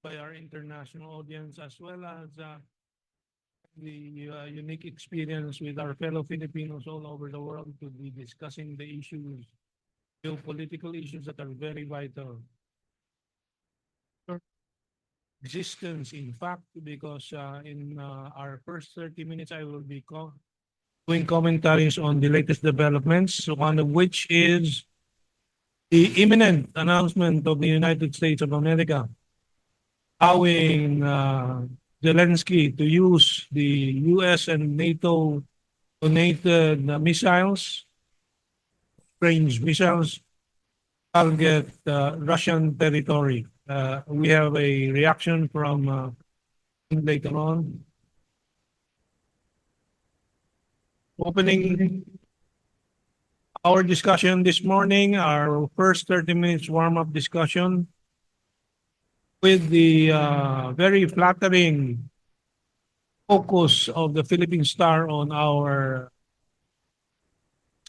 by our international audience as well as the unique experience with our fellow Filipinos all over the world to be discussing the issues, geopolitical issues that are very vital for existence, in fact, because in our first 30 minutes, I will be doing commentaries on the latest developments, one of which is the imminent announcement of the United States of America allowing Zelensky to use the US and NATO donated missiles, range missiles, target Russian territory. We have a reaction from later on. Opening our discussion this morning, our first 30 minutes warm-up discussion with the very flattering focus of the Philippine Star on our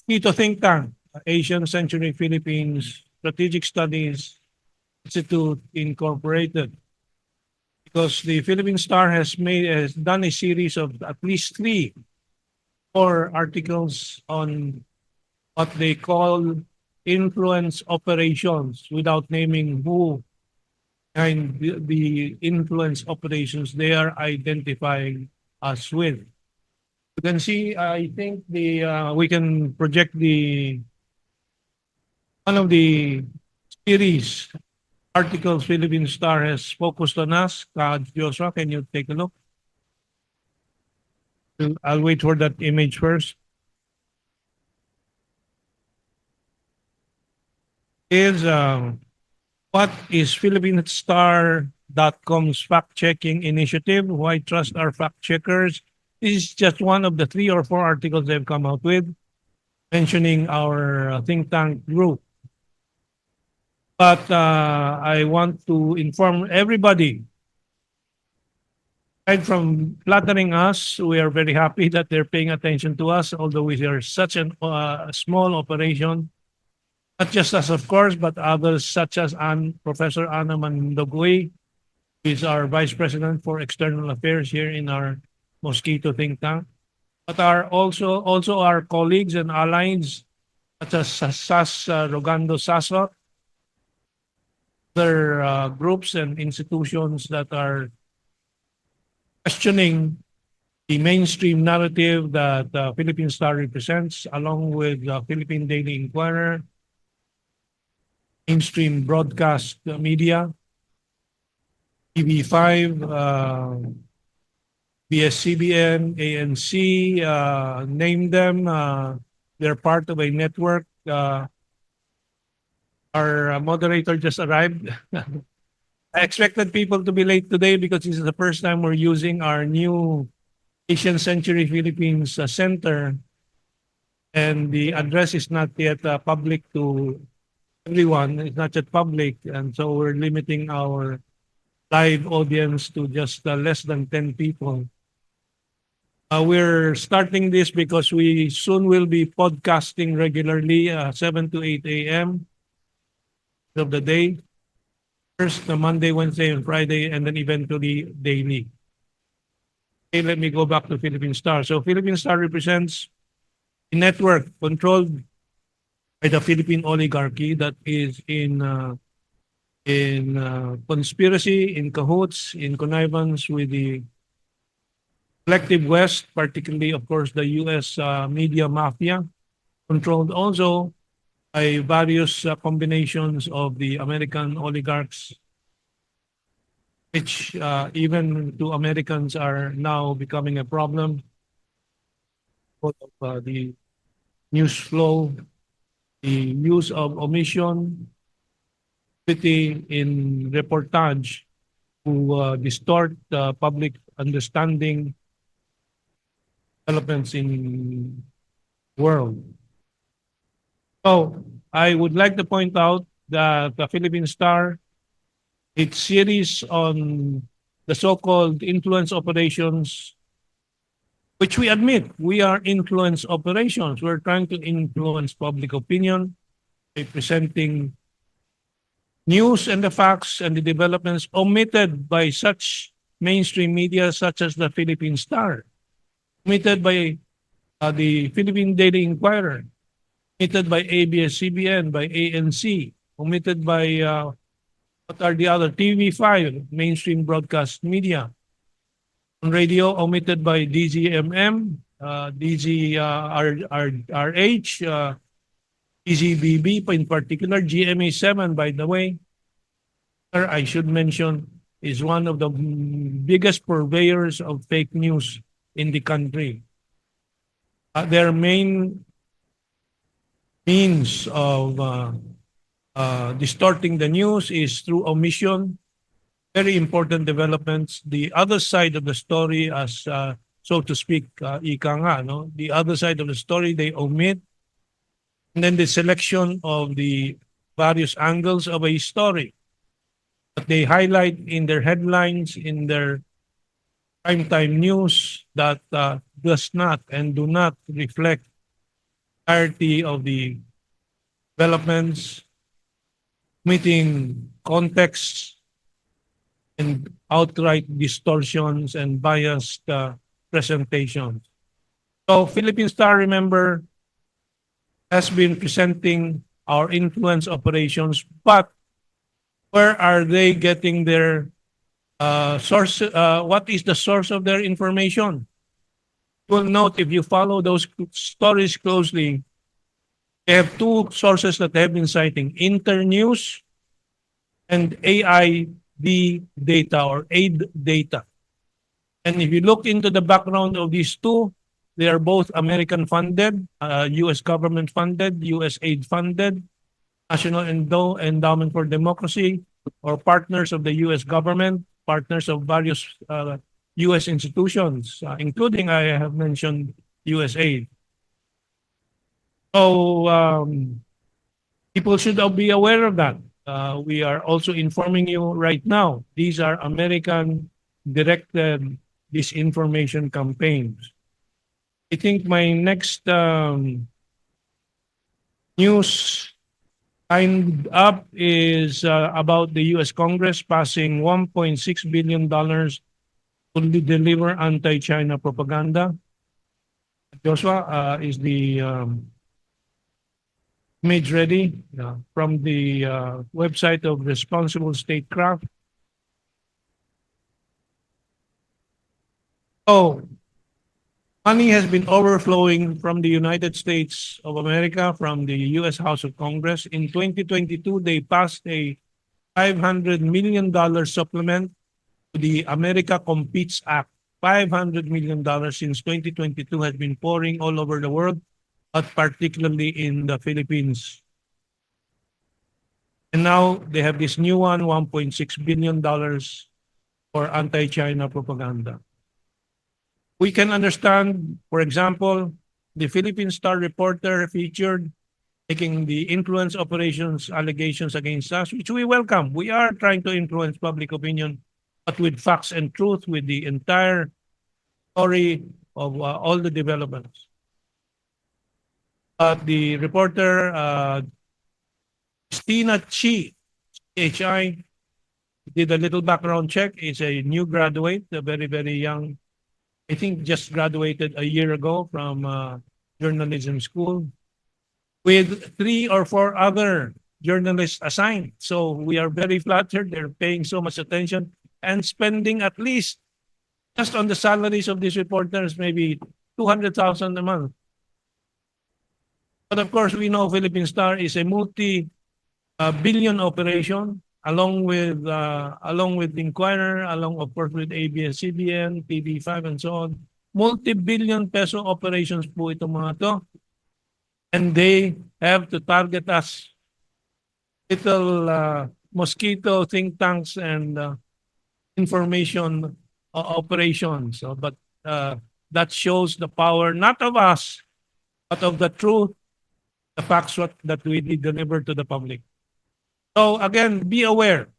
Quito think tank, Asian Century Philippines Strategic Studies Institute Incorporated. Because the Philippine Star has done a series of at least 4 articles on what they call influence operations without naming who behind the influence operations they are identifying us with. You can see, I think we can project the one of the series articles Philippine Star has focused on us. Joshua, can you take a look? I'll wait for that image first. Is what is PhilippineStar.com's fact-checking initiative? Why trust our fact-checkers? This is just one of the 3 or 4 articles they've come out with mentioning our think tank group. But I want to inform everybody, aside from flattering us, we are very happy that they're paying attention to us, although we are such a small operation. Not just us, of course, but others such as Professor Ana Mandogoy, who is our Vice President for External Affairs here in our Mosquito think tank. But also our colleagues and allies such as Sass, Rogando, Sasot, other groups and institutions that are questioning the mainstream narrative that Philippine Star represents, along with Philippine Daily Inquirer, mainstream broadcast media, TV5, BS-CBN, ANC, name them. They're part of a network. Our moderator just arrived. I expected people to be late today because this is the first time we're using our new Asian Century Philippines Center, and the address is not yet public to everyone. It's not yet public, and so we're limiting our live audience to just less than 10 people. We're starting this because we soon will be podcasting regularly, 7 to 8 a.m. of the day. First, Monday, Wednesday, and Friday, and then eventually daily. Okay, let me go back to Philippine Star. So Philippine Star represents a network controlled by the Philippine oligarchy that is in conspiracy, in cahoots, in connivance with the collective West, particularly, of course, the U.S. Media mafia, controlled also by various combinations of the American oligarchs, which even to Americans are now becoming a problem because of the news flow, the use of omission, in reportage to distort public understanding developments in the world. So I would like to point out that the Philippine Star, its series on the so-called influence operations, which we admit we are influence operations. We're trying to influence public opinion by presenting news and the facts and the developments omitted by such mainstream media such as the Philippine Star, omitted by the Philippine Daily Inquirer, omitted by ABS-CBN, by ANC, omitted by what are the other TV5, mainstream broadcast media, on radio omitted by DGMM, DGRH, EZBB in particular, GMA7, by the way, I should mention, is one of the biggest purveyors of fake news in the country. Their main means of distorting the news is through omission. Very important developments. The other side of the story, as so to speak, ika nga, no? The other side of the story they omit. And then the selection of the various angles of a story that they highlight in their headlines, in their primetime news that does not and do not reflect entirety of the developments, meeting context and outright distortions and biased presentations. So Philippine Star, remember, has been presenting our influence operations, but where are they getting their source? What is the source of their information? You will note if you follow those stories closely, they have two sources that they have been citing: Internews and AID data or AID data. And if you look into the background of these two, they are both American funded, US government funded, US aid funded, National Endowment for Democracy, or partners of the US government, partners of various US institutions, including, I have mentioned, US aid. So people should be aware of that. We are also informing you right now. These are American directed disinformation campaigns. I think my next news lined up is about the U.S. Congress passing $1.6 billion to deliver anti-China propaganda. Joshua, is the image ready from the website of Responsible Statecraft? Oh, money has been overflowing from the United States of America, from the U.S. House of Congress. In 2022, they passed a $500 million supplement to the America Competes Act. $500 million since 2022 has been pouring all over the world, but particularly in the Philippines. And now they have this new one, $1.6 billion for anti-China propaganda. We can understand, for example, the Philippine Star reporter featured making the influence operations allegations against us, which we welcome. We are trying to influence public opinion, but with facts and truth, with the entire story of all the developments. The reporter, Christina Chi, CHI, did a little background check. Is a new graduate, a very, very young, I think just graduated a year ago from journalism school, with 3 or 4 other journalists assigned. So we are very flattered. They're paying so much attention and spending at least just on the salaries of these reporters, maybe 200,000 a month. But of course, we know Philippine Star is a multi-billion operation, along with Inquirer, along of course with ABS-CBN, TV5, and so on. Multi-billion peso operations po itong mga to. And they have to target us. Little mosquito think tanks and information operations. So, but that shows the power not of us, but of the truth, the facts that we deliver to the public. So again, be aware.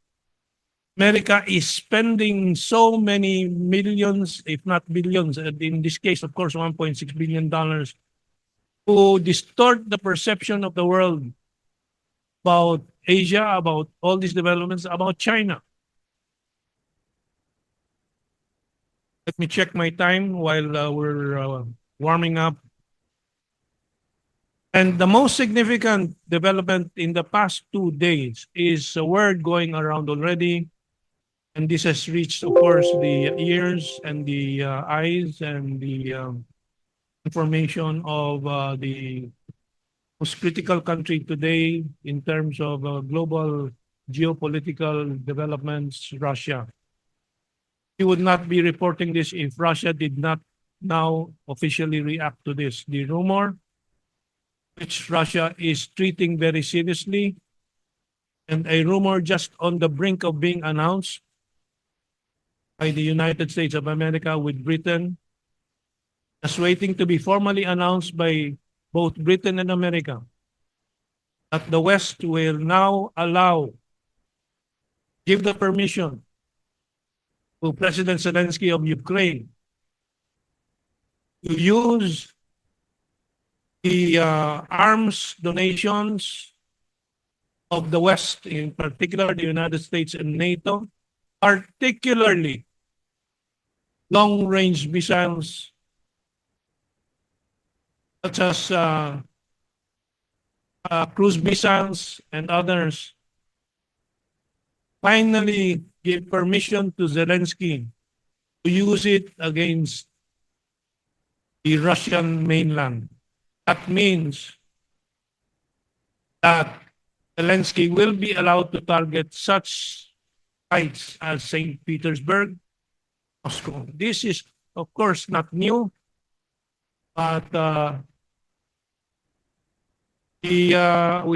America is spending so many millions, if not billions, in this case, of course, $1.6 billion, to distort the perception of the world about Asia, about all these developments, about China. Let me check my time while we're warming up. And the most significant development in the past 2 days is a word going around already. And this has reached, of course, the ears and the eyes and the information of the most critical country today in terms of global geopolitical developments, Russia. We would not be reporting this if Russia did not now officially react to this. The rumor, which Russia is treating very seriously, and a rumor just on the brink of being announced by the United States of America with Britain, just waiting to be formally announced by both Britain and America, that the West will now give the permission to President Zelensky of Ukraine to use the arms donations of the West, in particular the United States and NATO, particularly long-range missiles such as cruise missiles and others, finally give permission to Zelensky to use it against the Russian mainland. That means that Zelensky will be allowed to target such sites as St. Petersburg, Moscow. This is, of course, not new, but we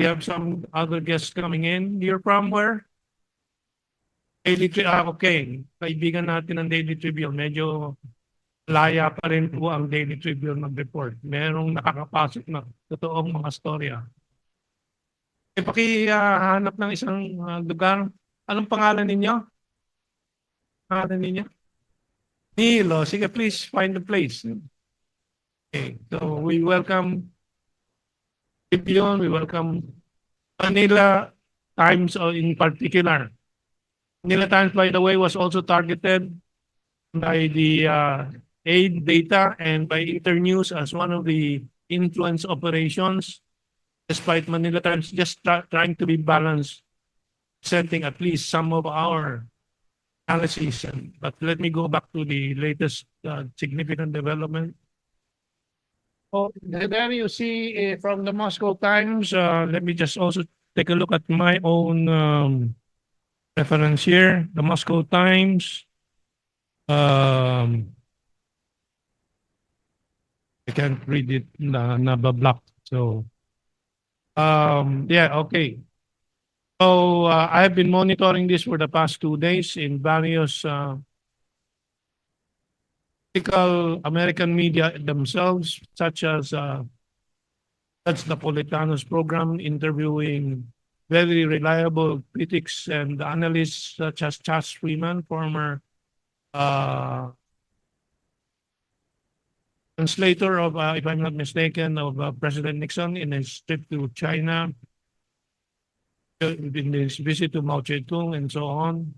have some other guests coming in. You're from where? Okay. Kaibigan natin ng Daily Tribune. Medyo laya pa rin po ang Daily Tribune mag-report. Merong nakakapasok na totoong mga storya. Pakihanap ng isang lugar. Anong pangalan ninyo? Pangalan ninyo? Nilo. Sige, please find the place. Okay. So we welcome Tribune. We welcome Manila Times in particular. Manila Times, by the way, was also targeted by the aid data and by Internews as one of the influence operations, despite Manila Times just trying to be balanced, presenting at least some of our analyses. But let me go back to the latest significant development. Oh, there you see from the Moscow Times. Let me just also take a look at my own reference here. The Moscow Times. I can't read it. Nabablock. So, yeah, okay. So I've been monitoring this for the past 2 days in various American media themselves, such as that's Napolitano's program interviewing very reliable critics and analysts such as Chas Freeman, former translator of, if I'm not mistaken, of President Nixon in his trip to China, in his visit to Mao Zedong and so on.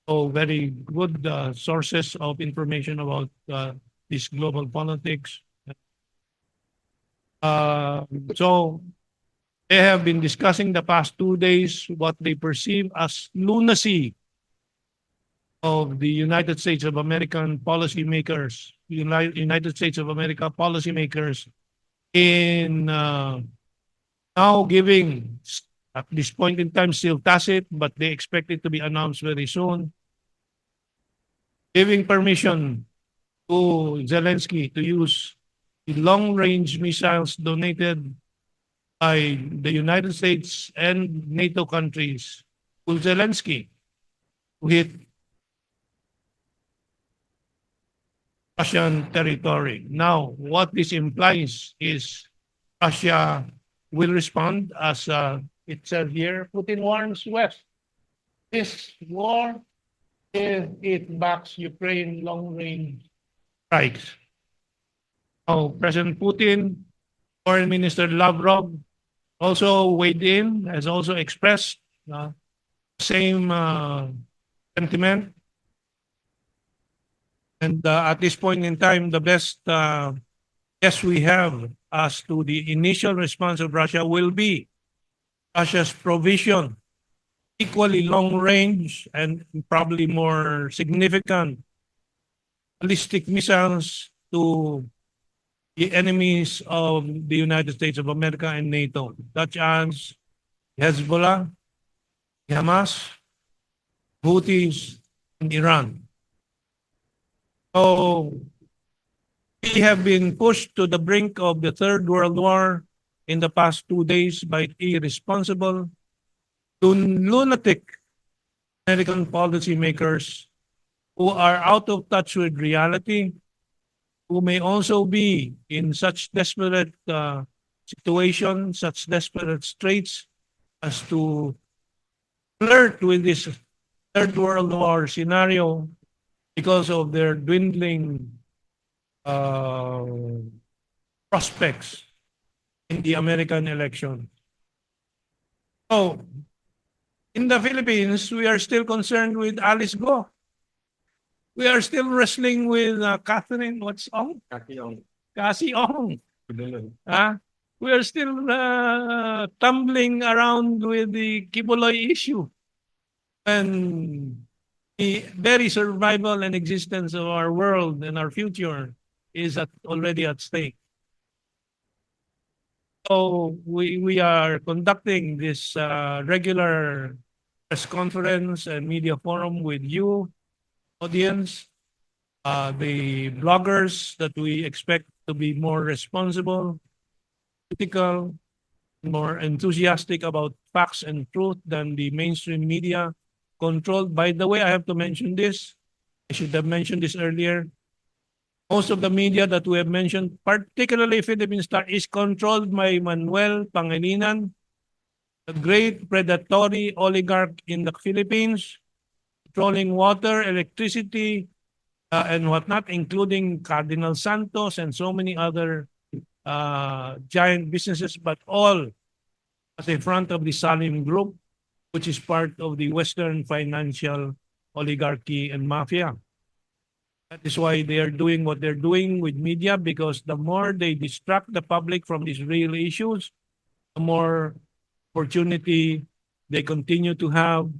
So very good sources of information about this global politics. So they have been discussing the past 2 days what they perceive as lunacy of the United States of American policymakers, United States of America policymakers in now giving, at this point in time, still tacit, but they expect it to be announced very soon, giving permission to Zelensky to use the long-range missiles donated by the United States and NATO countries to Zelensky to hit Russian territory. Now, what this implies is Russia will respond as it says here, Putin warns West. This war, if it backs Ukraine long-range strikes. Now, President Putin, Foreign Minister Lavrov, also weighed in, has also expressed same sentiment. And at this point in time, the best guess we have as to the initial response of Russia will be Russia's provision, equally long range and probably more significant ballistic missiles to the enemies of the United States of America and NATO, such as Hezbollah, Hamas, Houthis, and Iran. So we have been pushed to the brink of the Third World War in the past 2 days by irresponsible, lunatic American policymakers who are out of touch with reality, who may also be in such desperate situations, such desperate straits as to flirt with this Third World War scenario because of their dwindling uh, prospects in the American election. So, in the Philippines, we are still concerned with Alice Go. We are still wrestling with Catherine, what's Ong? Cassie Ong. We are still tumbling around with the Kibuloy issue. And the very survival and existence of our world and our future is already at stake. So we are conducting this regular press conference and media forum with you, audience, the bloggers that we expect to be more responsible, critical, more enthusiastic about facts and truth than the mainstream media controlled. By the way, I have to mention this. I should have mentioned this earlier. Most of the media that we have mentioned, particularly Philippine Star, is controlled by Manuel Pangilinan, a great predatory oligarch in the Philippines, controlling water, electricity, and whatnot, including Cardinal Santos and so many other giant businesses, but all at the front of the Salim Group, which is part of the Western financial oligarchy and mafia. That is why they are doing what they're doing with media, because the more they distract the public from these real issues, the more opportunity they continue to have,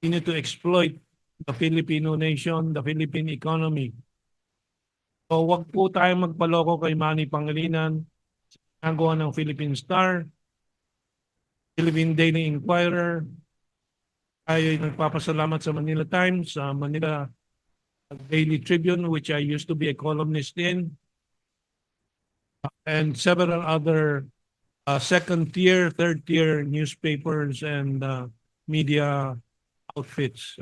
continue to exploit the Filipino nation, the Philippine economy. So wag po tayo magpaloko kay Manny Pangilinan, nagawa ng Philippine Star, Philippine Daily Inquirer, ay nagpapasalamat sa Manila Times, sa Manila Daily Tribune, which I used to be a columnist in, and several other second-tier, third-tier newspapers and media outfits.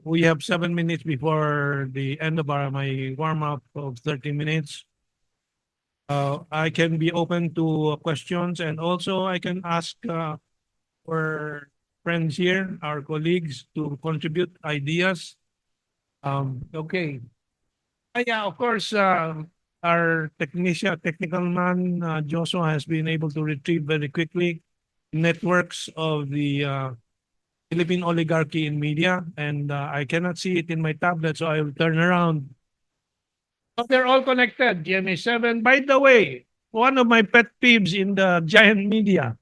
We have 7 minutes before the end of my warm-up of 30 minutes. I can be open to questions, and also I can ask our friends here, our colleagues, to contribute ideas. Okay. Yeah, of course, our technical man, Joshua, has been able to retrieve very quickly networks of the Philippine oligarchy in media, and I cannot see it in my tablet, so I will turn around. But they're all connected, GMA7. By the way, one of my pet peeves in the giant media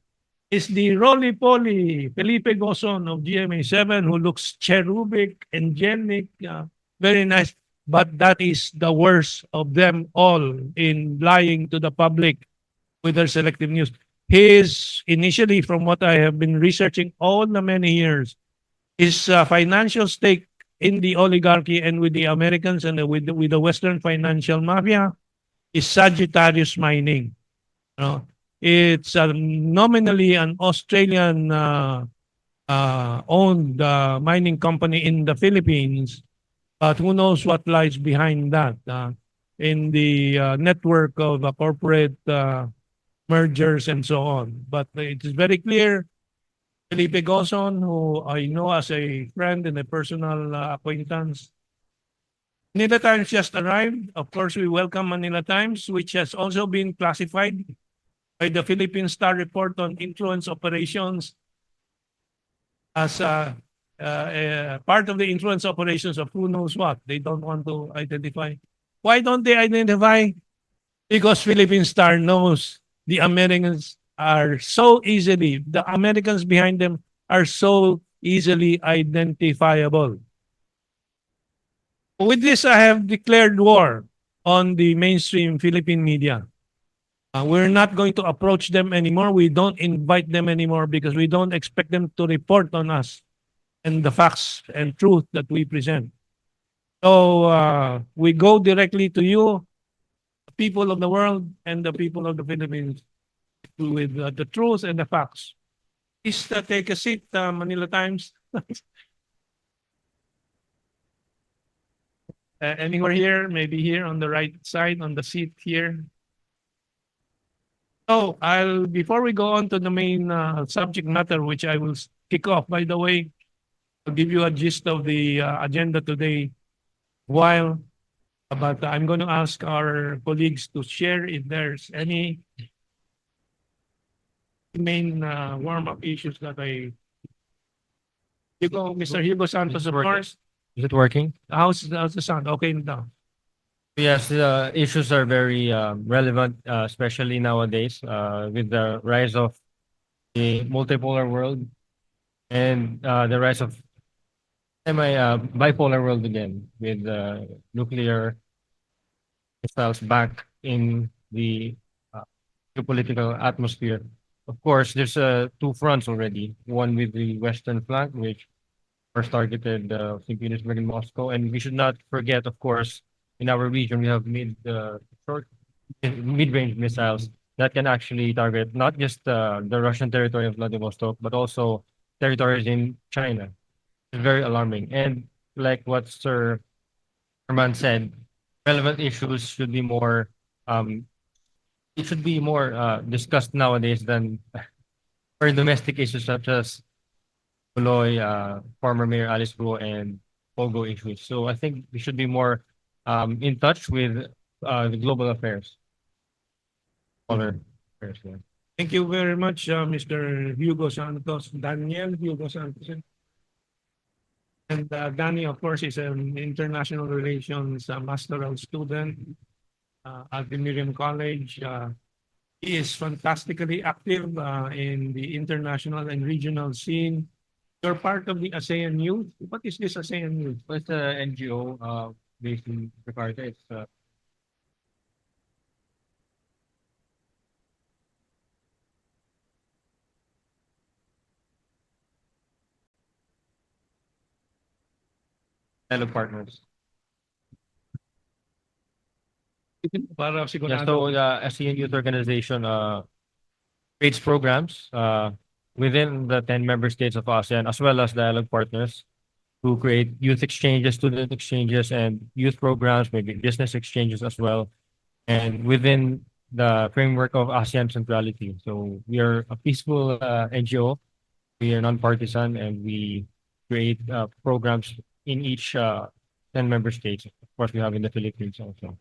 is the roly-poly Felipe Gozon of GMA7, who looks cherubic, angelic, very nice. But that is the worst of them all in lying to the public with their selective news. He is initially, from what I have been researching all the many years, his financial stake in the oligarchy and with the Americans and with the Western financial mafia is Sagittarius Mining. It's nominally an Australian owned mining company in the Philippines, but who knows what lies behind that in the network of corporate mergers and so on. But it is very clear, Felipe Gozon, who I know as a friend and a personal acquaintance. Manila Times just arrived. Of course, we welcome Manila Times, which has also been classified by the Philippine Star report on influence operations as part of the influence operations of who knows what. They don't want to identify. Why don't they identify? Because Philippine Star knows the Americans are so easily, the Americans behind them are so easily identifiable. With this, I have declared war on the mainstream Philippine media. We're not going to approach them anymore. We don't invite them anymore because we don't expect them to report on us and the facts and truth that we present. So we go directly to you, people of the world and the people of the Philippines, with the truth and the facts. Please take a seat, Manila Times. Anywhere here, maybe here on the right side, on the seat here. So I'll before we go on to the main subject matter, which I will kick off. By the way, I'll give you a gist of the agenda today. While, but I'm going to ask our colleagues to share if there's any main warm-up issues that Mr. Hugo Santos, of course. Is it working? How's the sound? Okay now. Yes, the issues are very relevant, especially nowadays with the rise of the multipolar world and the rise of bipolar world again with nuclear missiles back in the uh, geopolitical atmosphere. Of course, there's two fronts already. One with the western flank, which first targeted St. Petersburg and Moscow, and we should not forget, of course, in our region we have short mid-range missiles that can actually target not just the Russian territory of Vladivostok, but also territories in China. It's very alarming. And like what Sir Herman said, relevant issues should be more um, it should be more discussed nowadays than for domestic issues such as Tuloy, former Mayor Alice Guo, and Pogo issues. So I think we should be more in touch with the global affairs. Other affairs, yeah. Thank you very much, Mr. Hugo Santos, Daniel Hugo Santos. And Danny, of course, is an international relations masteral student at the Miriam College. He is fantastically active in the international and regional scene. You're part of the ASEAN Youth. What is this ASEAN Youth? It's an NGO based in Jakarta. It's fellow partners. Para Yeah, sigurado. so the ASEAN Youth Organization creates programs within the 10 member states of ASEAN as well as dialogue partners who create youth exchanges, student exchanges, and youth programs, maybe business exchanges as well, and within the framework of ASEAN centrality. So we are a peaceful NGO. We are non-partisan, and we create programs in each 10 member states. Of course, we have in the Philippines also.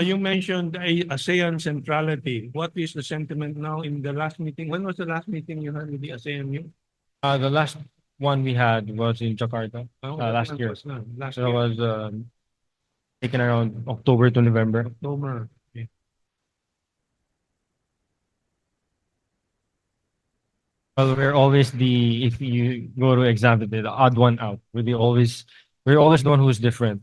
You mentioned ASEAN centrality. What is the sentiment now in the last meeting? When was the last meeting you had with the ASEAN Youth? The last one we had was in Jakarta That last year. was, last So it year, was taken around October to November. October. Okay. Well, we're always if you go to exam today, the odd one out. We're always the one who's different.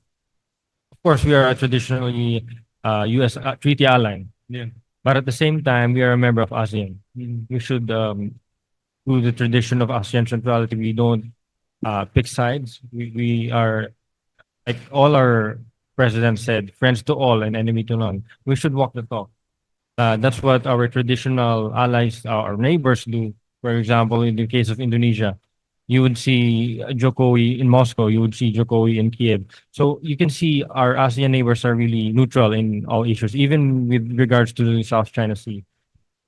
Of course, we are a traditionally U.S. Treaty ally, Yeah. but at the same time, we are a member of ASEAN. We should do the tradition of ASEAN centrality. We don't pick sides. We are, like all our presidents said, friends to all and enemy to none. We should walk the talk. That's what our traditional allies, our neighbors do. For example, in the case of Indonesia, you would see Jokowi in Moscow, you would see Jokowi in Kiev. So you can see our ASEAN neighbors are really neutral in all issues, even with regards to the South China Sea.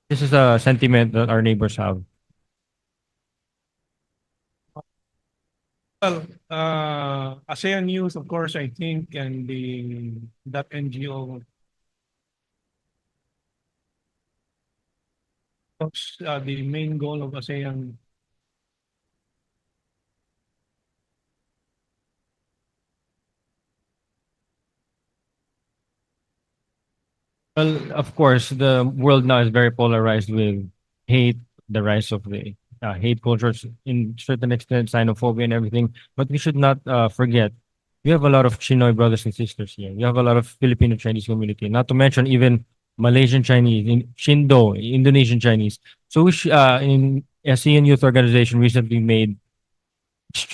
This is a sentiment that our neighbors have. Well, ASEAN Youth, of course, I think, and that NGO the main goal of ASEAN. Well, of course, the world now is very polarized with hate, the rise of the hate cultures in certain extent, xenophobia and everything. But we should not forget, we have a lot of Chinoy brothers and sisters here. We have a lot of Filipino Chinese community, not to mention even Malaysian Chinese, in Shindo, Indonesian Chinese. So in ASEAN Youth Organization recently made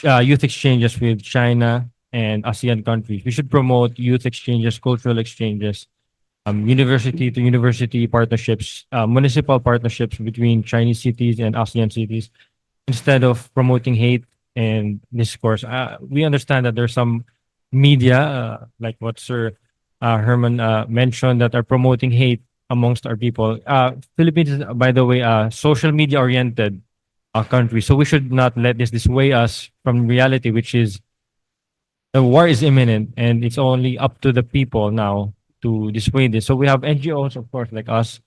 youth exchanges with China and ASEAN countries. We should promote youth exchanges, cultural exchanges, university to university partnerships, municipal partnerships between Chinese cities and ASEAN cities, instead of promoting hate and discourse. We understand that there's some media, like what Sir Herman mentioned, that are promoting hate amongst our people. Philippines is, by the way, a social media oriented country, so we should not let this dissuade us from reality, which is the war is imminent and it's only up to the people now to dissuade this. So we have NGOs, of course, like us,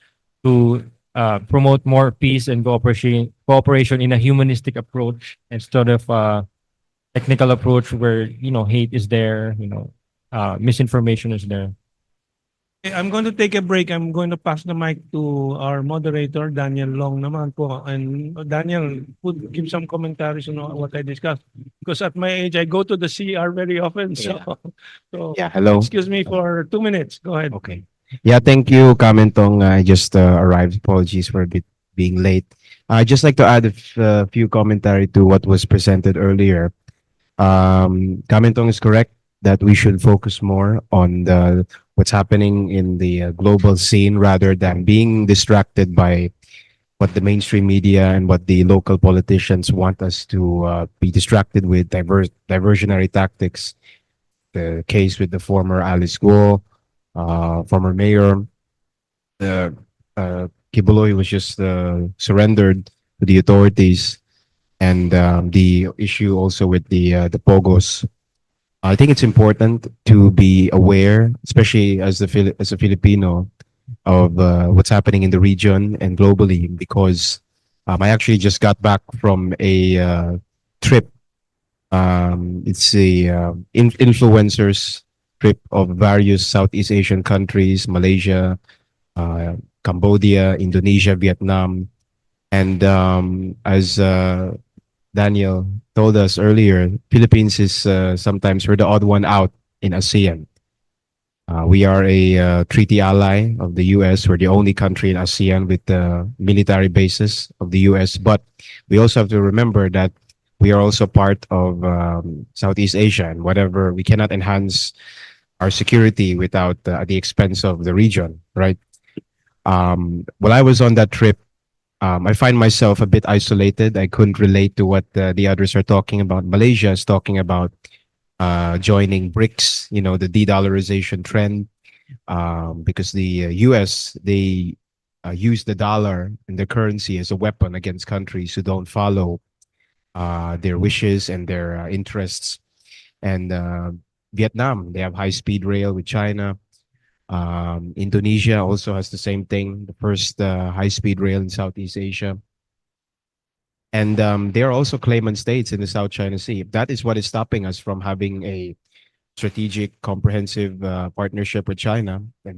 to promote more peace and cooperation in a humanistic approach instead of technical approach where hate is there, misinformation is there. Okay, I'm going to take a break. I'm going to pass the mic to our moderator, Daniel Long naman po. And Daniel, would give some commentaries on what I discussed. Because at my age, I go to the CR very often. So, so Yeah, hello. excuse me for 2 minutes. Go ahead. Okay. Yeah, thank you, Kamentong. I just arrived. Apologies for a bit being late. I'd just like to add a few commentary to what was presented earlier. Kamentong is correct that we should focus more on what's happening in the global scene rather than being distracted by what the mainstream media and what the local politicians want us to be distracted with diversionary tactics. The case with the former Alice Guo, former mayor, Kibuloy was just surrendered to the authorities, and the issue also with the Pogos. I think it's important to be aware, especially as as a Filipino, of what's happening in the region and globally, because I actually just got back from a trip. It's a influencers trip of various Southeast Asian countries, Malaysia, Cambodia, Indonesia, Vietnam. And as Daniel told us earlier, Philippines is sometimes we're the odd one out in ASEAN. We are a treaty ally of the US. We're the only country in ASEAN with military bases of the US. But we also have to remember that we are also part of Southeast Asia, and whatever we cannot enhance our security without at the expense of the region, right? While I was on that trip, I find myself a bit isolated. I couldn't relate to what the others are talking about. Malaysia is talking about joining BRICS, the de-dollarization trend, because the US, they use the dollar and the currency as a weapon against countries who don't follow their wishes and their interests. And Vietnam, they have high-speed rail with China. Indonesia also has the same thing, the first high-speed rail in Southeast Asia. And they are also claimant states in the South China Sea. That is what is stopping us from having a strategic, comprehensive partnership with China. And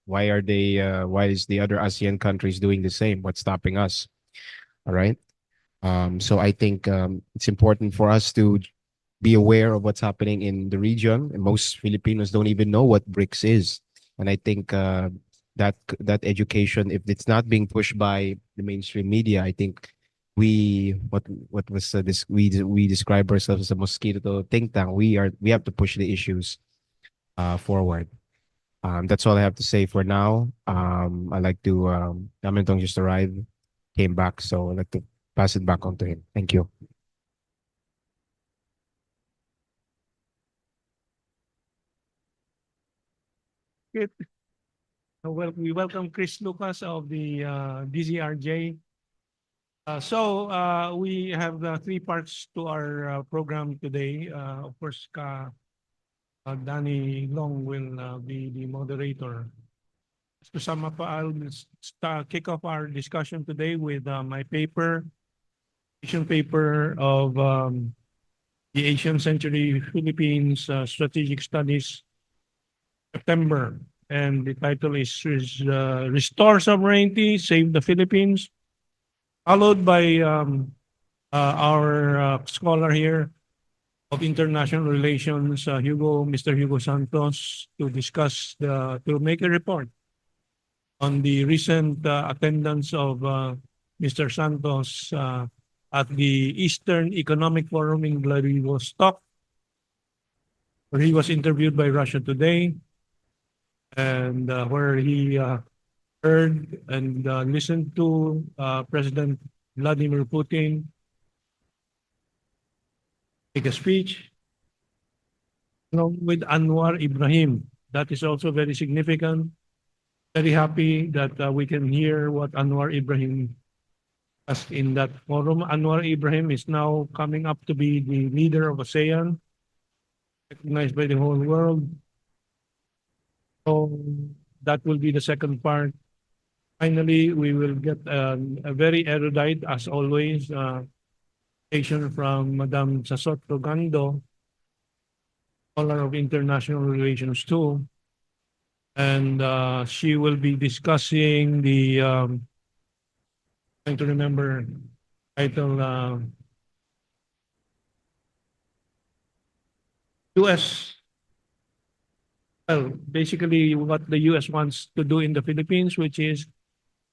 why is the other ASEAN countries doing the same? What's stopping us? All right. So I think it's important for us to be aware of what's happening in the region. And most Filipinos don't even know what BRICS is. And I think that education, if it's not being pushed by the mainstream media, I think what was this we describe ourselves as a mosquito think tank. We have to push the issues forward. That's all I have to say for now. I like to Yamentong just arrived, came back, so I'd like to pass it back on to him. Thank you. Good. Well, we welcome Chris Lucas of the DZRJ. We have three parts to our program today. Of course, Danny Long will be the moderator. To sum up, I'll kick off our discussion today with my paper, Asian paper of the Asian Century Philippines Strategic Studies, September. And the title is Restore Sovereignty, Save the Philippines, followed by our scholar here of international relations, Mr. Hugo Santos, to discuss to make a report on the recent attendance of Mr. Santos at the Eastern Economic Forum in Vladivostok, where he was interviewed by Russia Today, and where he heard and listened to President Vladimir Putin make a speech along with Anwar Ibrahim. That is also very significant. Very happy that we can hear what Anwar Ibrahim has in that forum. Anwar Ibrahim is now coming up to be the leader of ASEAN, recognized by the whole world. So that will be the second part. Finally, we will get a very erudite, as always, presentation from Madam Sasot Rogando, scholar of international relations too. And she will be discussing the, trying to remember title, US, well, basically what the US wants to do in the Philippines, which is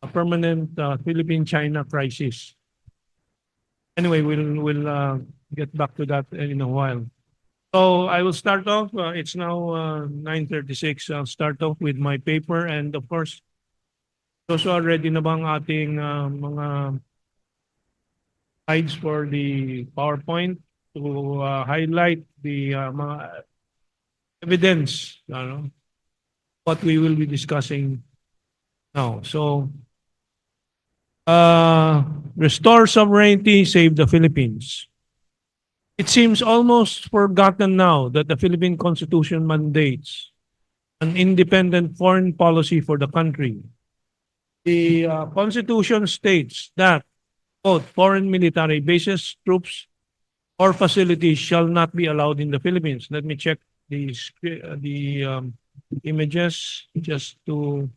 a permanent Philippine-China crisis. Anyway, we'll get back to that in a while. So I will start off. It's now 9:36. I'll start off with my paper, and of course, those who are ready na bang ating mga slides for the PowerPoint to highlight the mga evidence, what we will be discussing now. So, restore sovereignty, save the Philippines. It seems almost forgotten now that the Philippine Constitution mandates an independent foreign policy for the country. The Constitution states that both foreign military bases, troops, or facilities shall not be allowed in the Philippines. Let me check the images just to.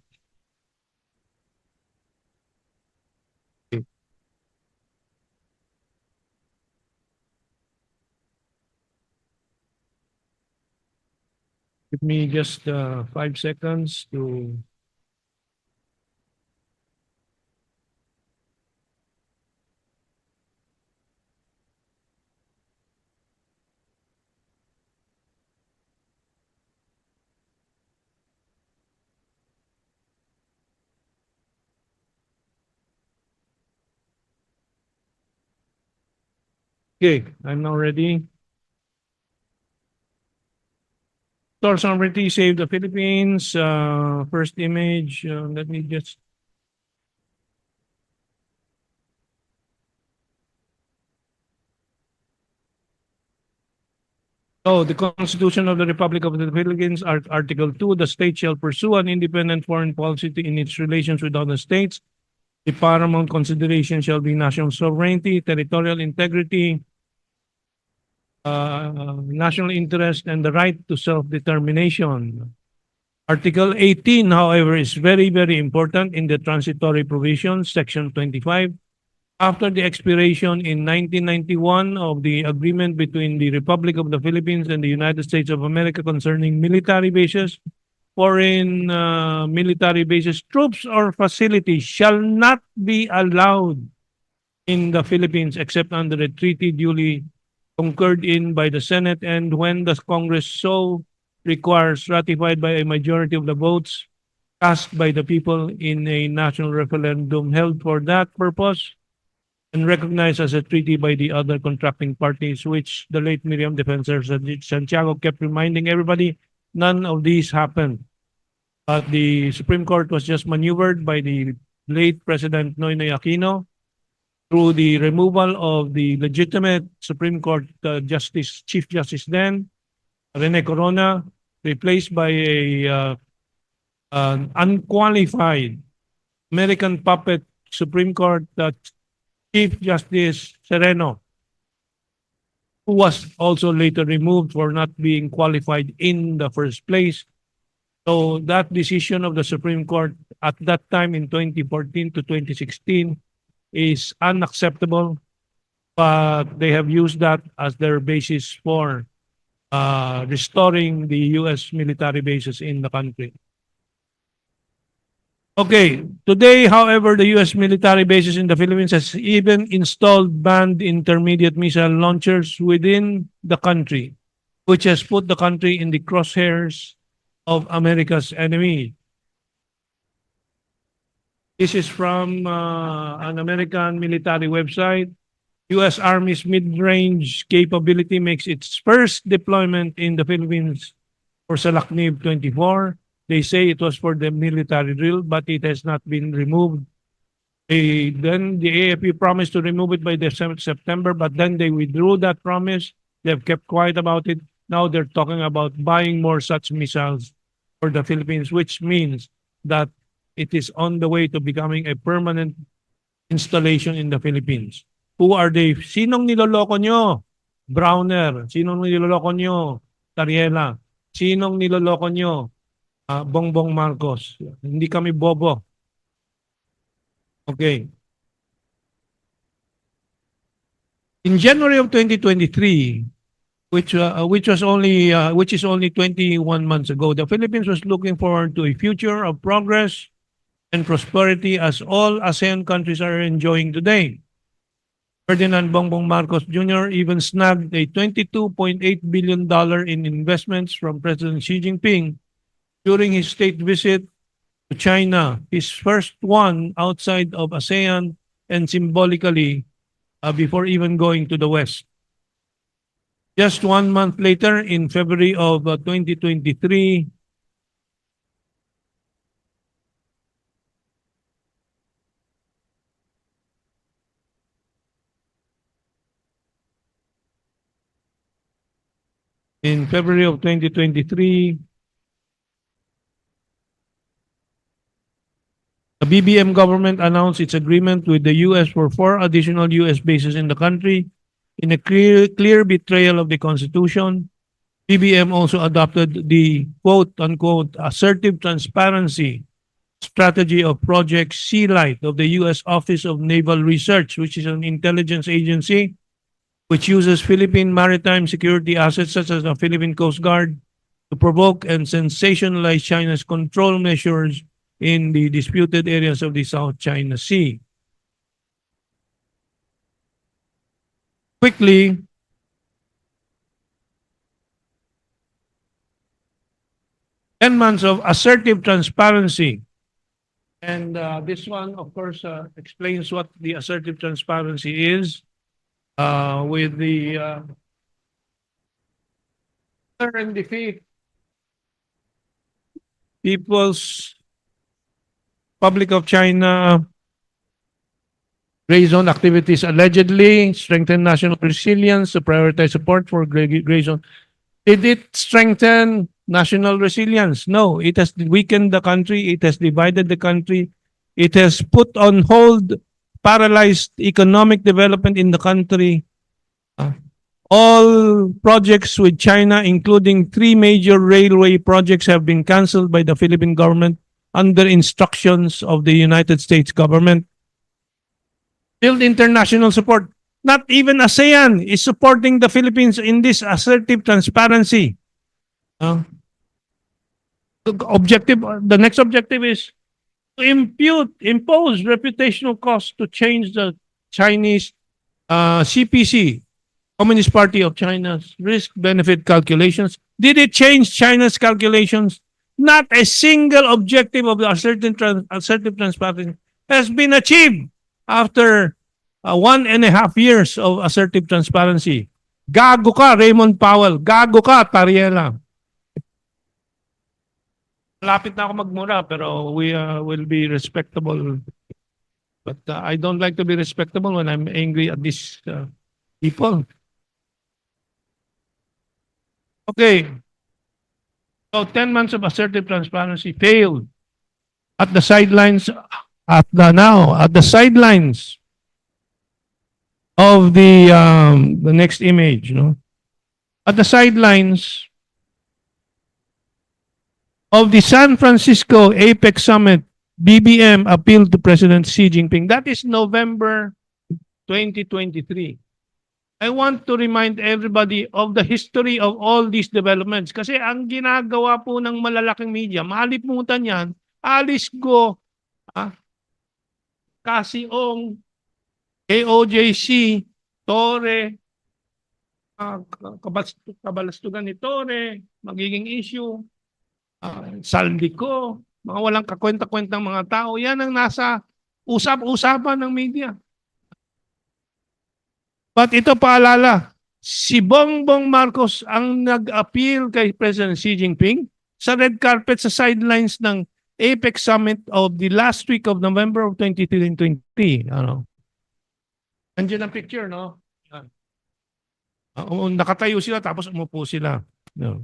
Give me just 5 seconds to. Okay, I'm now ready. Restore sovereignty, save the Philippines. First image. Let me just. Oh, the Constitution of the Republic of the Philippines, Article 2, the state shall pursue an independent foreign policy in its relations with other states. The paramount consideration shall be national sovereignty, territorial integrity, national interest, and the right to self-determination. Article 18, however, is very, very important in the transitory provisions, Section 25. After the expiration in 1991 of the agreement between the Republic of the Philippines and the United States of America concerning military bases, foreign military bases, troops, or facilities shall not be allowed in the Philippines except under a treaty duly concurred in by the Senate and when the Congress so requires, ratified by a majority of the votes cast by the people in a national referendum held for that purpose and recognized as a treaty by the other contracting parties, which the late Miriam Defensor Santiago kept reminding everybody, none of these happened. But the Supreme Court was just maneuvered by the late President Noynoy Aquino through the removal of the legitimate Supreme Court Chief Justice then, Rene Corona, replaced by a unqualified American puppet Supreme Court Chief Justice Sereno, who was also later removed for not being qualified in the first place. So that decision of the Supreme Court at that time in 2014 to 2016 is unacceptable, but they have used that as their basis for restoring the U.S. military bases in the country. Okay, today, however, the U.S. military bases in the Philippines has even installed banned intermediate missile launchers within the country, which has put the country in the crosshairs of America's enemy. This is from an American military website. U.S. Army's mid-range capability makes its first deployment in the Philippines for Salaknib 24. They say it was for the military drill, but it has not been removed. Then the AFP promised to remove it by September, but then they withdrew that promise. They've kept quiet about it. Now they're talking about buying more such missiles for the Philippines, which means that it is on the way to becoming a permanent installation in the Philippines. Who are they? Sinong niloloko nyo? Browner. Sinong niloloko nyo? Tariela. Sinong niloloko nyo? Bongbong Marcos. Hindi kami bobo. Okay. In January of 2023, which is only 21 months ago, the Philippines was looking forward to a future of progress and prosperity as all ASEAN countries are enjoying today. Ferdinand Bongbong Marcos Jr. even snagged a $22.8 billion in investments from President Xi Jinping during his state visit to China, his first one outside of ASEAN and symbolically before even going to the West. Just 1 month later, in February of 2023, the BBM government announced its agreement with the U.S. for 4 additional U.S. bases in the country in a clear betrayal of the Constitution. BBM also adopted the quote-unquote assertive transparency strategy of Project Sea Light of the U.S. Office of Naval Research, which is an intelligence agency which uses Philippine maritime security assets such as the Philippine Coast Guard to provoke and sensationalize China's control measures in the disputed areas of the South China Sea. Quickly, ten months of assertive transparency. And this one, of course, explains what the assertive transparency is with the and defeat People's Republic of China gray zone activities allegedly strengthen national resilience to prioritize support for gray zone. Did it strengthen national resilience? No, it has weakened the country. It has divided the country. It has put on hold, paralyzed economic development in the country. All projects with China, including 3 major railway projects, have been canceled by the Philippine government under instructions of the United States government. Build international support. Not even ASEAN is supporting the Philippines in this assertive transparency. The next objective is to impose reputational costs to change the Chinese CPC, Communist Party of China's risk-benefit calculations. Did it change China's calculations? Not a single objective of the assertive transparency has been achieved after 1.5 years of assertive transparency. Gago ka, Raymond Powell. Gago ka, Tariela. Lapit na ako magmura, pero we will be respectable. But I don't like to be respectable when I'm angry at these people. Okay. So 10 months of assertive transparency failed at the sidelines, at the sidelines of the next image, no? At the sidelines of the San Francisco APEC Summit, BBM appealed to President Xi Jinping. That is November 2023. I want to remind everybody of the history of all these developments. Kasi ang ginagawa po ng malalaking media, malimutan yan, Alice Go, Kasiong, AOJC, Torre, kabalastugan ni Torre, magiging issue, Saldico, mga walang kakwenta-kwentang mga tao, yan ang nasa usap-usapan ng media. But ito paalala, si Bongbong Marcos ang nag-appeal kay President Xi Jinping sa red carpet sa sidelines ng APEC Summit of the last week of November of 2020. Ano? Andiyan ang picture, no? Nakatayo sila tapos umupo sila. No.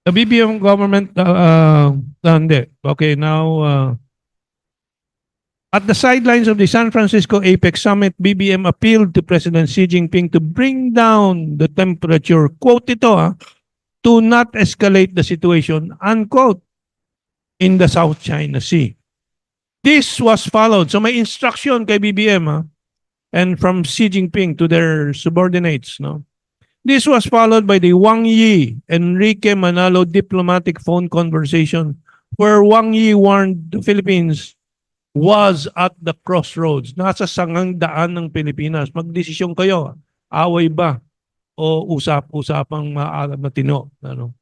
The BBM government, hindi. Okay, now, at the sidelines of the San Francisco APEC Summit, BBM appealed to President Xi Jinping to bring down the temperature, quote ito, to not escalate the situation, unquote, in the South China Sea. This was followed. So may instruction kay BBM and from Xi Jinping to their subordinates. No? This was followed by the Wang Yi, Enrique Manalo diplomatic phone conversation where Wang Yi warned the Philippines was at the crossroads. Nasa sangang daan ng Pilipinas. Magdesisyon kayo. Away ba? O usap-usapang matino? Ano?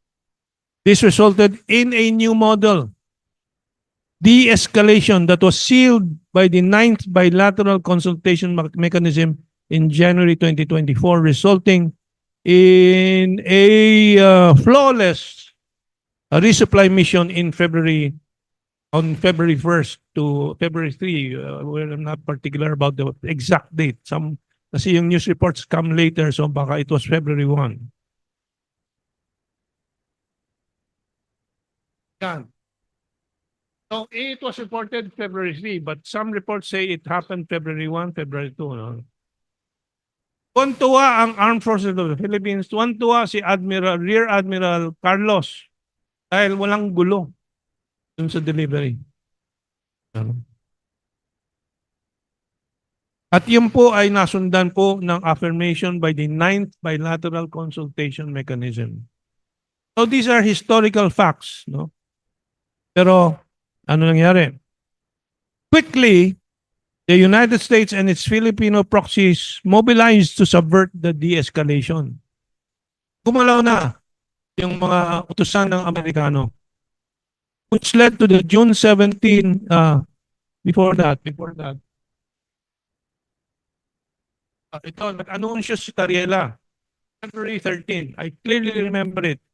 This resulted in a new model. De-escalation that was sealed by the 9th bilateral consultation mechanism in January 2024, resulting in a flawless resupply mission on February 1st to February 3. We're not particular about the exact date. Kasi yung news reports come later, so baka it was February 1. Yan. So it was reported February 3, but some reports say it happened February 1, February 2. No? Tuwan-tuwa ang Armed Forces of the Philippines. Tuwan-tuwa si Rear Admiral Carlos dahil walang gulo dun sa delivery. At yun po ay nasundan po ng affirmation by the 9th bilateral consultation mechanism. So these are historical facts, no? Pero ano nangyari? Quickly, the United States and its Filipino proxies mobilized to subvert the de-escalation. Gumalaw na yung mga utusan ng Amerikano, which led to the June 17, before that, ito, nag-anunsyo si Tariela, February 13. I clearly remember it.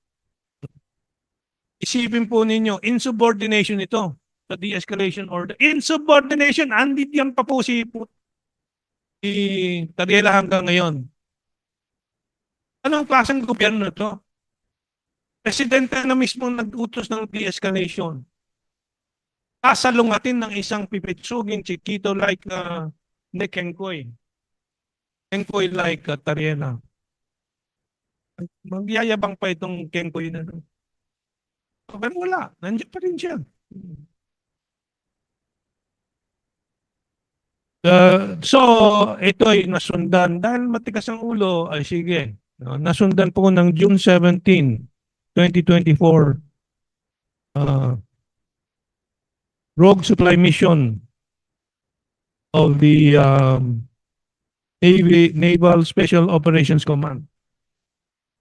Isipin po ninyo, insubordination ito sa de-escalation order. Insubordination, andit yan pa po si Tariela hanggang ngayon. Anong klaseng gobyerno ito? Presidente na mismo nag-utos ng de-escalation. Kasalungatin ng isang pipitsugin chiquito like Kengkoy. Kengkoy like Tariela. Magyayabang pa itong Kengkoy na doon. Pero wala. Nandiyan pa rin siya. So, ito ay nasundan. Dahil matigas ang ulo, ay sige. Nasundan po ng June 17, 2024, rogue supply mission of the Naval Special Operations Command.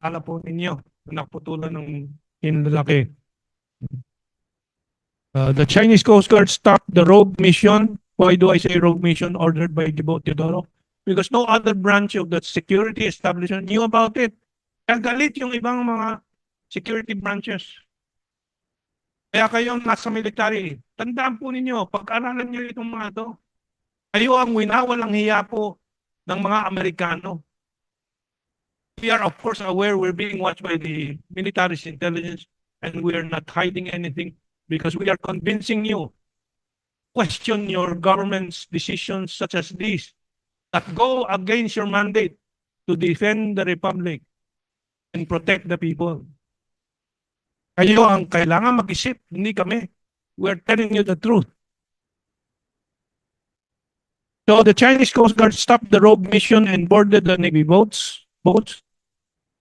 Alam po ninyo, naputulan ng hinlalaki. The Chinese Coast Guard stopped the rogue mission. Why do I say rogue mission ordered by Teodoro? Because no other branch of the security establishment knew about it. Kaya galit yung ibang mga security branches. Kaya kayong nasa military, tandaan po ninyo, pag-aralan nyo itong mga to, kayo ang winawalang hiya po ng mga Amerikano. We are of course aware we're being watched by the military intelligence and we are not hiding anything. because we are convincing you, question your government's decisions such as these that go against your mandate to defend the Republic and protect the people. Kayo ang kailangan mag-isip, hindi kami. We are telling you the truth. So the Chinese Coast Guard stopped the rogue mission and boarded the Navy boats,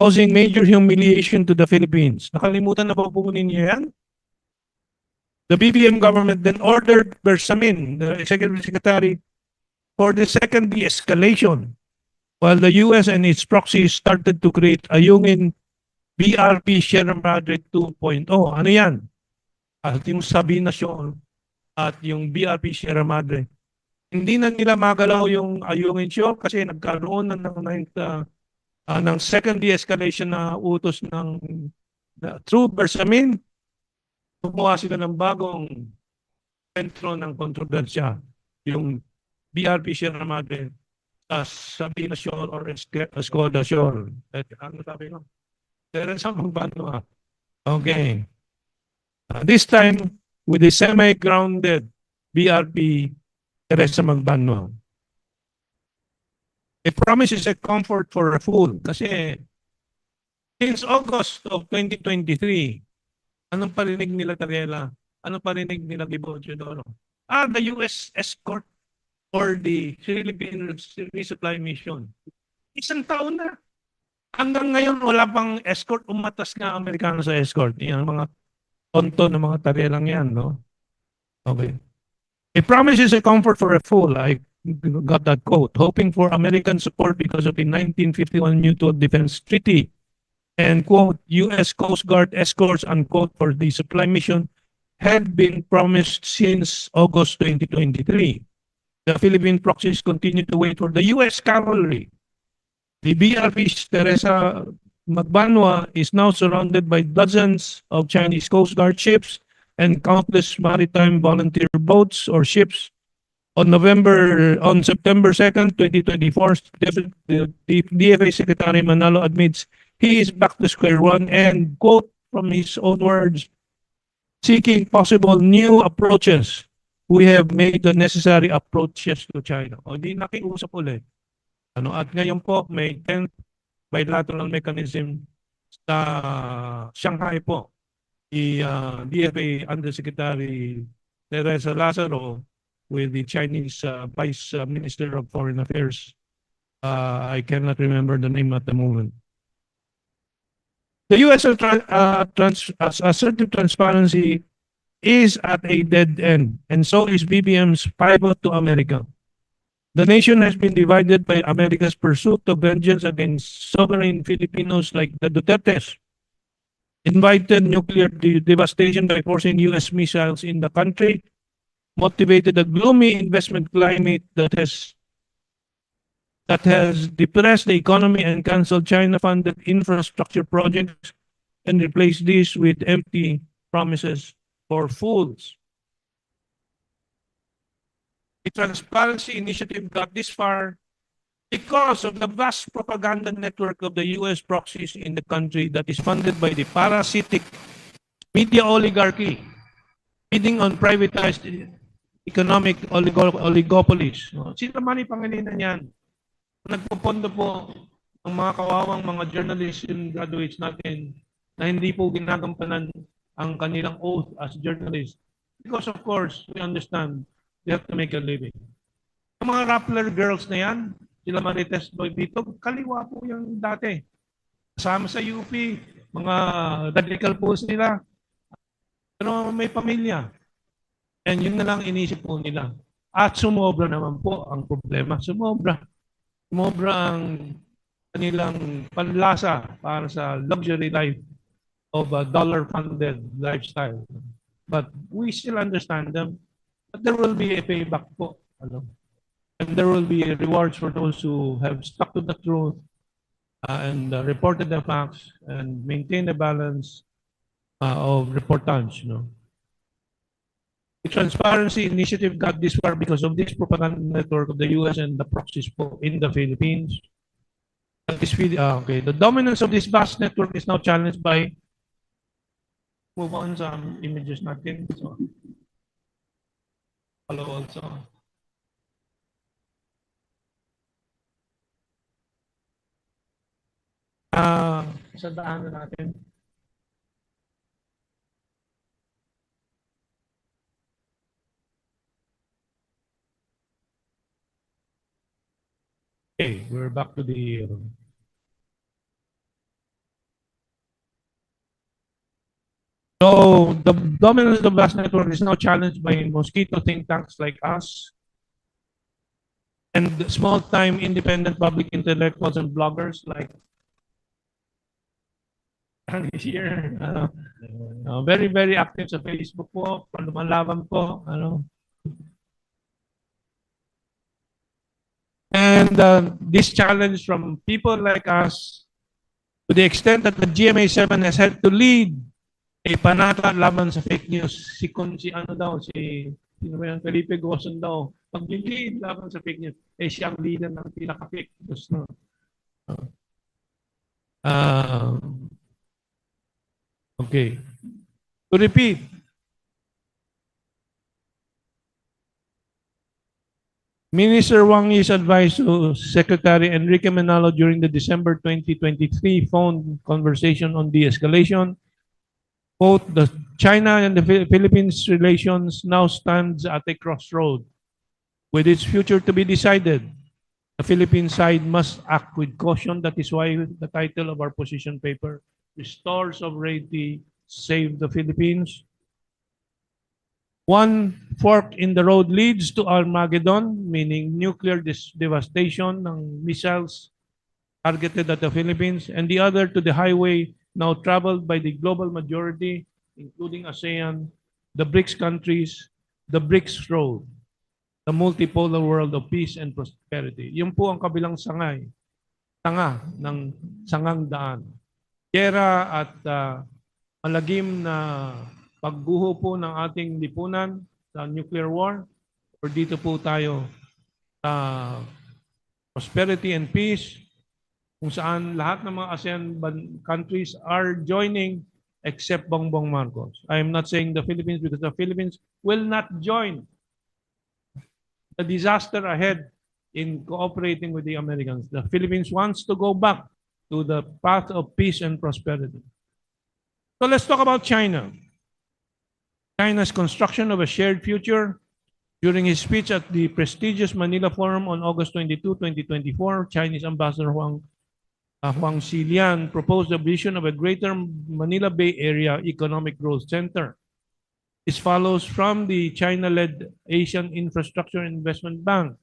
causing major humiliation to the Philippines. Nakalimutan na po po ninyo yan? The BBM government then ordered Bersamin, the Executive Secretary, for the second de-escalation, while the US and its proxies started to create a Ayungin BRP Sierra Madre 2.0. Ano yan? At yung Sabinasyon at yung BRP Sierra Madre. Hindi na nila magalaw yung Ayungin Show kasi nagkaroon na ng second de-escalation na utos ng through Bersamin. Gumawa sila ng bagong sentro ng kontrobersya, yung BRP Sierra Madre sa Sabina Shore or Escoda Shore. Ano sabi ko? Teresa Magbanwa. Okay. This time, with the semi-grounded BRP Teresa Magbanwa. It promises a comfort for a fool kasi since August of 2023, anong parinig nila Tarela? Anong parinig nila Gibochedoro? The US escort or the Philippine resupply mission. Isang taon na. Hanggang ngayon, wala pang escort. Umatas nga Amerikano sa escort. Yan, mga tonto ng mga Tarelang yan, no? Okay. It promises a comfort for a fool. I got that quote. Hoping for American support because of the 1951 Mutual Defense Treaty. And, quote, U.S. Coast Guard escorts, unquote, for the supply mission had been promised since August 2023. The Philippine proxies continue to wait for the U.S. cavalry. The BRP's Teresa Magbanwa is now surrounded by dozens of Chinese Coast Guard ships and countless maritime volunteer boats or ships. On September 2nd, 2024, the DFA Secretary Manalo admits he is back to square one and, quote, from his own words, seeking possible new approaches. We have made the necessary approaches to China. O di nakiusap ulit. At ngayon po, may 10th bilateral mechanism sa Shanghai po. The DFA Undersecretary Teresa Lazaro with the Chinese Vice Minister of Foreign Affairs. I cannot remember the name at the moment. The U.S. assertive transparency is at a dead end, and so is BBM's pivot to America. The nation has been divided by America's pursuit of vengeance against sovereign Filipinos like the Dutertes, invited nuclear devastation by forcing U.S. missiles in the country, motivated a gloomy investment climate that has depressed the economy and canceled China-funded infrastructure projects and replaced these with empty promises for fools. The Transparency Initiative got this far because of the vast propaganda network of the US proxies in the country that is funded by the parasitic media oligarchy, feeding on privatized economic oligopolies. Sino man ipangilinan yan? Nagpupondo po ang mga kawawang mga journalists and graduates natin na hindi po ginagampanan ang kanilang oath as journalists. Because of course, we understand they have to make a living. Ang mga Rappler girls na yan, sila Marites Boy dito, kaliwa po yung dati. Kasama sa UP, mga radical posts nila. Pero may pamilya. And yun na lang inisip po nila. At sumobra naman po ang problema. Sumobra ang kanilang panlasa para sa luxury life of a dollar-funded lifestyle. But we still understand them. But there will be a payback po. And there will be rewards for those who have stuck to the truth and reported the facts and maintained the balance of reportage. The Transparency Initiative got this far because of this propaganda network of the US and the proxies in the Philippines. The dominance of this vast network is now challenged by move on sa images natin. So, follow also. Sa daanan natin. Okay, we're back to the so the dominance of the vast network is now challenged by mosquito think tanks like us and small-time independent public intellectuals and bloggers like here. Very, very active sa Facebook po, lumalaban po. And this challenge from people like us, to the extent that the GMA7 has had to lead a panata laban sa fake news. Si sino ba yan? Felipe Gozon daw. Pag-lead laban sa fake news, siya ang leader ng pinaka-fake news. No? Okay. To repeat, Minister Wang Yi's advice to Secretary Enrique Manalo during the December 2023 phone conversation on de-escalation, quote, the China and the Philippines relations now stands at a crossroad. With its future to be decided, the Philippine side must act with caution. That is why the title of our position paper, Restore Sovereignty, Save the Philippines. One fork in the road leads to Armageddon, meaning nuclear devastation ng missiles targeted at the Philippines, and the other to the highway now traveled by the global majority, including ASEAN, the BRICS countries, the BRICS road, the multipolar world of peace and prosperity. Yun po ang kabilang tanga ng sangang daan. Gera at malagim na pagguho po ng ating lipunan sa nuclear war, or dito po tayo sa prosperity and peace, kung saan lahat ng mga ASEAN countries are joining except Bongbong Marcos. I am not saying the Philippines because the Philippines will not join the disaster ahead in cooperating with the Americans. The Philippines wants to go back to the path of peace and prosperity. So let's talk about China. China's construction of a shared future. During his speech at the prestigious Manila Forum on August 22, 2024, Chinese Ambassador Huang Xilian proposed the vision of a greater Manila Bay Area Economic Growth Center. This follows from the China-led Asian Infrastructure Investment Bank,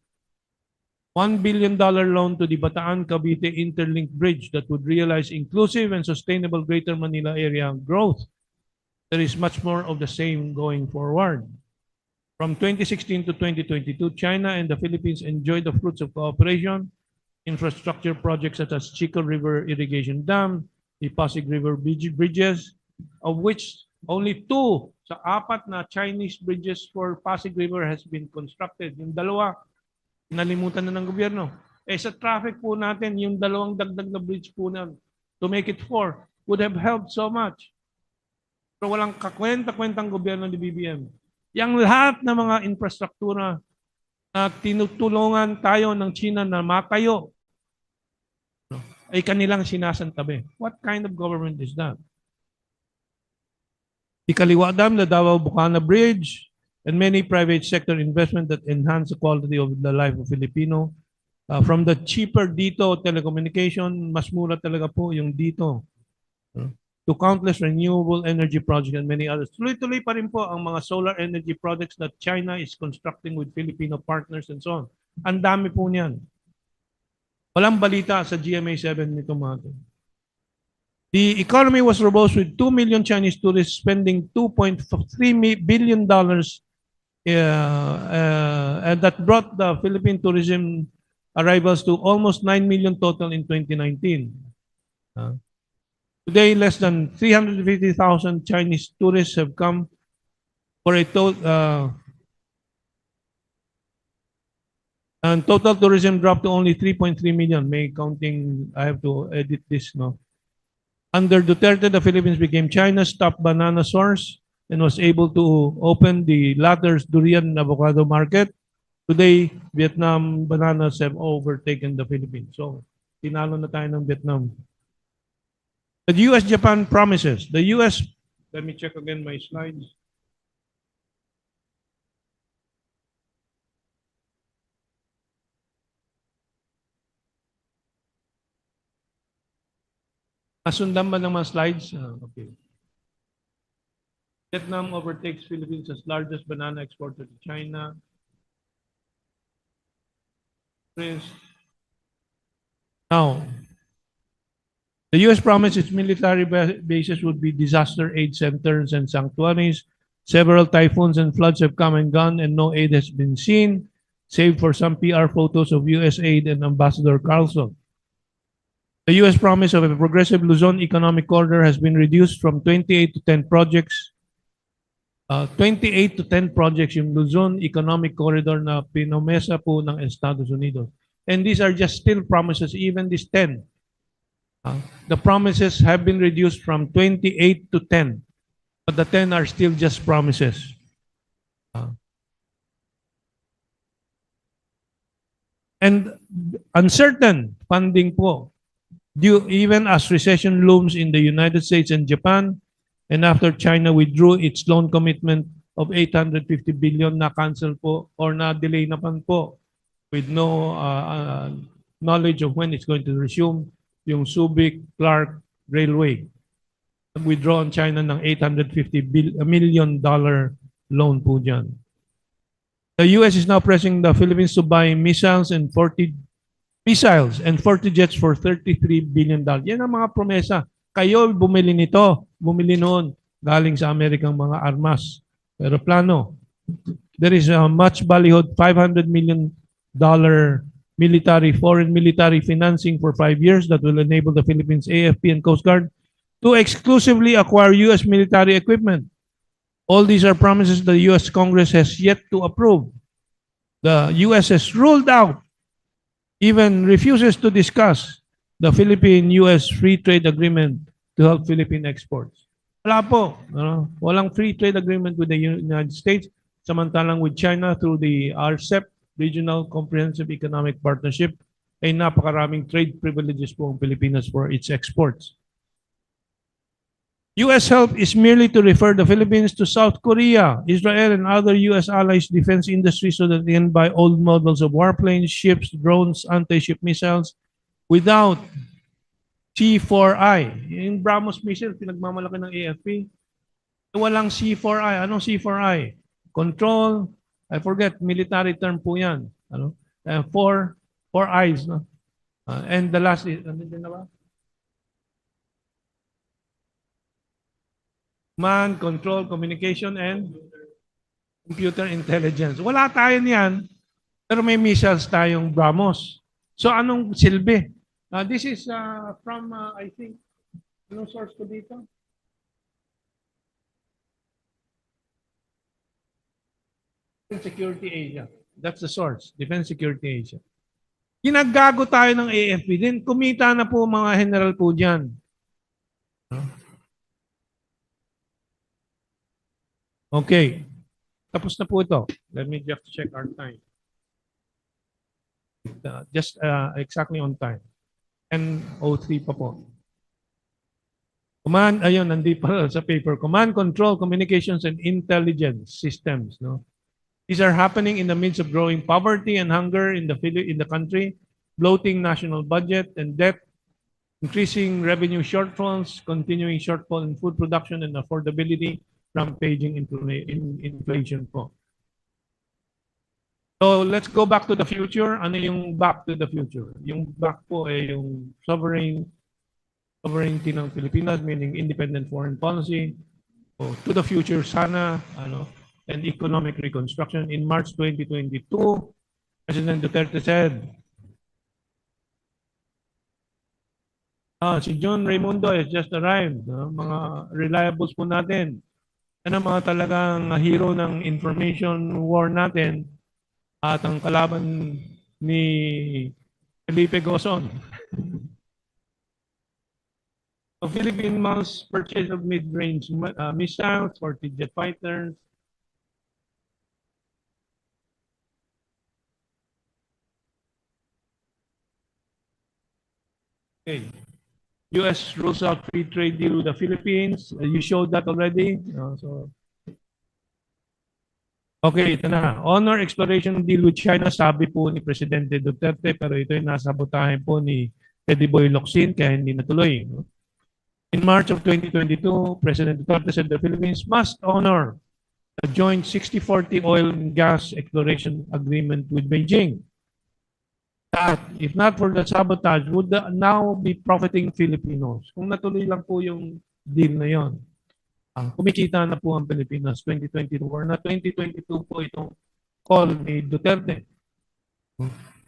$1 billion loan to the Bataan-Cavite Interlink Bridge that would realize inclusive and sustainable Greater Manila area growth. There is much more of the same going forward. From 2016 to 2022, China and the Philippines enjoyed the fruits of cooperation, infrastructure projects such as Chico River Irrigation Dam, the Pasig River bridges, of which only 2 sa 4 na Chinese bridges for Pasig River has been constructed. Yung dalawa, nalimutan na ng gobyerno. Sa traffic po natin, yung dalawang dagdag na bridge po na to make it 4 would have helped so much. Pero walang kakwenta-kwentang gobyerno ni BBM. Yang lahat ng mga infrastruktura na tinutulungan tayo ng China na matayo ay kanilang sinasantabi. What kind of government is that? The Kaliwa Dam, the Davao-Bukana Bridge, and many private sector investment that enhance the quality of the life of Filipino. From the cheaper dito telecommunication, mas mura talaga po yung dito. To countless renewable energy projects and many others. Tuloy-tuloy pa rin po ang mga solar energy projects that China is constructing with Filipino partners and so on. Ang dami po niyan. Walang balita sa GMA7 nito mga to. The economy was robust with 2 million Chinese tourists spending $2.3 billion and that brought the Philippine tourism arrivals to almost 9 million total in 2019. Today, less than 350,000 Chinese tourists have come for a total, and total tourism dropped to only 3.3 million. May counting, I have to edit this, no? Under Duterte, the Philippines became China's top banana source and was able to open the latter's durian and avocado market. Today, Vietnam bananas have overtaken the Philippines. So, tinalo na tayo ng Vietnam. The US-Japan promises. The US, let me check again my slides. Nasundan ba ng mga slides? Okay. Vietnam overtakes Philippines as largest banana exporter to China. Now, the U.S. promised its military bases would be disaster aid centers and sanctuaries. Several typhoons and floods have come and gone, and no aid has been seen, save for some PR photos of U.S. aid and Ambassador Carlson. The U.S. promise of a progressive Luzon economic corridor has been reduced from 28 to 10 projects. 28 to 10 projects yung Luzon Economic Corridor na pinomesa po ng Estados Unidos. And these are just still promises, even these 10. The promises have been reduced from 28 to 10. But the 10 are still just promises. And uncertain funding po, due even as recession looms in the United States and Japan, and after China withdrew its loan commitment of 850 billion na cancel po or na delay na po with no knowledge of when it's going to resume yung Subic-Clark Railway. Withdraw on China ng $850 million loan po dyan. The US is now pressing the Philippines to buy missiles and 40 jets for $33 billion. Yan ang mga promesa. Kayo bumili nito, bumili noon, galing sa Amerikang mga armas. Pero plano, there is a much ballyhooed $500 million foreign military financing for 5 years that will enable the Philippines AFP and Coast Guard to exclusively acquire U.S. military equipment. All these are promises the U.S. Congress has yet to approve. The U.S. has ruled out, even refuses to discuss the Philippine-U.S. Free Trade Agreement to help Philippine exports. Wala po. Walang free trade agreement with the United States, samantalang with China through the RCEP, Regional Comprehensive Economic Partnership, ay napakaraming trade privileges po ang Pilipinas for its exports. U.S. help is merely to refer the Philippines to South Korea, Israel, and other U.S. allies' defense industries so that they can buy old models of warplanes, ships, drones, anti-ship missiles, without C4I. Yung BrahMos missile, pinagmamalaki ng AFP. Walang C4I. Anong C4I? Control, I forget, military term po yan. Four eyes. No? And the last is, ano din na ba? Command, control, communication, and computer intelligence. Wala tayo niyan, pero may missiles tayong BrahMos. So anong silbi? This is from, I think, anong source ko dito? Defense Security Asia. That's the source, Defense Security Asia. Ginagago tayo ng AFP din. Kumita na po mga general po dyan. Okay. Tapos na po ito. Let me just check our time. Just exactly on time. 10:03 pa po. Command, ayun, nandito pa sa paper. Command, control, communications, and intelligence systems. No? These are happening in the midst of growing poverty and hunger in the country, bloating national budget and debt, increasing revenue shortfalls, continuing shortfall in food production and affordability, rampaging inflation po. So let's go back to the future. Ano yung back to the future? Yung back po ay yung sovereignty ng Pilipinas, meaning independent foreign policy. So, to the future sana, and economic reconstruction. In March 2022, President Duterte said, si John Raimundo has just arrived. Mga reliables po natin. Yan ang mga talagang hero ng information war natin at ang kalaban ni Felipe Gozon. The Philippine must purchase of mid-range missiles for jet fighters. Okay. US rules out free trade deal with the Philippines. You showed that already. Okay, ito na. Honor exploration deal with China, sabi po ni Presidente Duterte, pero ito ay nasabotahin po ni Teddy Boy Locsin, kaya hindi natuloy. In March of 2022, President Duterte said the Philippines must honor a joint 60-40 oil and gas exploration agreement with Beijing. That, if not for the sabotage, would now be profiting Filipinos. Kung natuloy lang po yung deal na yon, kumikita na po ang Pilipinas 2022 or na 2022 po itong call ni Duterte.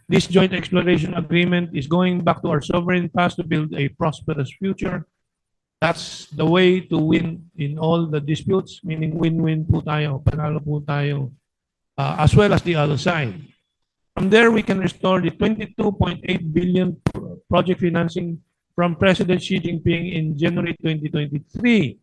This joint exploration agreement is going back to our sovereign past to build a prosperous future. That's the way to win in all the disputes, meaning win-win po tayo, panalo po tayo, as well as the other side. From there, we can restore the 22.8 billion project financing from President Xi Jinping in January 2023.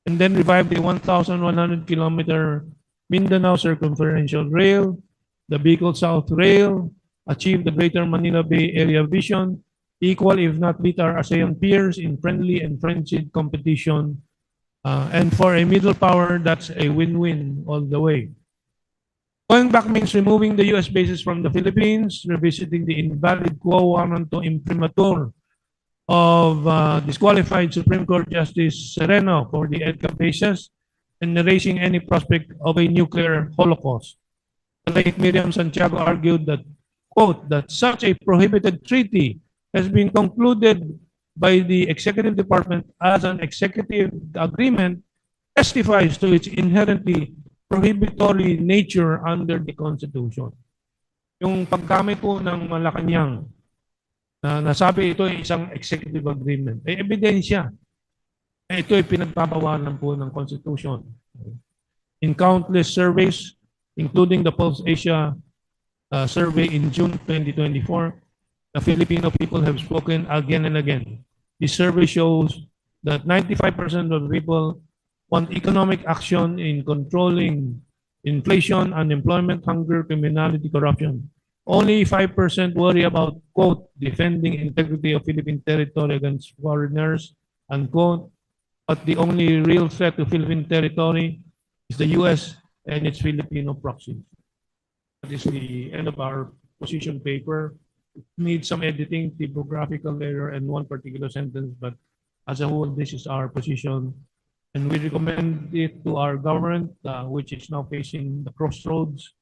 And then revive the 1,100-kilometer Mindanao Circumferential Rail, the Bicol South Rail, achieve the Greater Manila Bay Area vision, equal if not beat our ASEAN peers in friendly and friendship competition, and for a middle power, that's a win-win all the way. Going back means removing the US bases from the Philippines, revisiting the invalid quo warranto imprimatur of disqualified Supreme Court Justice Sereno for the EDCA bases and erasing any prospect of a nuclear holocaust. The late Miriam Santiago argued that, quote, that such a prohibited treaty has been concluded by the Executive Department as an executive agreement testifies to its inherently prohibitory nature under the Constitution. Yung paggamit po ng Malacanang na nasabi ito ay isang executive agreement, ay ebidensya. Ito ay pinagpapawalan po ng Constitution. In countless surveys, including the Pulse Asia survey in June 2024, the Filipino people have spoken again and again. This survey shows that 95% of people want economic action in controlling inflation, unemployment, hunger, criminality, corruption. Only 5% worry about, quote, defending integrity of Philippine territory against foreigners, unquote. But the only real threat to Philippine territory is the US and its Filipino proxies. That is the end of our position paper. It needs some editing, typographical error, and one particular sentence, but as a whole, this is our position. And we recommend it to our government, which is now facing the crossroads,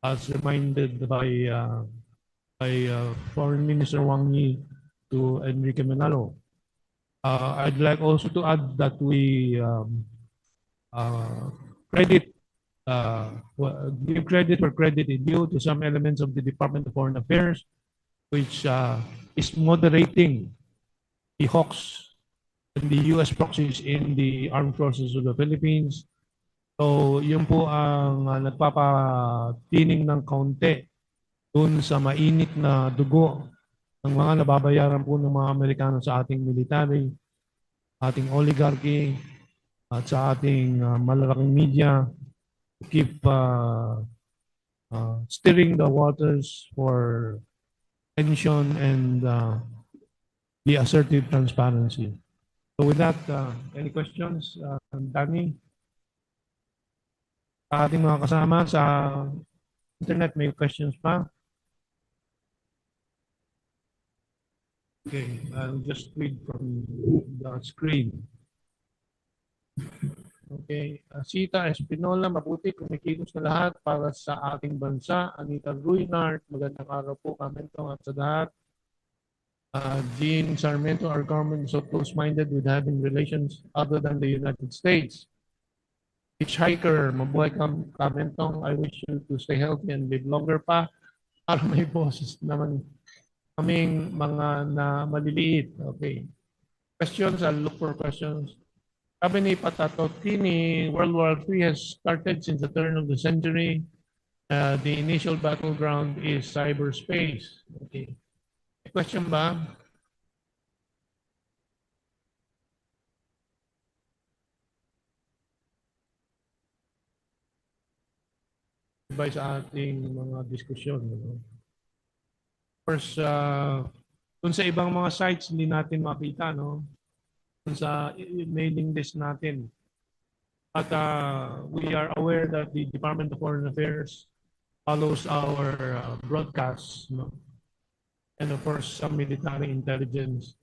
as reminded by Foreign Minister Wang Yi to Enrique Manalo. I'd like also to add that we give credit where credit is due to some elements of the Department of Foreign Affairs, which is moderating the hawks and the US proxies in the armed forces of the Philippines. So, yun po ang nagpapatining ng kaunti dun sa mainit na dugo ng mga nababayaran po ng mga Amerikano sa ating military, ating oligarchy, at sa ating malalaking media to keep stirring the waters for tension and the assertive transparency. So with that, any questions, Danny? Ating mga kasama sa internet, may questions pa? Okay, I'll just read from the screen. Okay, Sita Espinola, mabuti, kumikilos na lahat para sa ating bansa. Anita Ruinart, magandang araw po, Kamentong at sa lahat. Jean Sarmiento, our government is so close-minded with having relations other than the United States. Hitchhiker, mabuhay Kamentong, I wish you to stay healthy and live longer pa para may boses naman kaming mga na maliliit. Okay. Questions, I'll look for questions. Sabi ni Patatotini, World War III has started since the turn of the century. The initial battleground is cyberspace. Okay. Question ba? sabay sa ating mga diskusyon. First, dun sa ibang mga sites, hindi natin makita, no? Dun sa mailing list natin. But we are aware that the Department of Foreign Affairs follows our broadcasts, no? And of course, some military intelligence.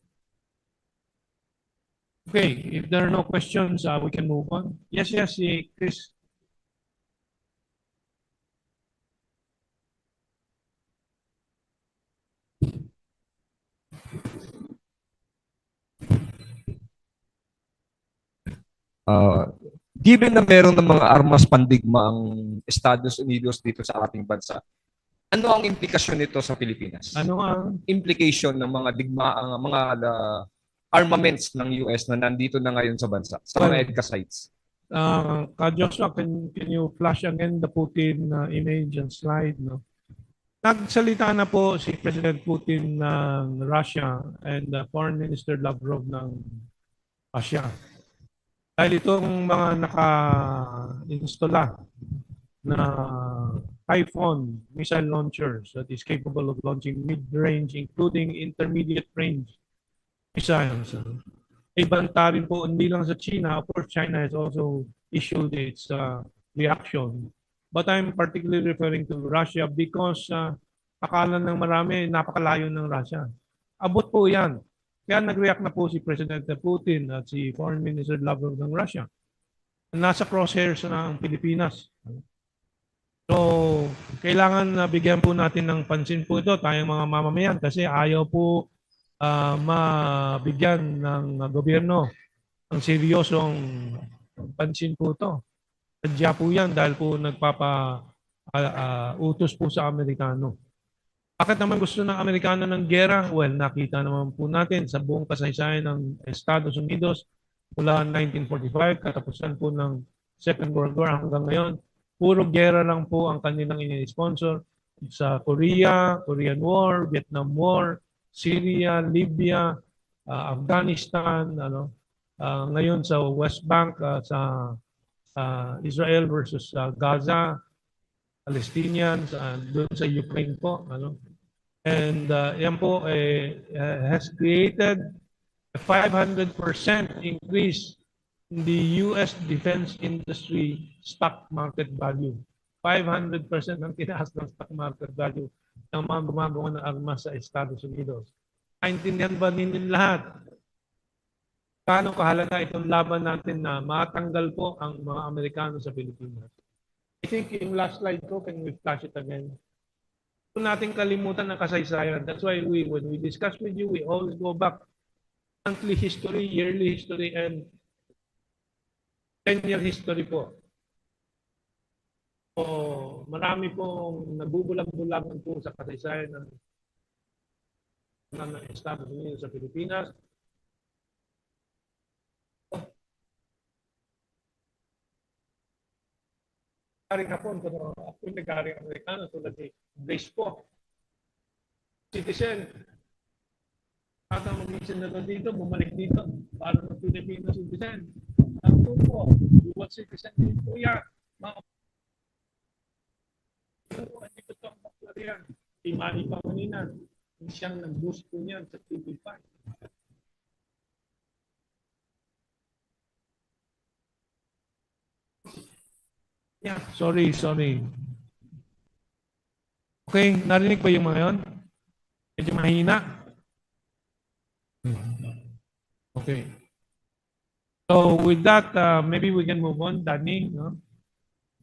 Okay, if there are no questions, we can move on. Yes, Chris. Given na meron ng mga armas pandigma ang Estados Unidos dito sa ating bansa, ano ang implikasyon nito sa Pilipinas? Ano ang Implication ng mga armaments ng US na nandito na ngayon sa bansa, sa mga EDCA sites? Joshua, can you flash again the Putin image and slide? No? Nagsalita na po si President Putin ng Russia and Foreign Minister Lavrov ng Russia. Dahil itong mga naka-installa na Typhoon missile launchers that is capable of launching mid-range including intermediate range missiles. Ibanta rin po hindi lang sa China. Of course, China has also issued its reaction. But I'm particularly referring to Russia because akala ng marami napakalayo ng Russia. Abot po yan. Kaya nag-react na po si President Putin at si Foreign Minister Lavrov ng Russia. Nasa crosshairs na ang Pilipinas. So, kailangan bigyan po natin ng pansin po ito, tayong mga mamamayan, kasi ayaw po mabigyan ng gobyerno ng seryosong pansin po ito. Sadya po yan dahil po utos po sa Amerikano. Bakit naman gusto ng Amerikano ng gera? Well, nakita naman po natin sa buong kasaysayan ng Estados Unidos mula 1945, katapusan po ng Second World War hanggang ngayon, puro gera lang po ang kanilang ini-sponsor sa Korea, Korean War, Vietnam War, Syria, Libya, Afghanistan, ngayon sa West Bank, sa Israel versus Gaza, Palestinians, doon sa Ukraine po. And yan po has created a 500% increase in the US defense industry stock market value. 500% ang tinaas ng stock market value ng mga gumagawa ng armas sa Estados Unidos. Naintindihan ba ninyo lahat? Paano kahalaga itong laban natin na matanggal po ang mga Amerikano sa Pilipinas? I think yung last slide ko, can we flash it again? Kung natin kalimutan ng kasaysayan, that's why when we discuss with you, we always go back monthly history, yearly history, and 10-year history po. So, marami pong nagubulag-bulagan po sa kasaysayan ng Estados Unidos sa Pilipinas. Nag-aring Hapon, pero ako nag-aring Amerikano tulad ni Grace po. Citizen. At ang minsan na dito, bumalik dito para ng Filipino citizen. Ang po, dual citizen din po yan. Dito ito ang baklar yan. Imani pa kanina. Siyang nag-boost po niyan sa TV5. Yeah, sorry. Okay, narinig ba yung mga yun? Medyo mahina. Okay. So with that, maybe we can move on, Danny. No?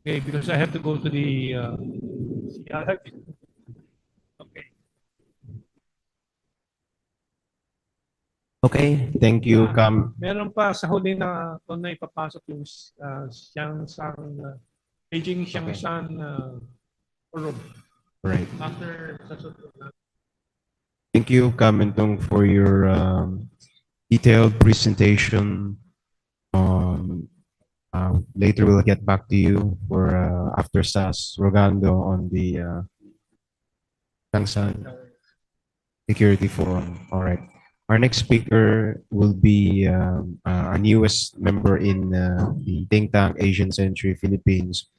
Okay, because I have to go to the okay. Okay, thank you, Cam. Meron pa sa huli na kung na ipapasok yung Xiangshan, Beijing Xiangshan forum. Right. After Sasot. Thank you, Cam and Tong, for your detailed presentation. Later, we'll get back to you for after Sass, Rogando on the Xiangshan Security Forum. All right. Our next speaker will be our newest member in the think tank Asian Century Philippines,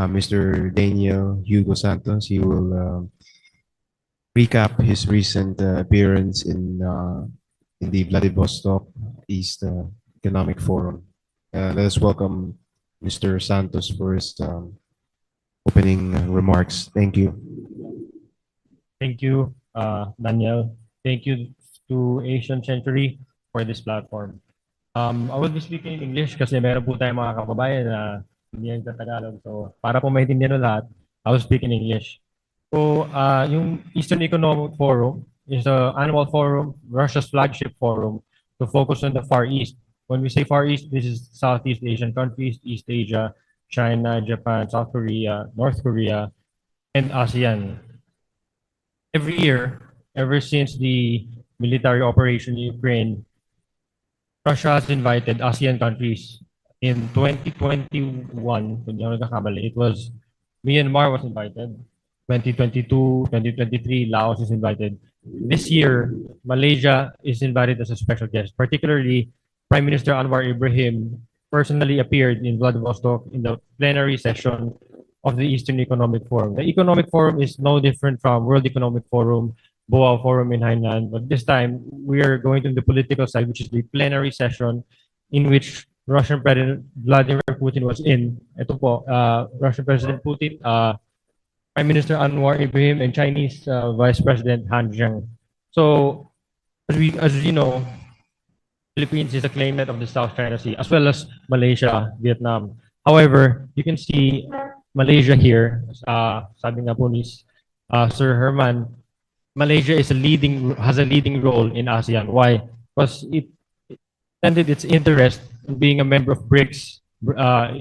Mr. Daniel Hugo Santos. He will recap his recent appearance in the Vladivostok East Economic Forum. Let us welcome Mr. Santos for his opening remarks. Thank you. Thank you, Daniel. Thank you to Asian Century for this platform. I will be speaking in English kasi meron po tayong mga kababayan na hindi yung Tagalog. So, para po maintindihan ng lahat, I will speak in English. So, yung Eastern Economic Forum is an annual forum, Russia's flagship forum, to focus on the Far East. When we say Far East, this is Southeast Asian countries, East Asia, China, Japan, South Korea, North Korea, and ASEAN. Every year, ever since the military operation in Ukraine, Russia has invited ASEAN countries. In 2021, kung di ako nagkakamali, it was Myanmar was invited. 2022, 2023, Laos is invited. This year, Malaysia is invited as a special guest. Particularly, Prime Minister Anwar Ibrahim personally appeared in Vladivostok in the plenary session of the Eastern Economic Forum. The Economic Forum is no different from World Economic Forum, BOA Forum in Hainan, but this time we are going to the political side, which is the plenary session in which Russian President Vladimir Putin was in. Ito po, Russian President Putin, Prime Minister Anwar Ibrahim, and Chinese Vice President Han Zheng. So, as you know, Philippines is a claimant of the South China Sea, as well as Malaysia, Vietnam. However, you can see Malaysia here, sabi nga po ni Sir Herman, Malaysia has a leading role in ASEAN. Why? Because it extended its interest in being a member of BRICS.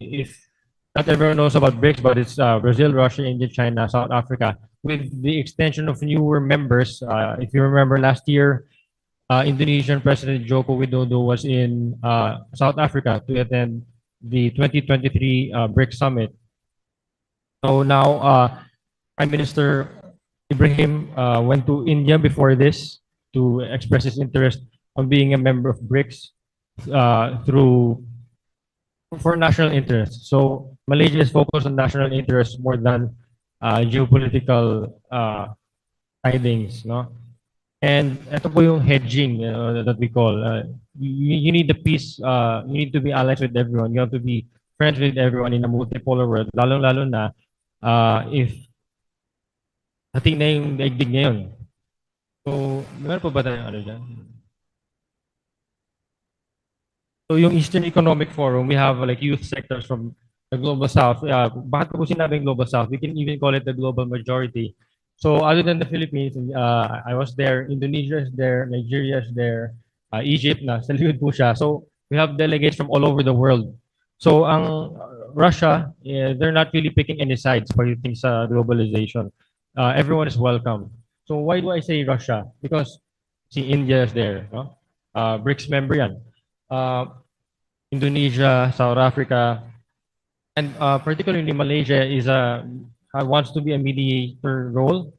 If not everyone knows about BRICS, but it's Brazil, Russia, India, China, South Africa. With the extension of newer members, if you remember last year, Indonesian President Joko Widodo was in South Africa to attend the 2023 BRICS Summit. So now, Prime Minister Ibrahim went to India before this to express his interest on being a member of BRICS for national interest. So Malaysia is focused on national interest more than geopolitical tidings, no? And ito po yung hedging that we call. You need the peace. You need to be allies with everyone. You have to be friends with everyone in a multipolar world. Lalo na if ating na yung daigdig ngayon. So, meron po ba tayong ano dyan? So, yung Eastern Economic Forum, we have like youth sectors from the Global South. Bakit po sinabing Global South? We can even call it the global majority. So, other than the Philippines, I was there, Indonesia is there, Nigeria is there, Egypt na, sa likod po siya. So, we have delegates from all over the world. So, ang Russia, they're not really picking any sides pagdating sa globalization. Everyone is welcome. So why do I say Russia? Because see, India is there, no? BRICS member yan. Indonesia, South Africa, and particularly Malaysia wants to be a mediator role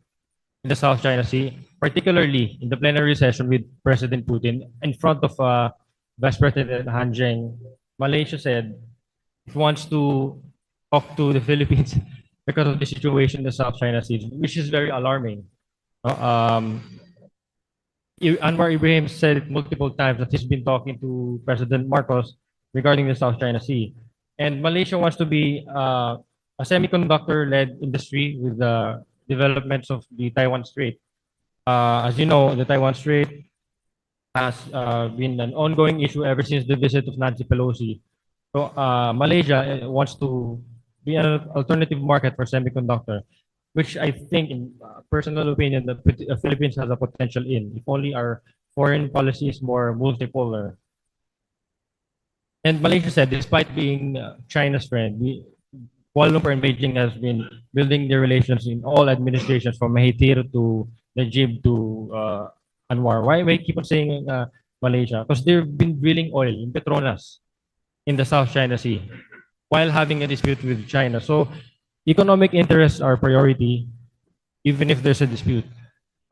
in the South China Sea, particularly in the plenary session with President Putin in front of Vice President Han Zheng. Malaysia said it wants to talk to the Philippines because of the situation in the South China Sea, which is very alarming. Anwar Ibrahim said it multiple times that he's been talking to President Marcos regarding the South China Sea. And Malaysia wants to be a semiconductor-led industry with the developments of the Taiwan Strait. As you know, the Taiwan Strait has been an ongoing issue ever since the visit of Nancy Pelosi. So Malaysia wants to be an alternative market for semiconductor, which I think, in personal opinion, the Philippines has a potential in, if only our foreign policy is more multipolar. And Malaysia said, despite being China's friend, Kuala Lumpur and Beijing has been building their relations in all administrations, from Mahathir to Najib to Anwar. Why I keep on saying Malaysia? Because they've been drilling oil in Petronas in the South China Sea while having a dispute with China. So economic interests are priority, even if there's a dispute.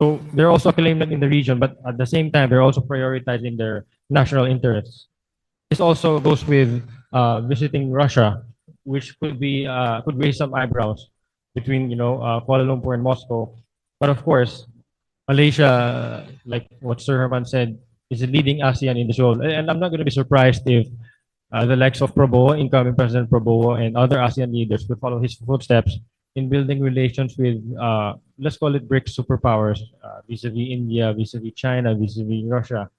So they're also a claimant in the region, but at the same time, they're also prioritizing their national interests. This also goes with visiting Russia. which could raise some eyebrows between Kuala Lumpur and Moscow. But of course, Malaysia, like what Sir Herman said, is a leading ASEAN in this role. And I'm not going to be surprised if the likes of Prabowo, incoming President Prabowo, and other ASEAN leaders will follow his footsteps in building relations with, let's call it BRICS superpowers, vis-a-vis India, vis-a-vis China, vis-a-vis Russia,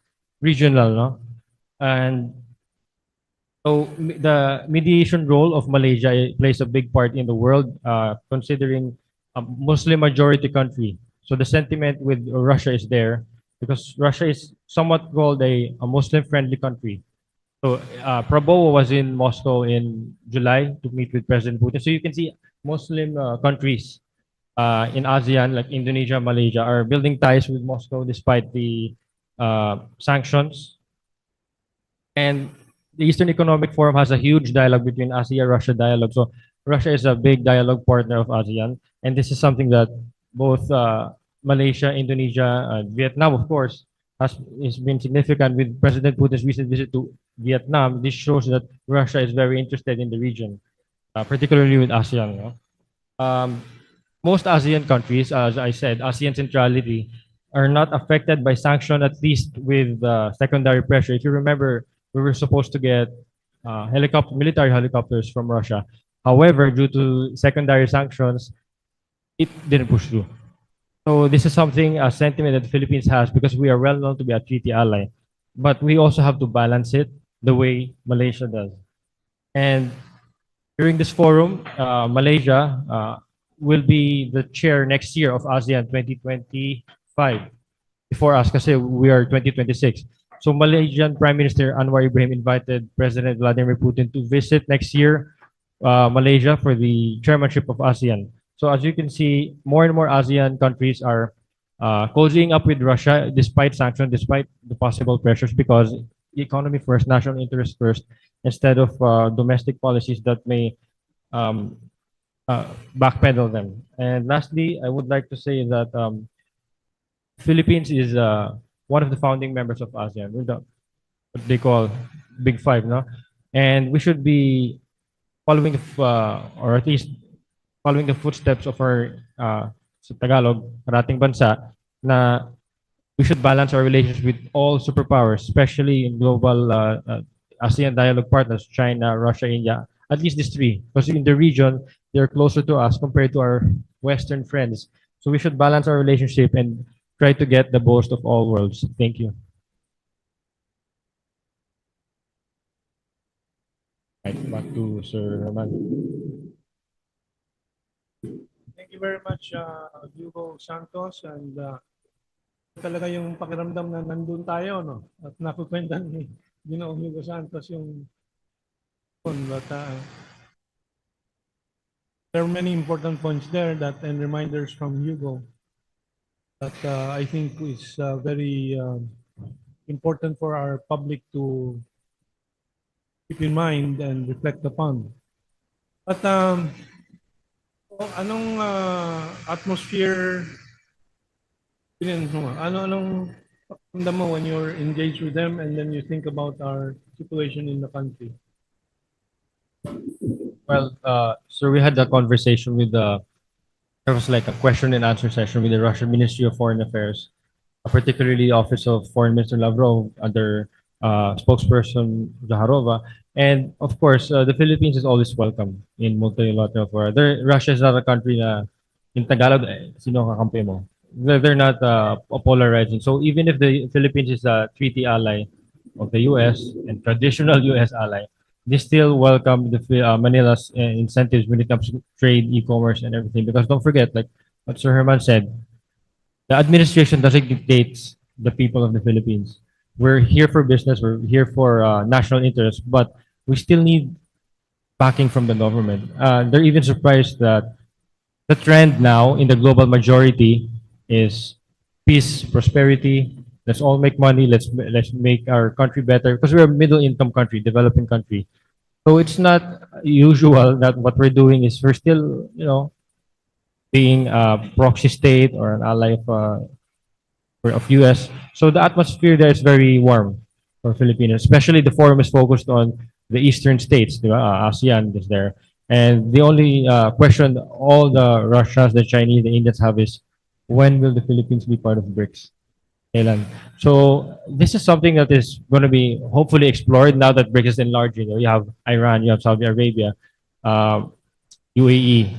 regional, no? And so the mediation role of Malaysia plays a big part in the world, considering a Muslim majority country. So the sentiment with Russia is there because Russia is somewhat called a Muslim friendly country. So Prabowo was in Moscow in July to meet with President Putin. So you can see Muslim countries in ASEAN, like Indonesia, Malaysia, are building ties with Moscow despite the sanctions. And the Eastern Economic Forum has a huge dialogue between ASEAN-Russia dialogue. So Russia is a big dialogue partner of ASEAN. And this is something that both Malaysia, Indonesia, and Vietnam, of course, has been significant with President Putin's recent visit to Vietnam. This shows that Russia is very interested in the region, particularly with ASEAN. Most ASEAN countries, as I said, ASEAN centrality, are not affected by sanction, at least with secondary pressure. If you remember, we were supposed to get military helicopters from Russia. However, due to secondary sanctions, it didn't push through. So this is something, a sentiment that the Philippines has because we are well known to be a treaty ally. But we also have to balance it the way Malaysia does. And during this forum, Malaysia will be the chair next year of ASEAN 2025. Before us, kasi we are 2026. So Malaysian Prime Minister Anwar Ibrahim invited President Vladimir Putin to visit next year Malaysia for the chairmanship of ASEAN. So as you can see, more and more ASEAN countries are cozying up with Russia despite sanctions, despite the possible pressures, because economy first, national interest first, instead of domestic policies that may backpedal them. And lastly, I would like to say that Philippines is one of the founding members of ASEAN. We're what they call Big Five, no? And we should be following, or at least following the footsteps of our sa Tagalog, parating bansa, na we should balance our relations with all superpowers, especially in global ASEAN dialogue partners, China, Russia, India, at least these three. Because in the region, they're closer to us compared to our Western friends. So we should balance our relationship and try to get the best of all worlds. Thank you. Right, back to Sir Herman. Thank you very much, Hugo Santos. And talaga yung pakiramdam na nandun tayo, no? At nakukwentan ni Hugo Santos yung but there are many important points there that and reminders from Hugo that I think is very important for our public to keep in mind and reflect upon. But anong atmosphere anong pakiramdam mo when you're engaged with them and then you think about our situation in the country? Well, so we had a conversation with there was like a question and answer session with the Russian Ministry of Foreign Affairs, particularly Office of Foreign Minister Lavrov under spokesperson Zaharova. And of course, the Philippines is always welcome in multilateral forum. Russia is not a country na in Tagalog, sino kakampi mo? They're not polarizing. So even if the Philippines is a treaty ally of the US and traditional US ally, they still welcome the Manila's incentives when it comes to trade, e-commerce, and everything. Because don't forget, like what Sir Herman said, the administration doesn't dictate the people of the Philippines. We're here for business. We're here for national interest, but we still need backing from the government. They're even surprised that the trend now in the global majority is peace, prosperity. Let's all make money. Let's make our country better because we're a middle income country, developing country. So it's not usual that what we're doing is we're still, being a proxy state or an ally of US. So the atmosphere there is very warm for Filipinos, especially the forum is focused on the eastern states, ASEAN is there. And the only question all the Russians, the Chinese, the Indians have is, when will the Philippines be part of BRICS? Kailan? So this is something that is going to be hopefully explored now that BRICS is enlarging. You have Iran, you have Saudi Arabia, UAE,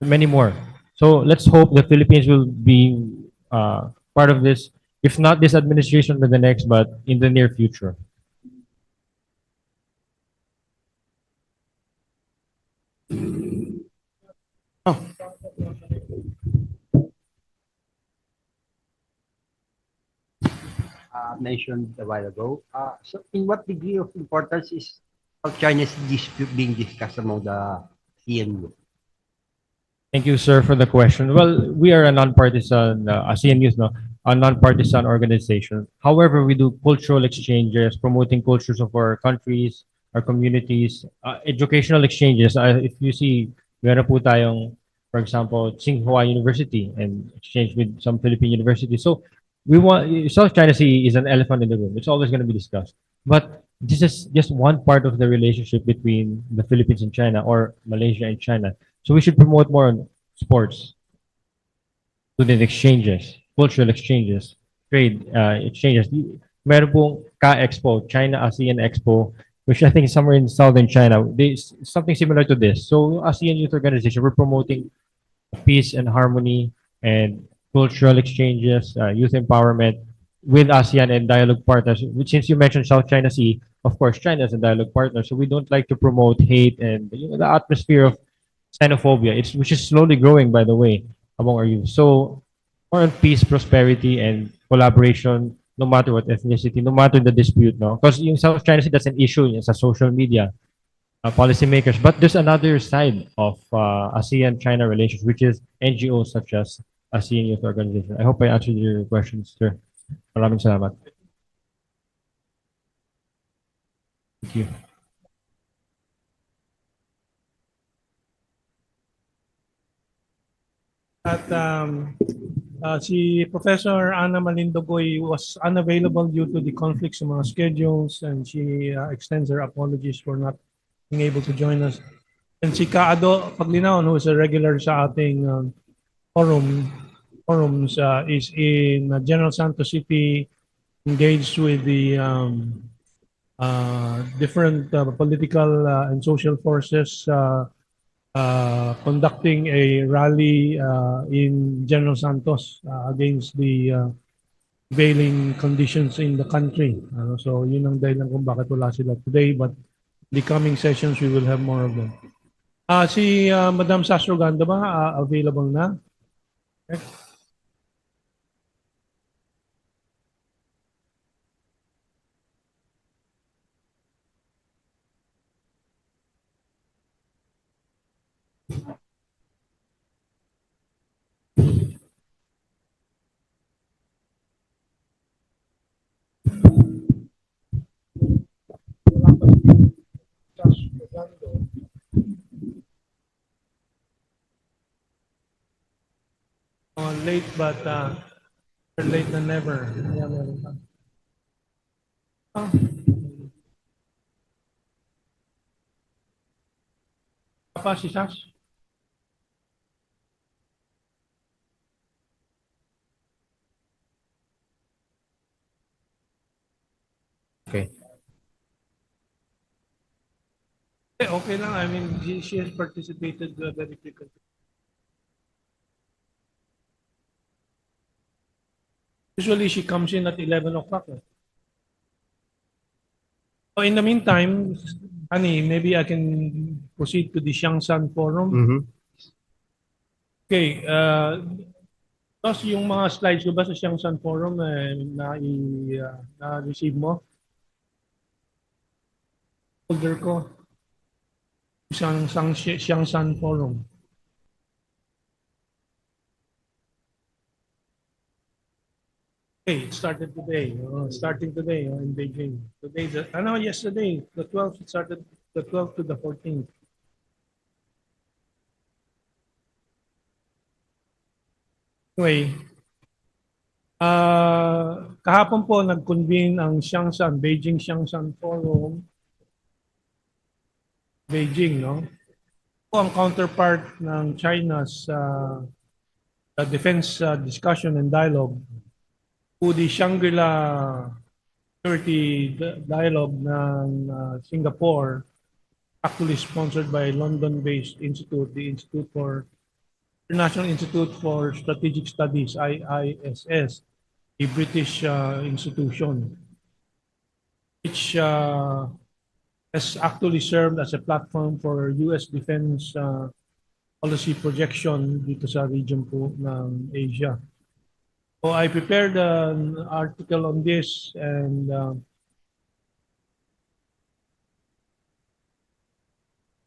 many more. So let's hope the Philippines will be part of this, if not this administration, but the next, but in the near future. Mentioned a while ago. So in what degree of importance is South China's dispute being discussed among the CNU? Thank you, sir, for the question. Well, we are a nonpartisan, ASEAN Youth, no, a nonpartisan organization. However, we do cultural exchanges, promoting cultures of our countries, our communities, educational exchanges. If you see, meron po tayong, for example, Tsinghua University and exchange with some Philippine universities. So we want South China Sea is an elephant in the room. It's always going to be discussed. But this is just one part of the relationship between the Philippines and China, or Malaysia and China. So we should promote more on sports, student exchanges, cultural exchanges, trade exchanges. Meron pong Ka-Expo, China ASEAN Expo, which I think is somewhere in southern China. Something similar to this. So ASEAN Youth Organization, we're promoting peace and harmony and cultural exchanges, youth empowerment with ASEAN and dialogue partners. Since you mentioned South China Sea, of course, China is a dialogue partner. So we don't like to promote hate and the atmosphere of xenophobia, which is slowly growing, by the way, among our youth. So more on peace, prosperity, and collaboration, no matter what ethnicity, no matter the dispute, no? Because in South China Sea, that's an issue in sa social media, policymakers. But there's another side of ASEAN-China relations, which is NGOs such as ASEAN Youth Organization. I hope I answered your questions, sir. Maraming salamat. Thank you. At si Professor Ana Malindogoy was unavailable due to the conflicts of mga schedules, and she extends her apologies for not being able to join us. And si Kaado Paglinaon, who is a regular sa ating forums, is in General Santos City, engaged with the different political and social forces, conducting a rally in General Santos against the prevailing conditions in the country. So yun ang dahilan kung bakit wala sila today, but the coming sessions we will have more of them. Si Madam Sass Rogando ba available na? Okay. Late but better late than never. Yeah, meron pa. Pa si Sass? Okay. Okay lang. I mean, she has participated very frequently. Usually she comes in at 11 o'clock. So in the meantime, Ani, maybe I can proceed to the Xiangshan Forum. Mm-hmm. Okay. Tapos yung mga slides ko ba sa Xiangshan Forum na-receive mo? Folder ko. Xiangshan Forum. Okay, it started today. Starting today in Beijing. Yesterday, the 12th, it started the 12th to the 14th. Anyway, kahapon po nag-convene ang Beijing Xiangshan Forum. Beijing, no? ang counterpart ng China's defense discussion and dialogue to the Shangri-La Security Dialogue ng Singapore, actually sponsored by London-based institute, the International Institute for Strategic Studies, IISS, a British institution, which has actually served as a platform for US defense policy projection dito sa region po ng Asia. So I prepared an article on this, and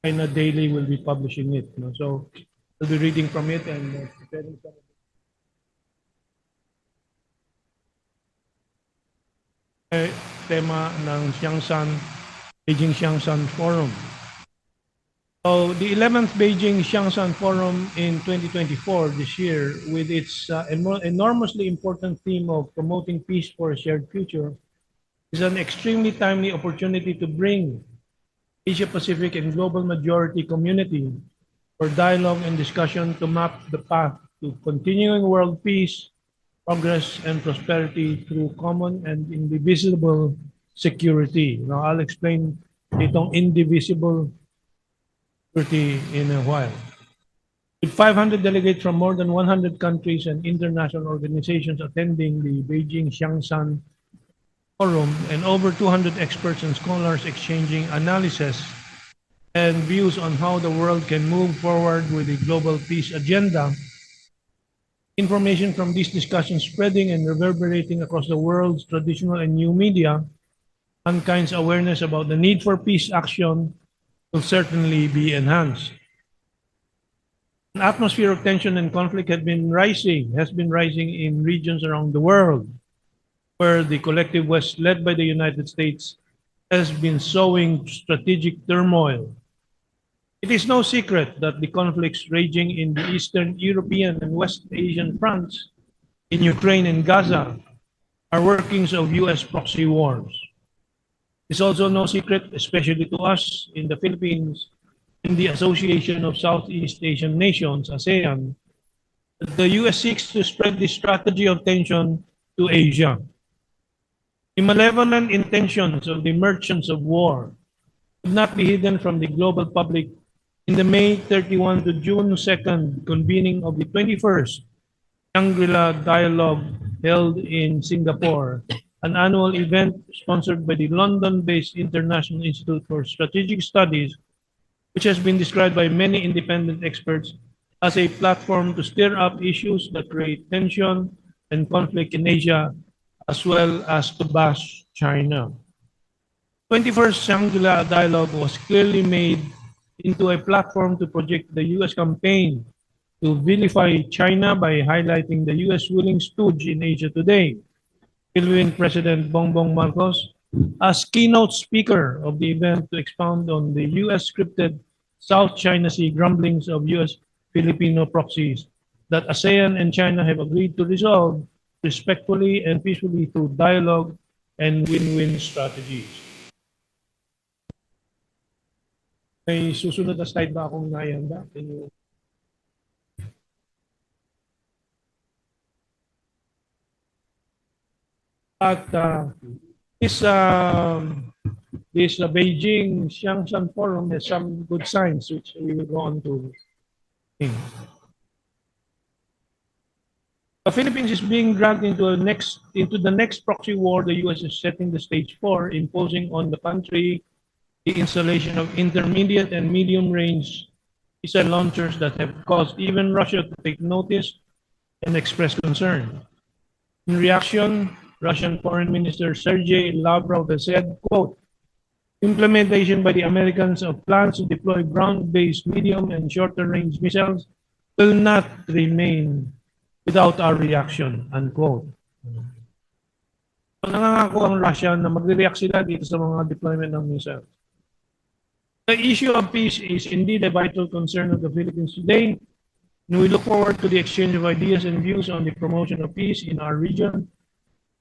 China Daily will be publishing it. No? So I'll be reading from it and preparing some of the tema ng Beijing Xiangshan Forum. So the 11th Beijing Xiangshan Forum in 2024 this year, with its enormously important theme of promoting peace for a shared future, is an extremely timely opportunity to bring Asia-Pacific and global majority community for dialogue and discussion to map the path to continuing world peace, progress, and prosperity through common and indivisible security. Now, I'll explain itong indivisible security in a while. With 500 delegates from more than 100 countries and international organizations attending the Beijing Xiangshan Forum, and over 200 experts and scholars exchanging analysis and views on how the world can move forward with the global peace agenda, information from these discussions spreading and reverberating across the world's traditional and new media, mankind's awareness about the need for peace action will certainly be enhanced. An atmosphere of tension and conflict has been rising in regions around the world, where the collective West, led by the United States, has been sowing strategic turmoil. It is no secret that the conflicts raging in the Eastern European and West Asian fronts, in Ukraine and Gaza, are workings of US proxy wars. It's also no secret, especially to us in the Philippines, in the Association of Southeast Asian Nations, ASEAN, that the US seeks to spread the strategy of tension to Asia. The malevolent intentions of the merchants of war could not be hidden from the global public in the May 31 to June 2nd convening of the 21st Shangri-La Dialogue held in Singapore, an annual event sponsored by the London-based International Institute for Strategic Studies, which has been described by many independent experts as a platform to stir up issues that create tension and conflict in Asia, as well as to bash China. 21st Shangri-La Dialogue was clearly made into a platform to project the US campaign to vilify China by highlighting the US willing stooge in Asia today, Philippine President Bongbong Marcos, as keynote speaker of the event to expound on the US scripted South China Sea grumblings of US Filipino proxies that ASEAN and China have agreed to resolve respectfully and peacefully through dialogue and win-win strategies. May susunod na slide ba akong naihanda? At this Beijing Xiangshan Forum has some good signs, which we will go on to think. The Philippines is being dragged into the next proxy war the US is setting the stage for, imposing on the country the installation of intermediate and medium-range missile launchers that have caused even Russia to take notice and express concern. In reaction, Russian Foreign Minister Sergei Lavrov has said, quote, implementation by the Americans of plans to deploy ground-based medium and shorter-range missiles will not remain without our reaction, unquote. So, nangangako ang Russia na magre-react sila dito sa mga deployment ng missiles. The issue of peace is indeed a vital concern of the Philippines today, and we look forward to the exchange of ideas and views on the promotion of peace in our region,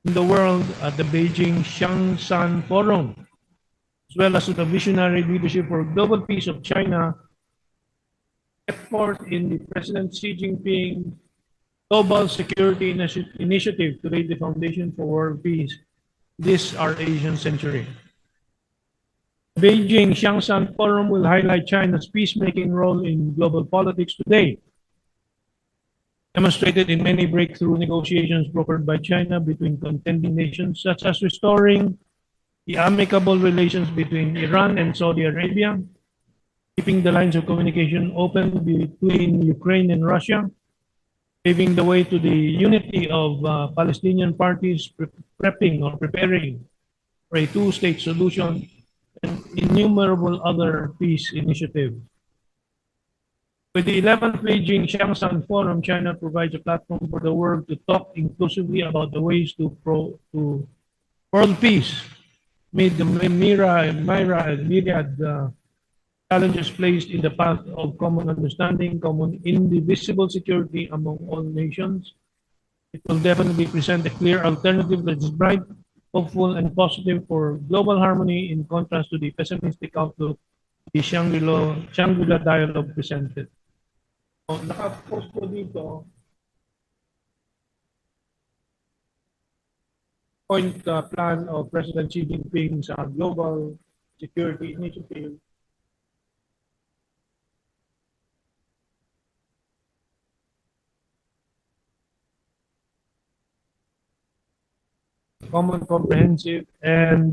in the world at the Beijing Xiangshan Forum, as well as to the visionary leadership for global peace of China effort in the President Xi Jinping Global Security Initiative to lay the foundation for world peace this our Asian century. Beijing Xiangshan Forum will highlight China's peacemaking role in global politics today, demonstrated in many breakthrough negotiations brokered by China between contending nations, such as restoring the amicable relations between Iran and Saudi Arabia, keeping the lines of communication open between Ukraine and Russia, paving the way to the unity of Palestinian parties preparing for a two-state solution, and innumerable other peace initiatives. With the 11th Beijing Xiangshan Forum, China provides a platform for the world to talk inclusively about the ways to world peace, amid the myriad challenges placed in the path of common understanding, common indivisible security among all nations. It will definitely present a clear alternative that is bright, hopeful, and positive for global harmony, in contrast to the pessimistic outlook the Shangri-La Dialogue presented. So, nakapost ko dito, point plan of President Xi Jinping sa Global Security Initiative. Common, comprehensive, and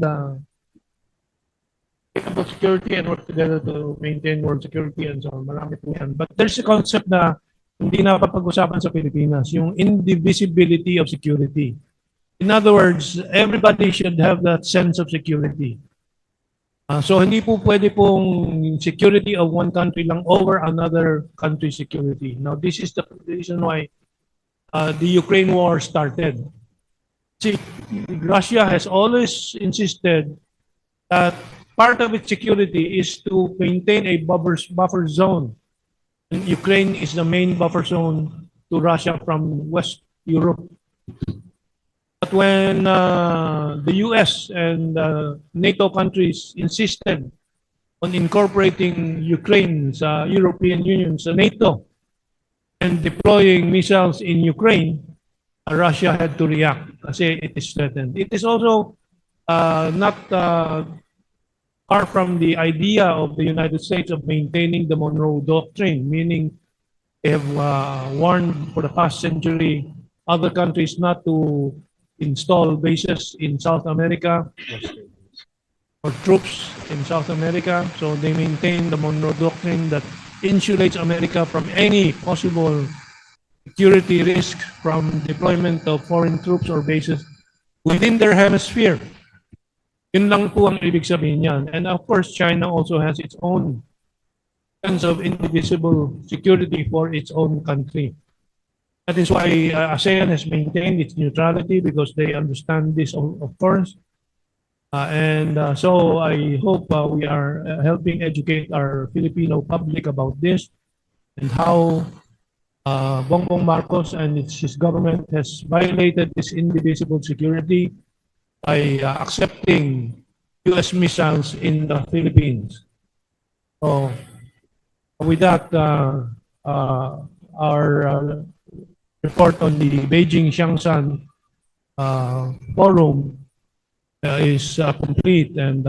about security and work together to maintain world security and so on. Marami po yan. But there's a concept na hindi napapag-usapan sa Pilipinas, yung indivisibility of security. In other words, everybody should have that sense of security. So hindi po pwede pong security of one country lang over another country's security. Now, this is the reason why the Ukraine war started. See, Russia has always insisted that part of its security is to maintain a buffer zone. And Ukraine is the main buffer zone to Russia from West Europe. But when the US and NATO countries insisted on incorporating Ukraine sa European Union, sa NATO, and deploying missiles in Ukraine, Russia had to react kasi it is threatened. It is also not far from the idea of the United States of maintaining the Monroe Doctrine, meaning they have warned for the past century other countries not to install bases in South America or troops in South America. So they maintain the Monroe Doctrine that insulates America from any possible security risk from deployment of foreign troops or bases within their hemisphere. Yun lang po ang ibig sabihin yan. And of course, China also has its own sense of indivisible security for its own country. That is why ASEAN has maintained its neutrality, because they understand this, of course. So I hope we are helping educate our Filipino public about this and how Bongbong Marcos and his government has violated this indivisible security by accepting US missiles in the Philippines. So with that, our report on the Beijing Xiangshan forum is complete, and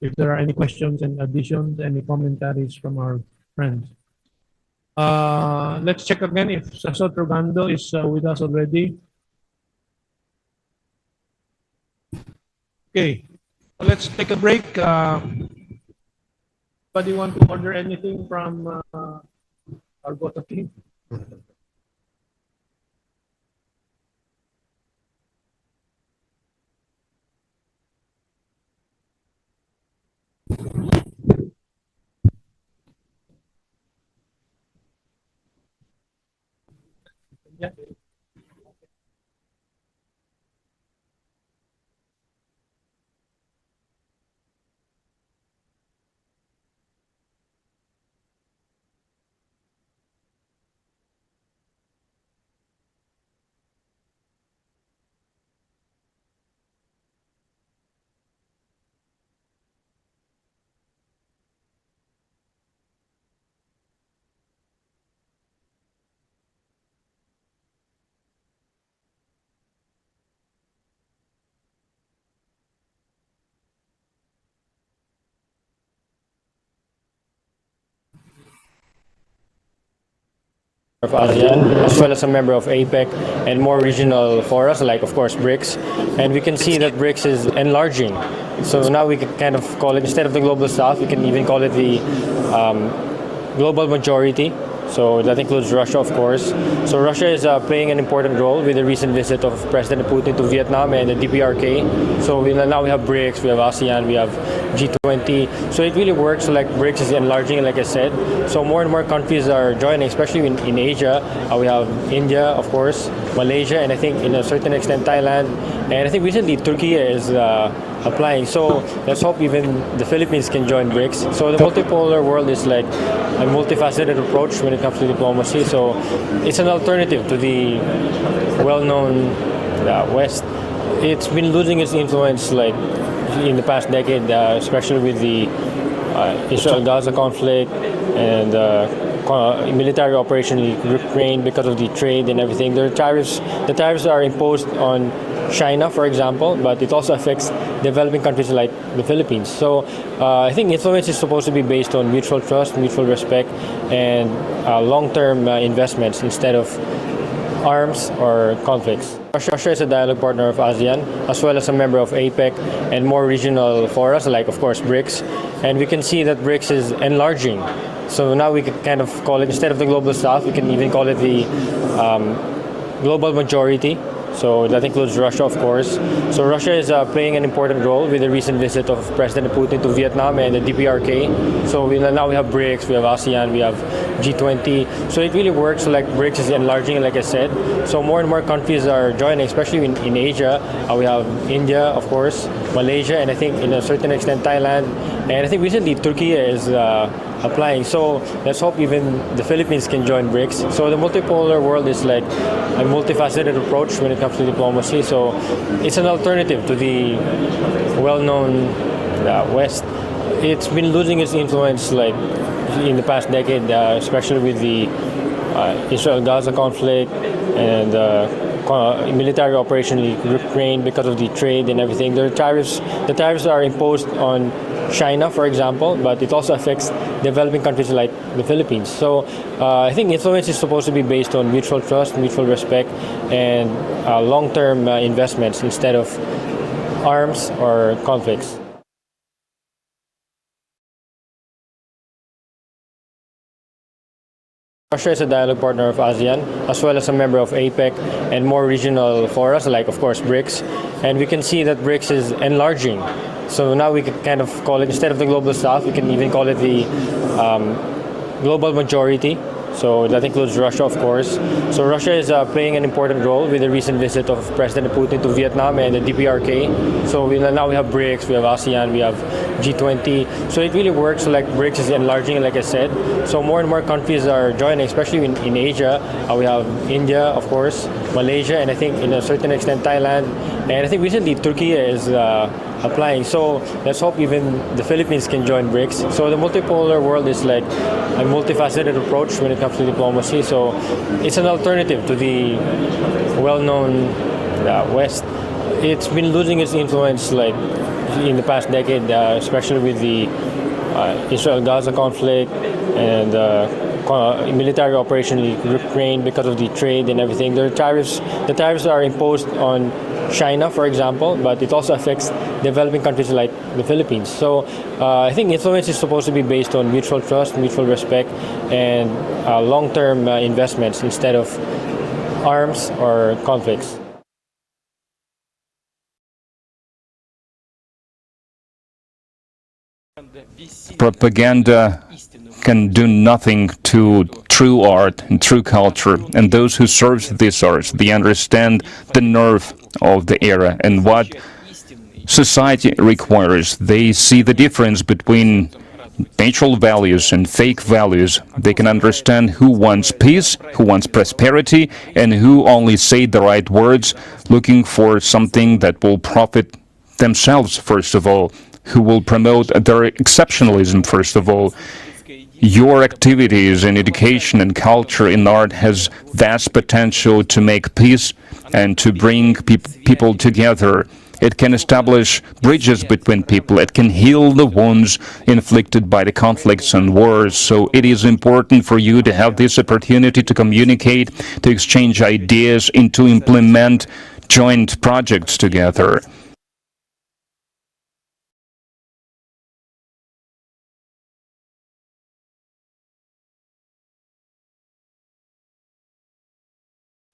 if there are any questions and additions, any commentaries from our friends. Let's check again if Sasot Rogando is with us already. Okay, let's take a break. Anybody want to order anything from our Goto team? Yeah. of ASEAN, as well as a member of APEC and more regional forums, like of course BRICS. And we can see that BRICS is enlarging. So now we can kind of call it, instead of the global south, we can even call it the global majority. So that includes Russia, of course. So Russia is playing an important role with the recent visit of President Putin to Vietnam and the DPRK. So now we have BRICS, we have ASEAN, we have G20. So it really works like BRICS is enlarging, like I said. So more and more countries are joining, especially in Asia. We have India, of course, Malaysia, and I think in a certain extent Thailand. And I think recently Turkey is applying. So let's hope even the Philippines can join BRICS. So the multipolar world is like a multifaceted approach when it comes to diplomacy. So it's an alternative to the well-known West. It's been losing its influence like in the past decade, especially with the Israel-Gaza conflict and military operation in Ukraine because of the trade and everything. The tariffs are imposed on China, for example, but it also affects developing countries like the Philippines. So I think influence is supposed to be based on mutual trust, mutual respect, and long-term investments instead of arms or conflicts. Russia is a dialogue partner of ASEAN, as well as a member of APEC and more regional forums, like of course BRICS. And we can see that BRICS is enlarging. So now we can kind of call it, instead of the global south, we can even call it the global majority. So that includes Russia, of course. So Russia is playing an important role with the recent visit of President Putin to Vietnam and the DPRK. So now we have BRICS, we have ASEAN, we have G20. So it really works like BRICS is enlarging, like I said. So more and more countries are joining, especially in Asia. We have India, of course, Malaysia, and I think in a certain extent Thailand. And I think recently Turkey is applying. So let's hope even the Philippines can join BRICS. So the multipolar world is like a multifaceted approach when it comes to diplomacy. So it's an alternative to the well-known West. It's been losing its influence like in the past decade, especially with the Israel-Gaza conflict and military operation in Ukraine because of the trade and everything. The tariffs are imposed on China, for example, but it also affects developing countries like the Philippines. So I think influence is supposed to be based on mutual trust, mutual respect, and long-term investments instead of arms or conflicts. Russia is a dialogue partner of ASEAN, as well as a member of APEC and more regional forums, like of course BRICS. And we can see that BRICS is enlarging. So now we can kind of call it, instead of the global south, we can even call it the global majority. So that includes Russia, of course. So Russia is playing an important role with the recent visit of President Putin to Vietnam and the DPRK. So now we have BRICS, we have ASEAN, we have G20. So it really works like BRICS is enlarging, like I said. So more and more countries are joining, especially in Asia. We have India, of course, Malaysia, and I think in a certain extent Thailand. And I think recently Turkey is applying. So let's hope even the Philippines can join BRICS. So the multipolar world is like a multifaceted approach when it comes to diplomacy. So it's an alternative to the well-known West. It's been losing its influence like in the past decade, especially with the Israel-Gaza conflict and military operation in Ukraine because of the trade and everything. The tariffs are imposed on China, for example, but it also affects developing countries like the Philippines. So I think influence is supposed to be based on mutual trust, mutual respect, and long-term investments instead of arms or conflicts. Propaganda can do nothing to true art and true culture, and those who serve these arts, they understand the nerve of the era and what society requires. They see the difference between natural values and fake values. They can understand who wants peace, who wants prosperity, and who only say the right words, looking for something that will profit themselves, first of all, who will promote their exceptionalism, first of all. Your activities in education and culture in art has vast potential to make peace and to bring people together It can establish bridges between people. It can heal the wounds inflicted by the conflicts and wars. So it is important for you to have this opportunity to communicate, to exchange ideas, and to implement joint projects together.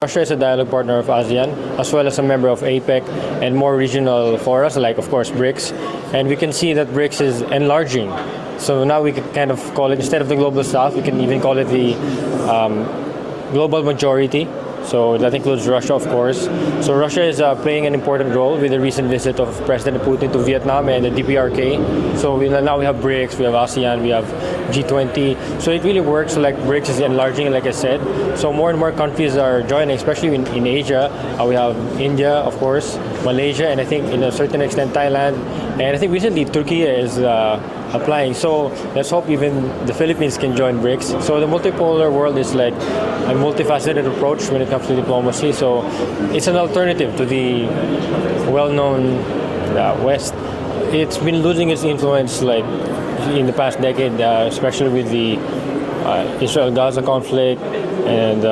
Russia is a dialogue partner of ASEAN, as well as a member of APEC and more regional forums, like, of course, BRICS. And we can see that BRICS is enlarging. So now we can kind of call it, instead of the global south, we can even call it the global majority. So that includes Russia, of course. So Russia is playing an important role with the recent visit of President Putin to Vietnam and the DPRK. So now we have BRICS, we have ASEAN, we have G20. So it really works. Like BRICS is enlarging, like I said. So more and more countries are joining, especially in Asia. We have India, of course, Malaysia, and I think in a certain extent Thailand. And I think recently Turkey is applying. So let's hope even the Philippines can join BRICS. So the multipolar world is like a multifaceted approach when it comes to diplomacy. So it's an alternative to the well-known West. It's been losing its influence like in the past decade, especially with the Israel-Gaza conflict and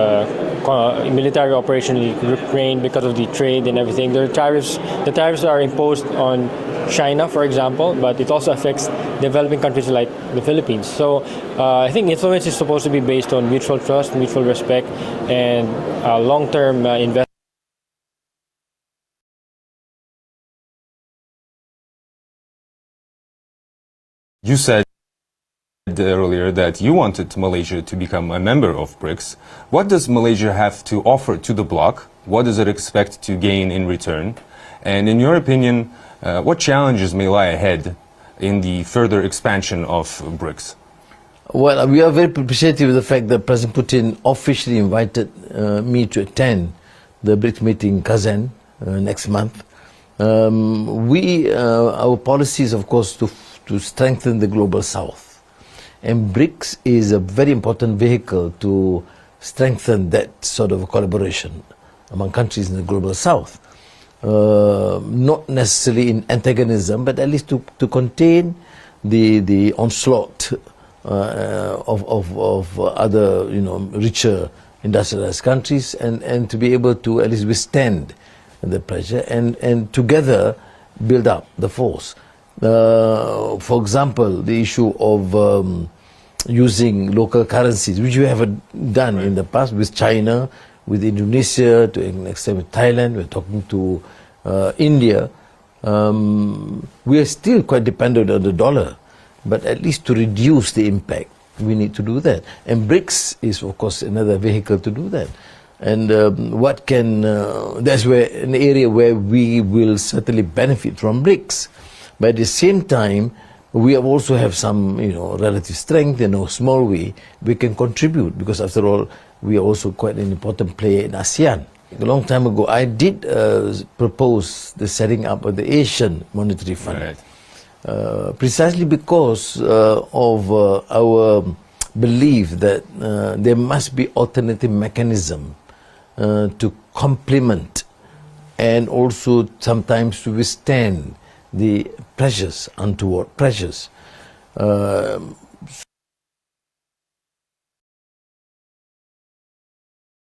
military operation in Ukraine because of the trade and everything. The tariffs are imposed on China, for example, but it also affects developing countries like the Philippines. So I think influence is supposed to be based on mutual trust, mutual respect, and long-term investment. You said earlier that you wanted Malaysia to become a member of BRICS. What does Malaysia have to offer to the bloc? What does it expect to gain in return? And in your opinion, what challenges may lie ahead in the further expansion of BRICS? Well, we are very appreciative of the fact that President Putin officially invited me to attend the BRICS meeting in Kazan next month. Our policy is, of course, to strengthen the global south. And BRICS is a very important vehicle to strengthen that sort of collaboration among countries in the global south. Not necessarily in antagonism, but at least to contain the onslaught of other, richer industrialized countries, and to be able to at least withstand the pressure and together build up the force. For example, the issue of using local currencies, which we have done in the past with China, with Indonesia, to an extent with Thailand, we're talking to India. We are still quite dependent on the dollar, but at least to reduce the impact, we need to do that. And BRICS is, of course, another vehicle to do that. And that's where an area where we will certainly benefit from BRICS. But at the same time, we also have some, relative strength in a small way. We can contribute because, after all, we are also quite an important player in ASEAN. A long time ago, I did propose the setting up of the Asian Monetary Fund, right. Precisely because of our belief that there must be alternative mechanism to complement and also sometimes to withstand the pressures, untoward pressures.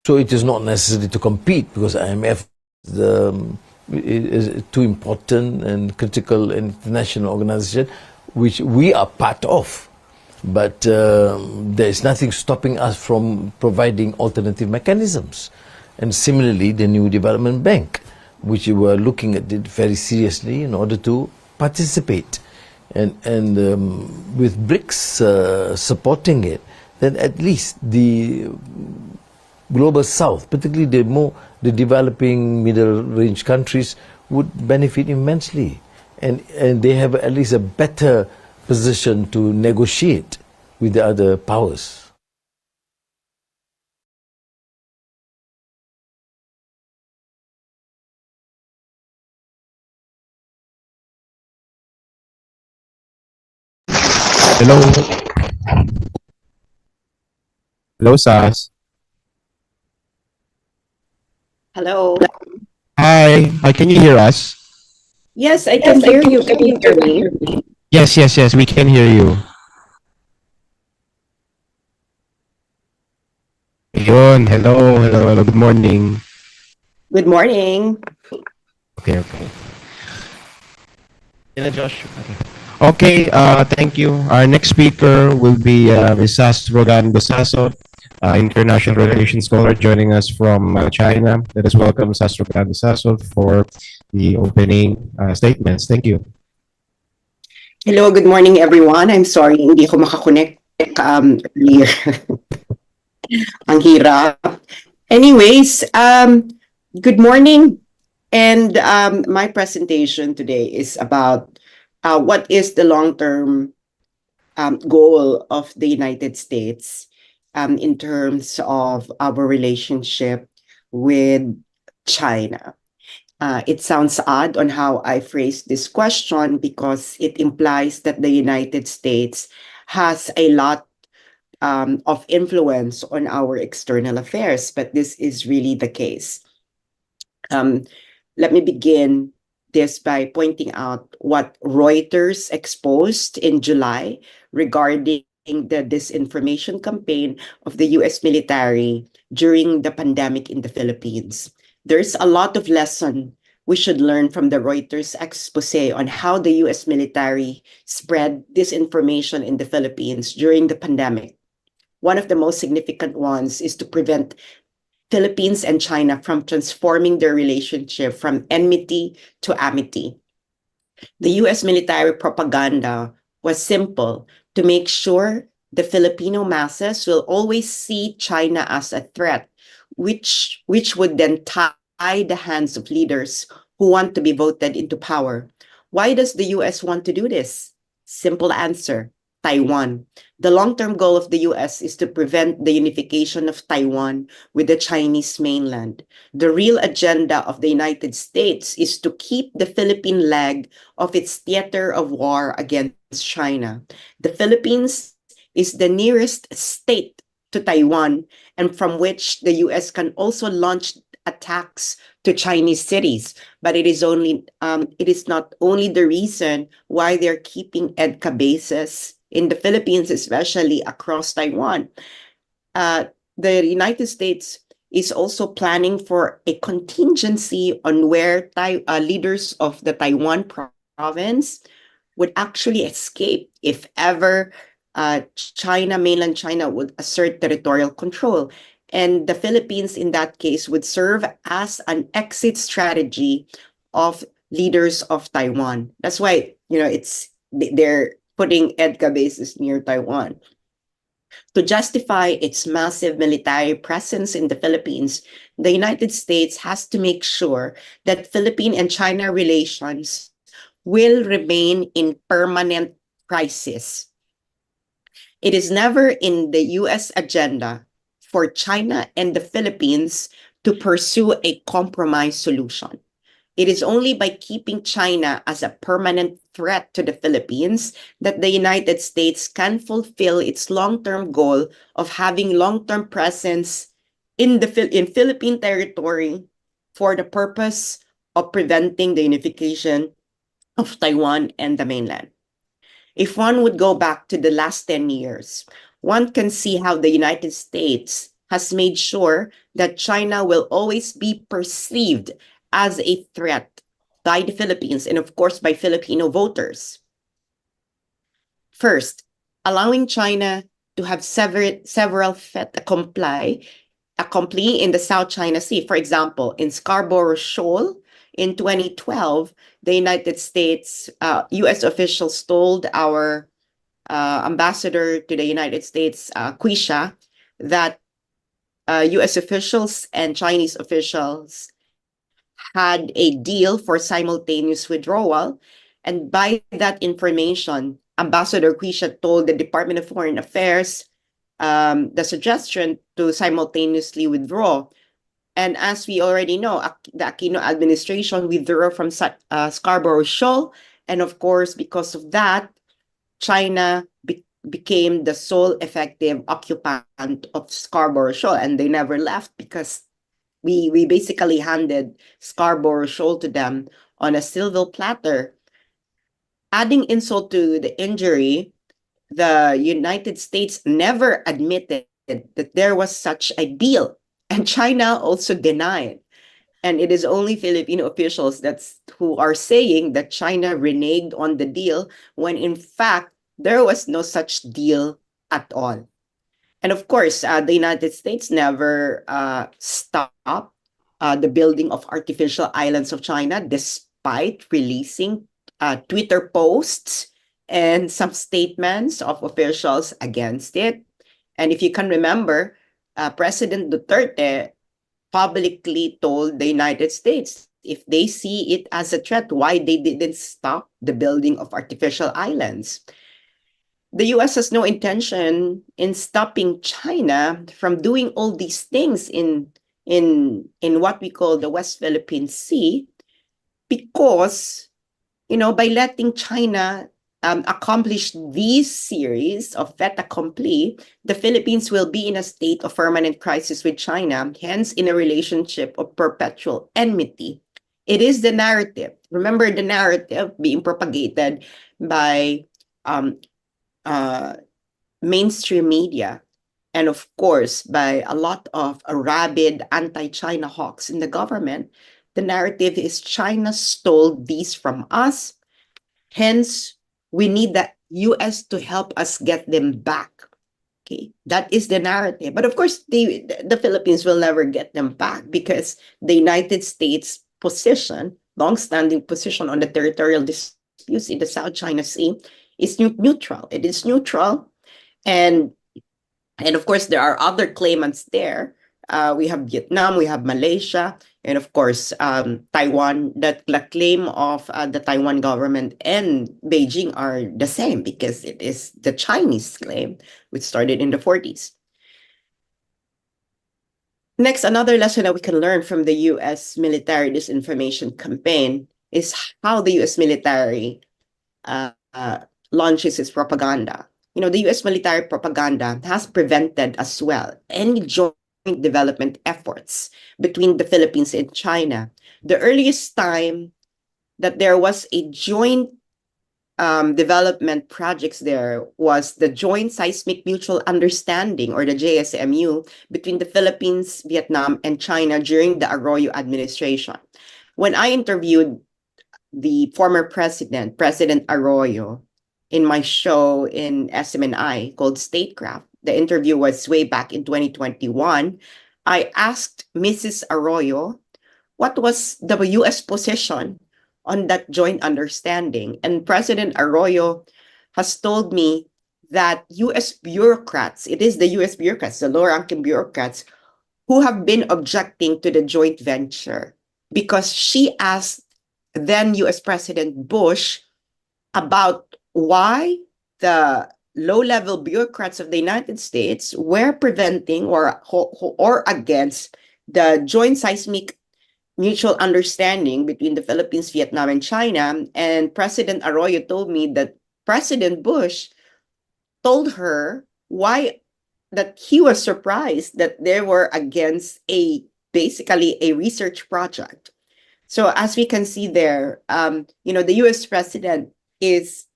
So it is not necessary to compete because IMF is too important and critical international organization, which we are part of. But there is nothing stopping us from providing alternative mechanisms. And similarly, the New Development Bank, which we were looking at it very seriously in order to participate. And with BRICS supporting it, then at least the global south, particularly the developing middle-range countries, would benefit immensely. And they have at least a better position to negotiate with the other powers. Hello. Hello, Sass. Hello. Hi. Can you hear us? Yes, I can hear you. Can you hear me? Yes, yes, yes. We can hear you. Ayun, hello, hello, hello. Good morning. Good morning. Okay, okay. Yeah, Josh. Okay, thank you. Our next speaker will be Ms. Sass Rogando Sasot, international relations scholar joining us from China. Let us welcome Sass Rogando Sasot for the opening statements. Thank you. Hello, good morning everyone. I'm sorry, hindi ako makakonect earlier. Ang hirap. Anyways, good morning. And my presentation today is about what is the long-term goal of the United States in terms of our relationship with China. It sounds odd on how I phrased this question because it implies that the United States has a lot of influence on our external affairs, but this is really the case. Let me begin this by pointing out what Reuters exposed in July regarding the disinformation campaign of the US military during the pandemic in the Philippines. There's a lot of lesson we should learn from the Reuters expose on how the US military spread disinformation in the Philippines during the pandemic. One of the most significant ones is to prevent Philippines and China from transforming their relationship from enmity to amity. The US military propaganda was simple: to make sure the Filipino masses will always see China as a threat, which would then tie the hands of leaders who want to be voted into power. Why does the US want to do this? Simple answer: Taiwan. The long-term goal of the US is to prevent the unification of Taiwan with the Chinese mainland. The real agenda of the United States is to keep the Philippine leg of its theater of war against China. The Philippines is the nearest state to Taiwan, and from which the US can also launch attacks to Chinese cities. But it is not only the reason why they're keeping EDCA bases in the Philippines, especially across Taiwan. The United States is also planning for a contingency on where leaders of the Taiwan province would actually escape if ever mainland China would assert territorial control. And the Philippines, in that case, would serve as an exit strategy of leaders of Taiwan. That's why, they're putting EDCA bases near Taiwan. To justify its massive military presence in the Philippines, the United States has to make sure that Philippine and China relations will remain in permanent crisis. It is never in the US agenda for China and the Philippines to pursue a compromise solution. It is only by keeping China as a permanent threat to the Philippines that the United States can fulfill its long-term goal of having long-term presence in Philippine territory for the purpose of preventing the unification of Taiwan and the mainland. If one would go back to the last 10 years, one can see how the United States has made sure that China will always be perceived as a threat by the Philippines and, of course, by Filipino voters. First, allowing China to have several fait accompli in the South China Sea. For example, in Scarborough Shoal in 2012, the United States, US officials told our ambassador to the United States, Quisha, that US officials and Chinese officials had a deal for simultaneous withdrawal. And by that information, Ambassador Quisha told the Department of Foreign Affairs the suggestion to simultaneously withdraw. And as we already know, the Aquino administration withdrew from Scarborough Shoal. And of course, because of that, China became the sole effective occupant of Scarborough Shoal. And they never left because we basically handed Scarborough Shoal to them on a silver platter. Adding insult to the injury, the United States never admitted that there was such a deal, and China also denied. And it is only Filipino officials who are saying that China reneged on the deal when in fact there was no such deal at all. And of course, the United States never stopped the building of artificial islands of China, despite releasing Twitter posts and some statements of officials against it. And if you can remember, President Duterte publicly told the United States if they see it as a threat, why they didn't stop the building of artificial islands. The US has no intention in stopping China from doing all these things in what we call the West Philippine Sea, because, by letting China accomplish these series of fait accompli, the Philippines will be in a state of permanent crisis with China, hence in a relationship of perpetual enmity. It is the narrative. Remember the narrative being propagated by mainstream media, and of course by a lot of rabid anti-China hawks in the government. The narrative is China stole these from us, hence we need the US to help us get them back. Okay, that is the narrative. But of course, the Philippines will never get them back because the United States position, long-standing position on the territorial disputes in the South China Sea is neutral. It is neutral. And of course, there are other claimants there. We have Vietnam, we have Malaysia, and of course, Taiwan. That the claim of the Taiwan government and Beijing are the same because it is the Chinese claim, which started in the 40s. Next, another lesson that we can learn from the US military disinformation campaign is how the US military launches its propaganda. The US military propaganda has prevented as well any joint development efforts between the Philippines and China. The earliest time that there was a joint development projects there was the Joint Seismic Mutual Understanding, or the JSMU, between the Philippines, Vietnam, and China during the Arroyo administration. When I interviewed the former President Arroyo, in my show in SMNI called Statecraft, the interview was way back in 2021, I asked Mrs. Arroyo what was the US position on that joint understanding. And President Arroyo has told me that US bureaucrats, it is the US bureaucrats, the lower-ranking bureaucrats, who have been objecting to the joint venture because she asked then US President Bush about why the low-level bureaucrats of the United States were preventing or against the joint seismic mutual understanding between the Philippines, Vietnam, and China. And President Arroyo told me that President Bush told her why that he was surprised that they were against basically a research project. So as we can see there, the US president is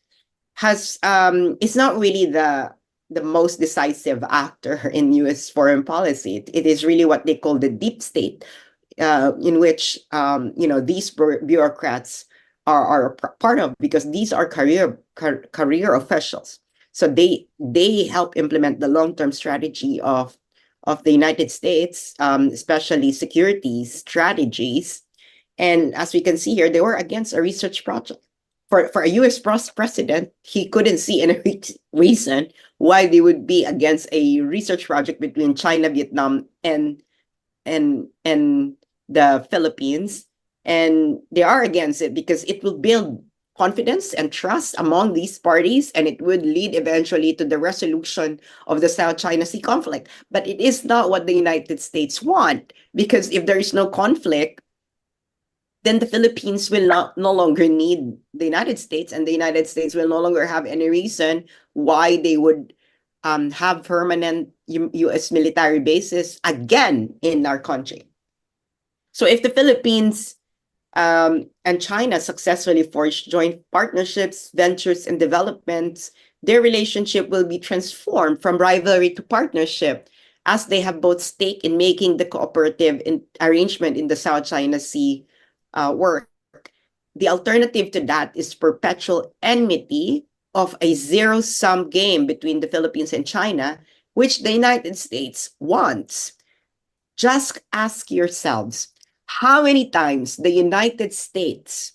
not really the most decisive actor in US foreign policy. It is really what they call the deep state, in which these bureaucrats are part of, because these are career officials. So they help implement the long-term strategy of the United States, especially security strategies. And as we can see here, they were against a research project. For a US president, he couldn't see any reason why they would be against a research project between China, Vietnam, and the Philippines. And they are against it because it will build confidence and trust among these parties, and it would lead eventually to the resolution of the South China Sea conflict. But it is not what the United States want, because if there is no conflict, then the Philippines will no longer need the United States, and the United States will no longer have any reason why they would have permanent US military bases again in our country. So if the Philippines and China successfully forged joint partnerships, ventures, and developments, their relationship will be transformed from rivalry to partnership, as they have both stake in making the cooperative arrangement in the South China Sea work. The alternative to that is perpetual enmity of a zero-sum game between the Philippines and China, which the United States wants. Just ask yourselves, how many times the United States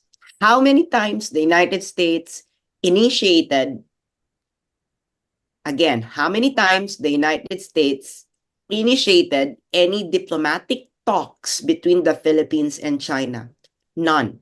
initiated, again, how many times the United States initiated any diplomatic talks between the Philippines and China? None.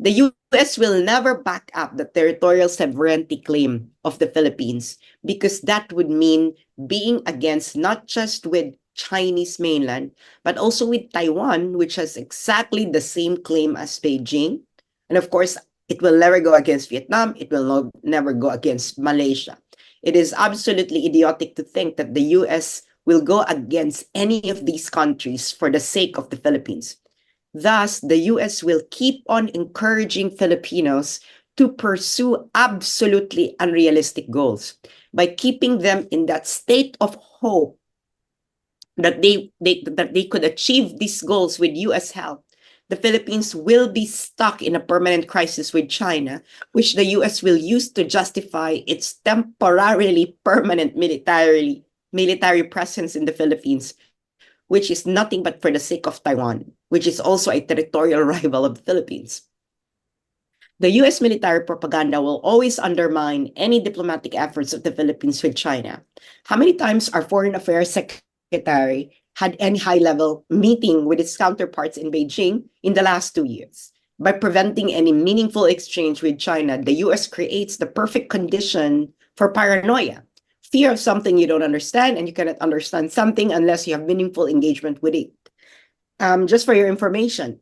The US will never back up the territorial sovereignty claim of the Philippines, because that would mean being against not just with Chinese mainland, but also with Taiwan, which has exactly the same claim as Beijing. And of course, it will never go against Vietnam. It will never go against Malaysia. It is absolutely idiotic to think that the US will go against any of these countries for the sake of the Philippines. Thus, the US will keep on encouraging Filipinos to pursue absolutely unrealistic goals by keeping them in that state of hope that they could achieve these goals with US help. The Philippines will be stuck in a permanent crisis with China, which the US will use to justify its temporarily permanent military presence in the Philippines, which is nothing but for the sake of Taiwan, which is also a territorial rival of the Philippines. The US military propaganda will always undermine any diplomatic efforts of the Philippines with China. How many times our Foreign Affairs Secretary had any high-level meeting with its counterparts in Beijing in the last 2 years? By preventing any meaningful exchange with China, the US creates the perfect condition for paranoia. Fear of something you don't understand, and you cannot understand something unless you have meaningful engagement with it. Just for your information,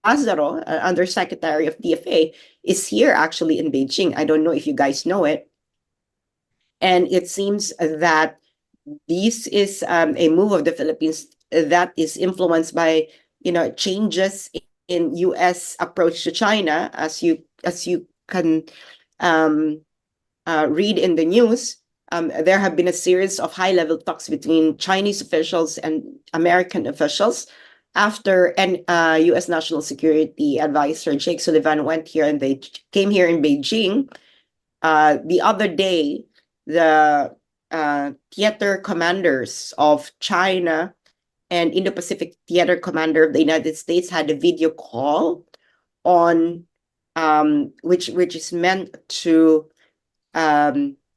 Lazaro, Undersecretary of DFA, is here actually in Beijing. I don't know if you guys know it. And it seems that this is a move of the Philippines that is influenced by, changes in US approach to China, as you can read in the news. There have been a series of high-level talks between Chinese officials and American officials after US National Security Advisor Jake Sullivan went here, and they came here in Beijing. The other day, the theater commanders of China and Indo-Pacific Theater Commander of the United States had a video call on which is meant to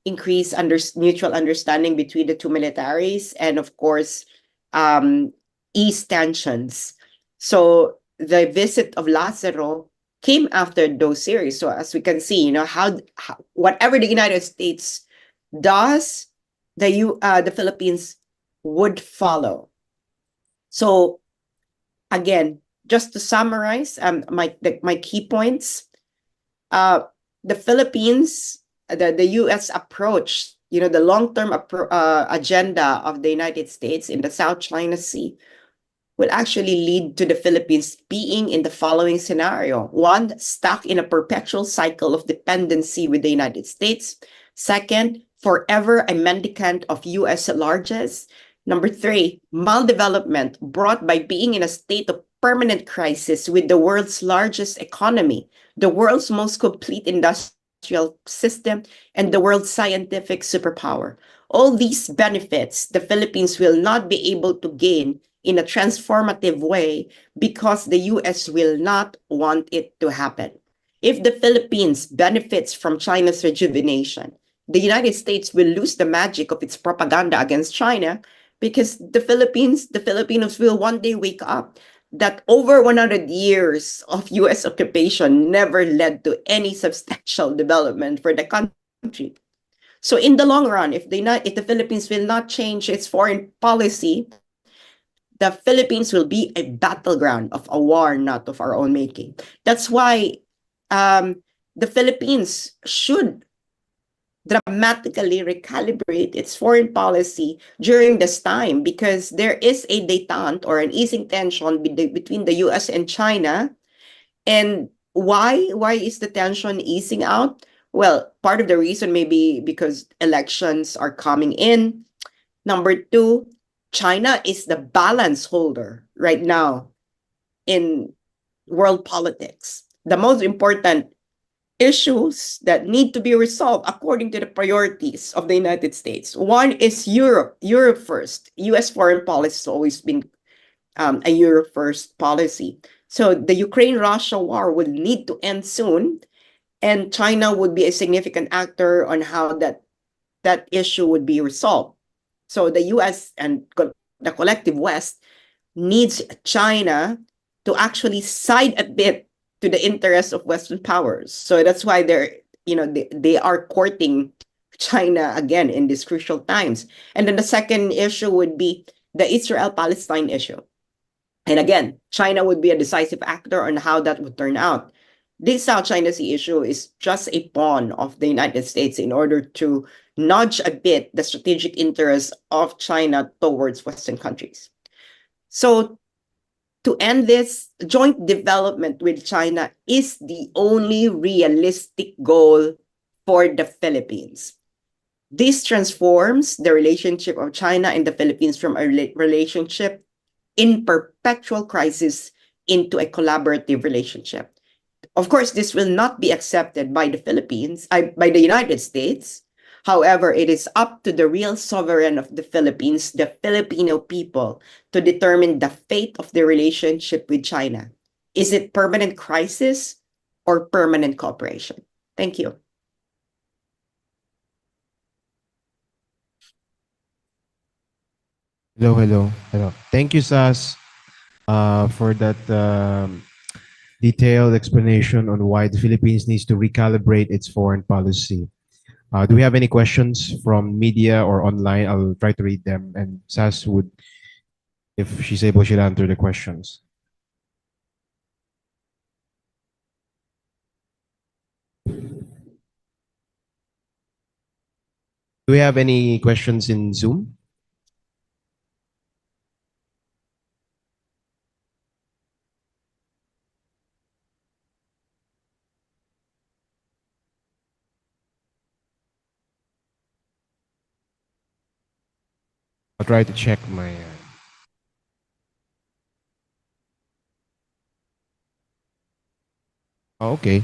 increase mutual understanding between the two militaries, and of course, ease tensions. So the visit of Lazaro came after those series. So as we can see, how whatever the United States does, the Philippines would follow. So again, just to summarize, my key points, the Philippines, the US approach, the long-term agenda of the United States in the South China Sea will actually lead to the Philippines being in the following scenario. 1, stuck in a perpetual cycle of dependency with the United States. 2nd, forever a mendicant of US largesse. Number 3, maldevelopment brought by being in a state of permanent crisis with the world's largest economy, the world's most complete industrial system, and the world's scientific superpower. All these benefits the Philippines will not be able to gain in a transformative way because the US will not want it to happen. If the Philippines benefits from China's rejuvenation, the United States will lose the magic of its propaganda against China, because the Filipinos will one day wake up that over 100 years of US occupation never led to any substantial development for the country. So in the long run, if the Philippines will not change its foreign policy, the Philippines will be a battleground of a war not of our own making. That's why the Philippines should dramatically recalibrate its foreign policy during this time, because there is a détente or an easing tension between the US and China And why is the tension easing out? Well, part of the reason may be because elections are coming in. Number two, China is the balance holder right now in world politics. The most important issues that need to be resolved according to the priorities of the United States. One is Europe first. US foreign policy has always been a Europe first policy. So the Ukraine-Russia war will need to end soon, and China would be a significant actor on how that issue would be resolved. So the US and the collective West needs China to actually side a bit to the interests of Western powers. So that's why they are courting China again in these crucial times. And then the second issue would be the Israel-Palestine issue. And again, China would be a decisive actor on how that would turn out. This South China Sea issue is just a pawn of the United States in order to nudge a bit the strategic interests of China towards Western countries. So to end this, joint development with China is the only realistic goal for the Philippines. This transforms the relationship of China and the Philippines from a relationship in perpetual crisis into a collaborative relationship. Of course, this will not be accepted by the Philippines, by the United States. However, it is up to the real sovereign of the Philippines, the Filipino people, to determine the fate of the relationship with China. Is it permanent crisis or permanent cooperation? Thank you. Hello. Thank you, Sass, for that detailed explanation on why the Philippines needs to recalibrate its foreign policy. Do we have any questions from media or online? I'll try to read them, and Sass would, if she's able, she'll answer the questions. Do we have any questions in Zoom? I'll try to check my. Oh, okay.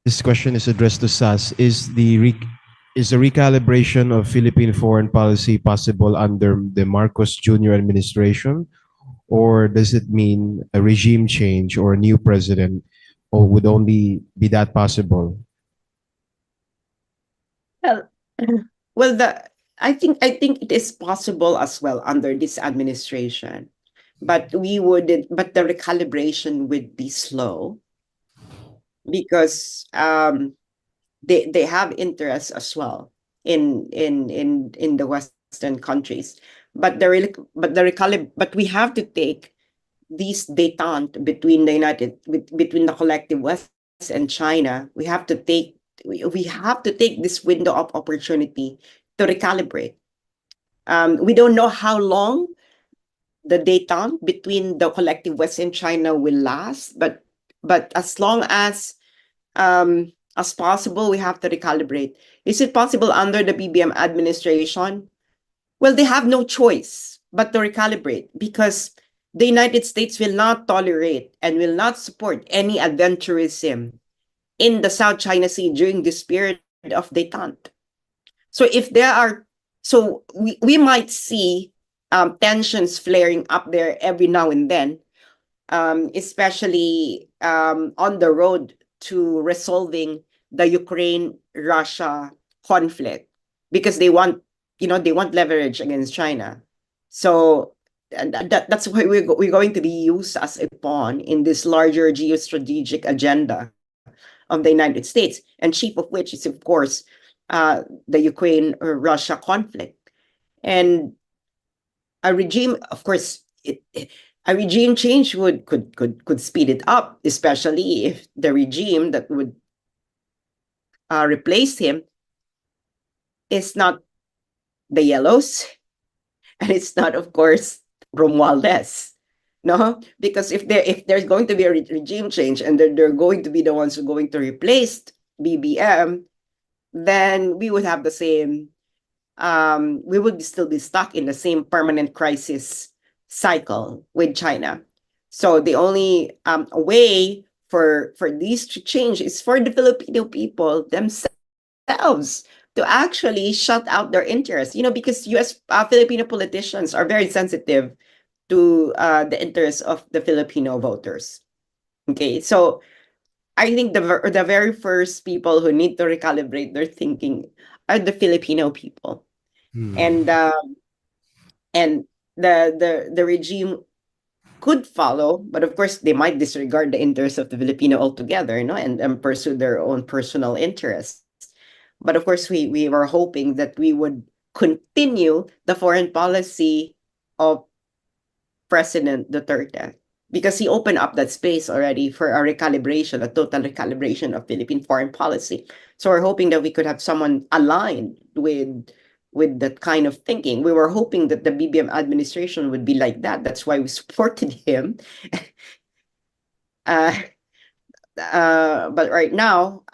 This question is addressed to Sass. Is the recalibration of Philippine foreign policy possible under the Marcos Jr. administration, or does it mean a regime change or a new president, or would only be that possible? Well, I think it is possible as well under this administration, but the recalibration would be slow because they have interests as well in the Western countries. But we have to take these détente between between the collective West and China. We have to take this window of opportunity to recalibrate. We don't know how long the détente between the collective West and China will last, but as long as possible, we have to recalibrate. Is it possible under the BBM administration? Well, they have no choice but to recalibrate because the United States will not tolerate and will not support any adventurism in the South China Sea during this period of détente. So we might see tensions flaring up there every now and then, especially on the road to resolving the Ukraine-Russia conflict, because they want leverage against China. So that's why we're going to be used as a pawn in this larger geostrategic agenda of the United States, and chief of which is, of course, the Ukraine-Russia conflict. And a regime, of course, a regime change could speed it up, especially if the regime that would replace him is not the Yellows, and it's not, of course, Romualdez. No, because if there's going to be a regime change and they're going to be the ones who are going to replace BBM, then we would have the same. We would still be stuck in the same permanent crisis cycle with China. So the only way for these to change is for the Filipino people themselves to actually shut out their interests. Because U.S. Filipino politicians are very sensitive to the interests of the Filipino voters. Okay, so I think the very first people who need to recalibrate their thinking are the Filipino people, and the regime could follow, but of course they might disregard the interests of the Filipino altogether, and pursue their own personal interests. But of course, we were hoping that we would continue the foreign policy of President Duterte, because he opened up that space already for a recalibration, a total recalibration of Philippine foreign policy. So we're hoping that we could have someone aligned with that kind of thinking. We were hoping that the BBM administration would be like that. That's why we supported him. But right now,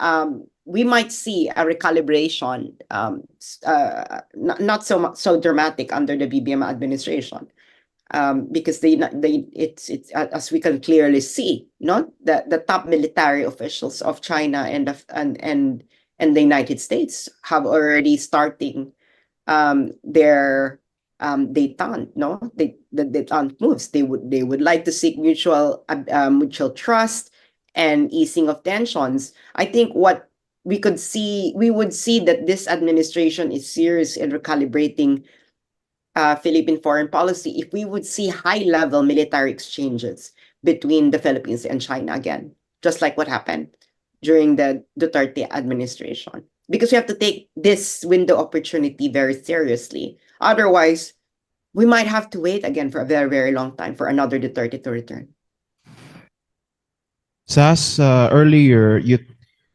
we might see a recalibration, not so dramatic under the BBM administration. Because it's as we can clearly see, the top military officials of China and the United States have already starting their détente, the détente moves. They would like to seek mutual trust and easing of tensions. I think what we would see that this administration is serious in recalibrating Philippine foreign policy if we would see high-level military exchanges between the Philippines and China again, just like what happened during the Duterte administration. Because we have to take this window opportunity very seriously. Otherwise, we might have to wait again for a very, very long time for another Duterte to return. Sass, earlier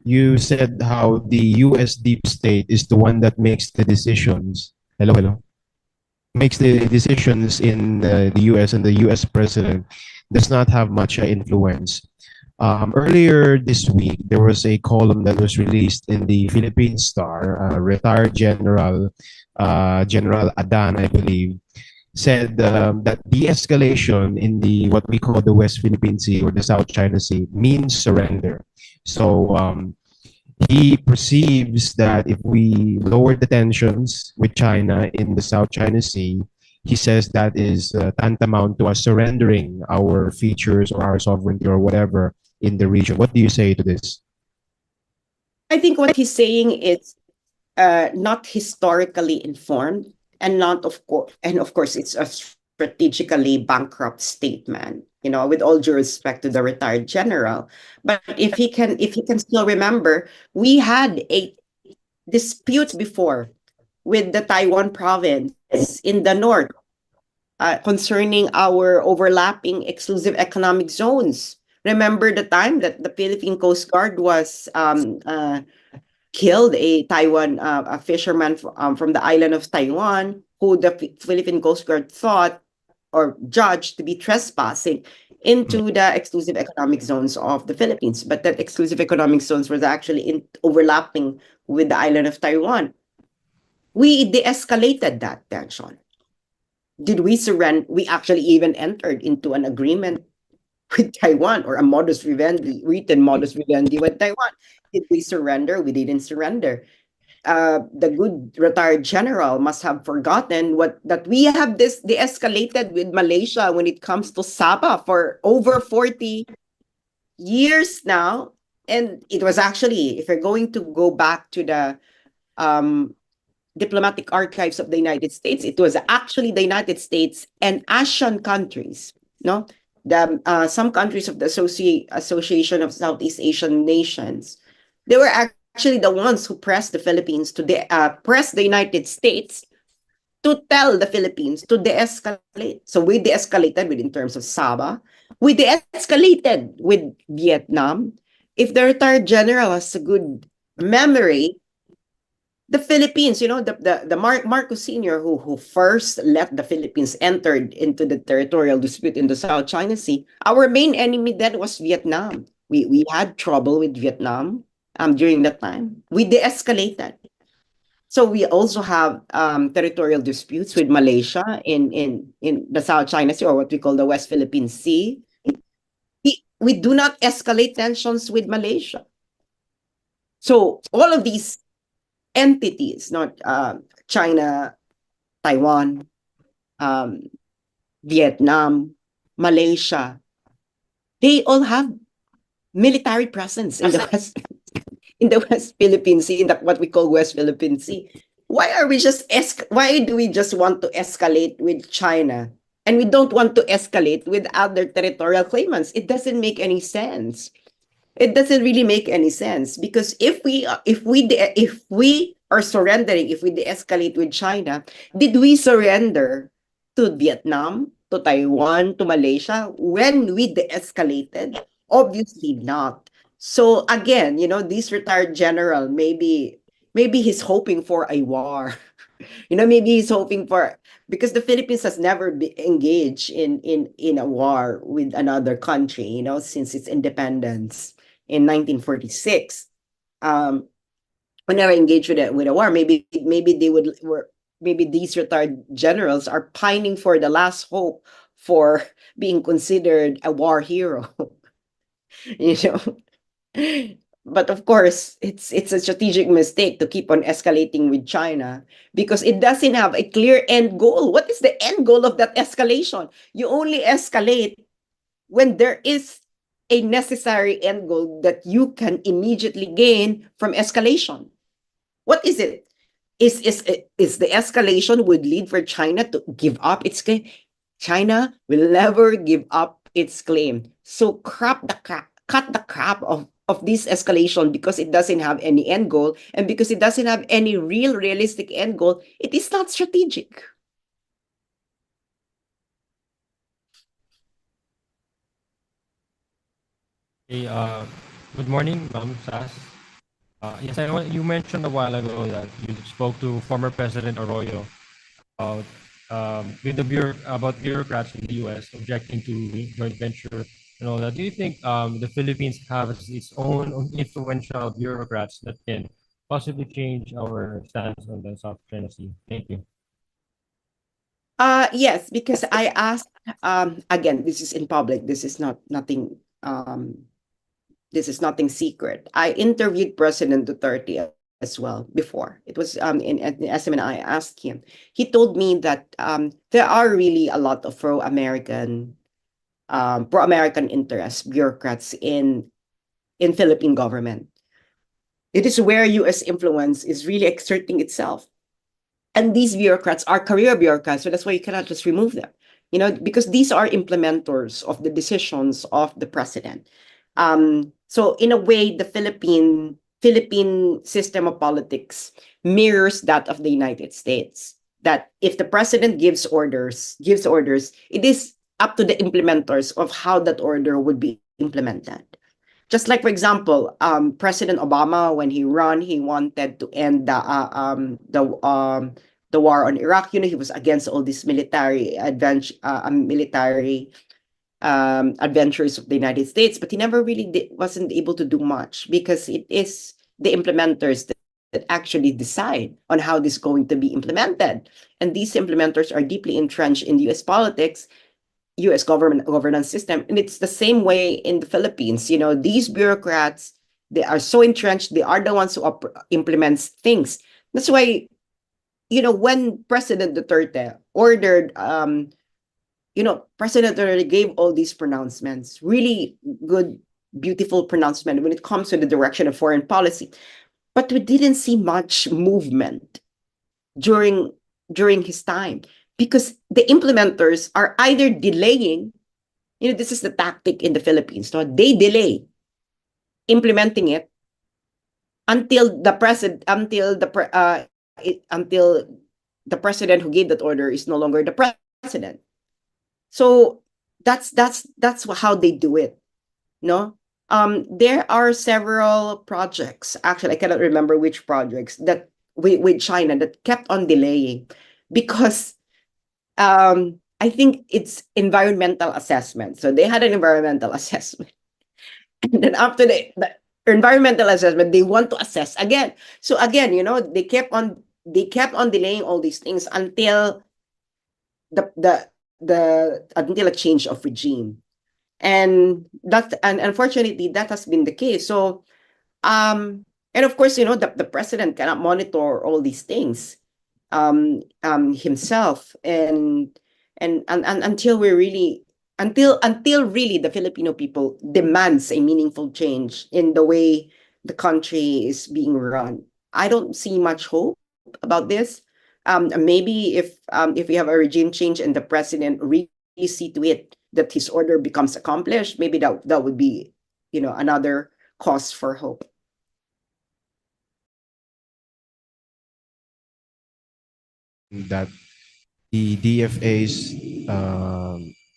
you said how the U.S. deep state is the one that makes the decisions. Hello. Makes the decisions in the U.S. and the U.S. president does not have much influence. Earlier this week, there was a column that was released in the Philippine Star. Retired General Adan, I believe, said that de-escalation in what we call the West Philippine Sea or the South China Sea means surrender. So he perceives that if we lower the tensions with China in the South China Sea, he says that is tantamount to us surrendering our features or our sovereignty or whatever in the region. What do you say to this? I think what he's saying is not historically informed, and of course, it's a strategically bankrupt statement. With all due respect to the retired general, but if he can still remember, we had a dispute before with the Taiwan province in the north concerning our overlapping exclusive economic zones. Remember the time that the Philippine Coast Guard was killed a Taiwan a fisherman from the island of Taiwan, who the Philippine Coast Guard thought or judged to be trespassing into the exclusive economic zones of the Philippines. But that exclusive economic zones was actually overlapping with the island of Taiwan. We de-escalated that tension. Did we surrender? We actually even entered into an agreement with Taiwan, or a written modus vivendi with Taiwan. Did we surrender? We didn't surrender. The good retired general must have forgotten that we have this de-escalated with Malaysia when it comes to Sabah for over 40 years now. And it was actually, if you're going to go back to the diplomatic archives of the United States, it was actually the United States and ASEAN countries, some countries of the Association of Southeast Asian Nations. They were actually the ones who pressed the Philippines to press the United States to tell the Philippines to de-escalate. So we de-escalated in terms of Sabah. We de-escalated with Vietnam. If the retired general has a good memory, the Philippines, Marcos Sr., who first let the Philippines entered into the territorial dispute in the South China Sea, our main enemy then was Vietnam. We had trouble with Vietnam during that time. We de-escalated. So we also have territorial disputes with Malaysia in the South China Sea, or what we call the West Philippine Sea. We do not escalate tensions with Malaysia. So all of these entities, not China, Taiwan, Vietnam, Malaysia, they all have military presence in the West, in the West Philippine Sea, in what we call West Philippine Sea. Why do we just want to escalate with China and we don't want to escalate with other territorial claimants? It doesn't make any sense. It doesn't really make any sense, because if we are surrendering, if we de-escalate with China, did we surrender to Vietnam, to Taiwan, to Malaysia when we de-escalated? Obviously not. So again, this retired general, maybe he's hoping for a war. Maybe he's hoping for, because the Philippines has never been engaged in a war with another country, since its independence in 1946. We never engaged with a war. Maybe these retired generals are pining for the last hope for being considered a war hero. But of course, it's a strategic mistake to keep on escalating with China, because it doesn't have a clear end goal. What is the end goal of that escalation? You only escalate when there is a necessary end goal that you can immediately gain from escalation. What is it? Is the escalation would lead for China to give up its claim? China will never give up its claim. So cut the crap of this escalation, because it doesn't have any end goal, and because it doesn't have any realistic end goal, it is not strategic. Hey, good morning, Ma'am Sass. Yes, you mentioned a while ago that you spoke to former President Arroyo about about bureaucrats in the U.S. objecting to joint venture and all that. Do you think the Philippines has its own influential bureaucrats that can possibly change our stance on the South China Sea? Thank you. Yes, because I asked, again, this is in public. This is nothing secret. I interviewed President Duterte as well before. It was in ASEAN. I asked him. He told me that there are really a lot of pro-American interest bureaucrats in Philippine government. It is where U.S. influence is really exerting itself. And these bureaucrats are career bureaucrats, so that's why you cannot just remove them. Because these are implementers of the decisions of the president. So in a way, the Philippine system of politics mirrors that of the United States. That if the president gives orders, it is up to the implementers of how that order would be implemented. Just like, for example, President Obama, when he wanted to end the war on Iraq. He was against all these military adventures of the United States, but he never really wasn't able to do much, because it is the implementers that actually decide on how this is going to be implemented. And these implementers are deeply entrenched in U.S. politics, U.S. governance system. And it's the same way in the Philippines. These bureaucrats, they are so entrenched, they are the ones who implements things. That's why, when President Duterte ordered, President Duterte gave all these pronouncements, really good, beautiful pronouncement when it comes to the direction of foreign policy. But we didn't see much movement during his time, because the implementers are either delaying, this is the tactic in the Philippines, so they delay implementing it until the president who gave that order is no longer the president. So that's how they do it. There are several projects. Actually, I cannot remember which projects that with China that kept on delaying because I think it's environmental assessment. So they had an environmental assessment. And then after the environmental assessment, they want to assess again. So again, they kept on delaying all these things until until a change of regime. And unfortunately that has been the case. So and of course, the president cannot monitor all these things himself, and until really the Filipino people demands a meaningful change in the way the country is being run. I don't see much hope about this. Maybe if we have a regime change and the president really see to it that his order becomes accomplished, maybe that would be, another cause for hope. That the DFA's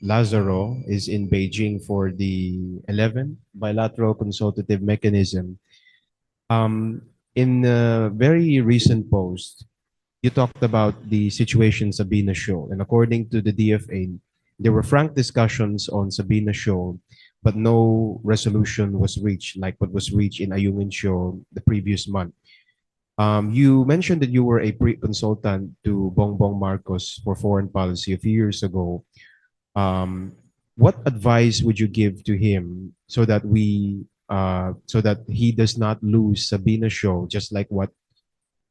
Lazaro is in Beijing for the 11th bilateral consultative mechanism. In a very recent post, you talked about the situation Sabina Shoal, and according to the DFA, there were frank discussions on Sabina Shoal, but no resolution was reached like what was reached in Ayungin Shoal the previous month. You mentioned that you were a consultant to Bongbong Marcos for foreign policy a few years ago. What advice would you give to him so that he does not lose Sabina Shoal, just like what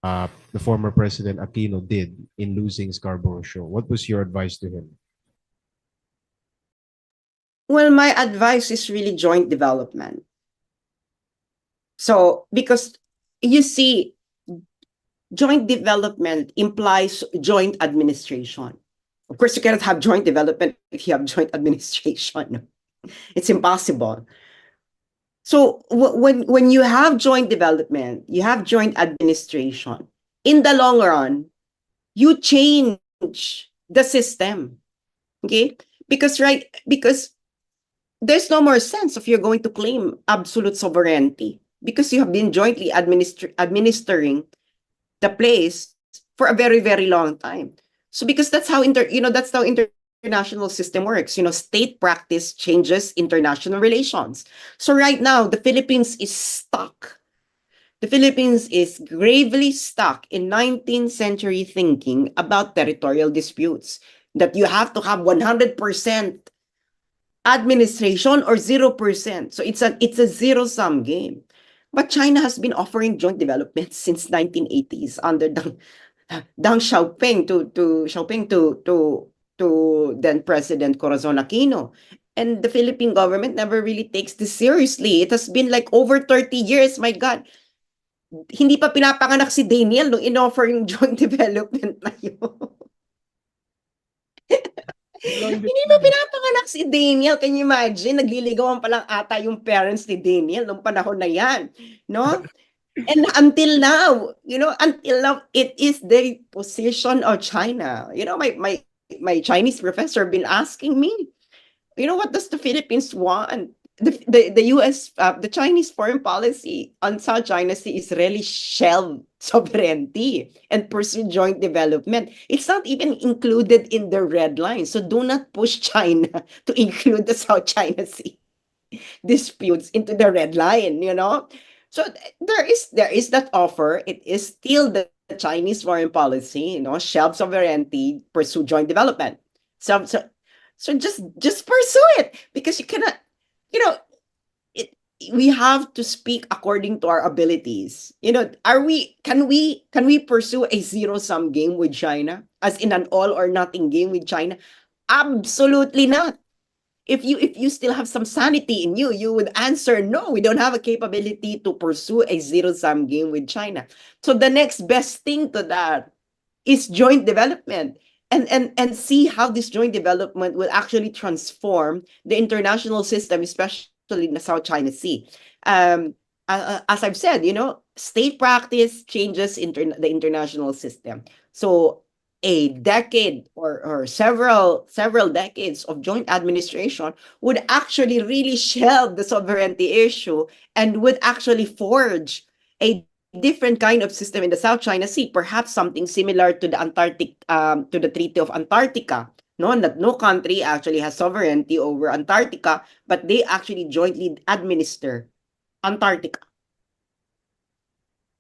the former President Aquino did in losing Scarborough Shoal? What was your advice to him? Well, my advice is really joint development. So, because you see, joint development implies joint administration. Of course, you cannot have joint development if you have joint administration. It's impossible. So when you have joint development, you have joint administration, in the long run, you change the system. Okay? Because there's no more sense if you're going to claim absolute sovereignty because you have been jointly administering the place for a very, very long time. So because that's how international system works. State practice changes international relations. So right now, the Philippines is stuck. The Philippines is gravely stuck in 19th century thinking about territorial disputes, that you have to have 100% administration or 0%. So it's a zero-sum game. But China has been offering joint development since 1980s under Deng Xiaoping to then President Corazon Aquino. And the Philippine government never really takes this seriously. It has been like over 30 years, my God. Hindi pa pinapanganak si Daniel nung in-offer yung joint development na yun. Hindi pa pinapanganak si Daniel. Can you imagine? Nagliligawan pa lang ata yung parents ni Daniel nung panahon na yan. No? And until now, it is the position of China. My Chinese professor been asking me, what does the Philippines want? The Chinese foreign policy on South China Sea is really shelve sovereignty and pursue joint development. It's not even included in the red line. So do not push China to include the South China Sea disputes into the red line, So there is that offer. It is still the Chinese foreign policy, shelve sovereignty, pursue joint development. So just pursue it because you cannot, we have to speak according to our abilities. Can we pursue a zero-sum game with China, as in an all or nothing game with China? Absolutely not. If you still have some sanity in you, you would answer, no, we don't have a capability to pursue a zero-sum game with China. So the next best thing to that is joint development. And see how this joint development will actually transform the international system, especially in the South China Sea. As I've said, state practice changes the international system. So a decade or several decades of joint administration would actually really shelve the sovereignty issue and would actually forge a different kind of system in the South China Sea, perhaps something similar to the to the Treaty of Antarctica. No, that no country actually has sovereignty over Antarctica, but they actually jointly administer Antarctica.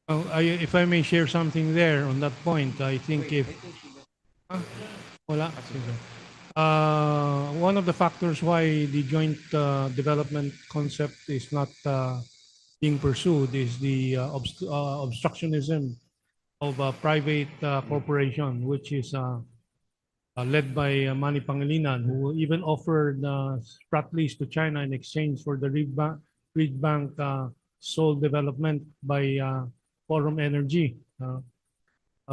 Oh, if I may share something there on that point, I think if wala. Sige. One of the factors why the joint development concept is not being pursued is the obstructionism of a private corporation, which is led by Manny Pangilinan, who even offered Spratlys to China in exchange for the Reed Bank sole development by Forum Energy.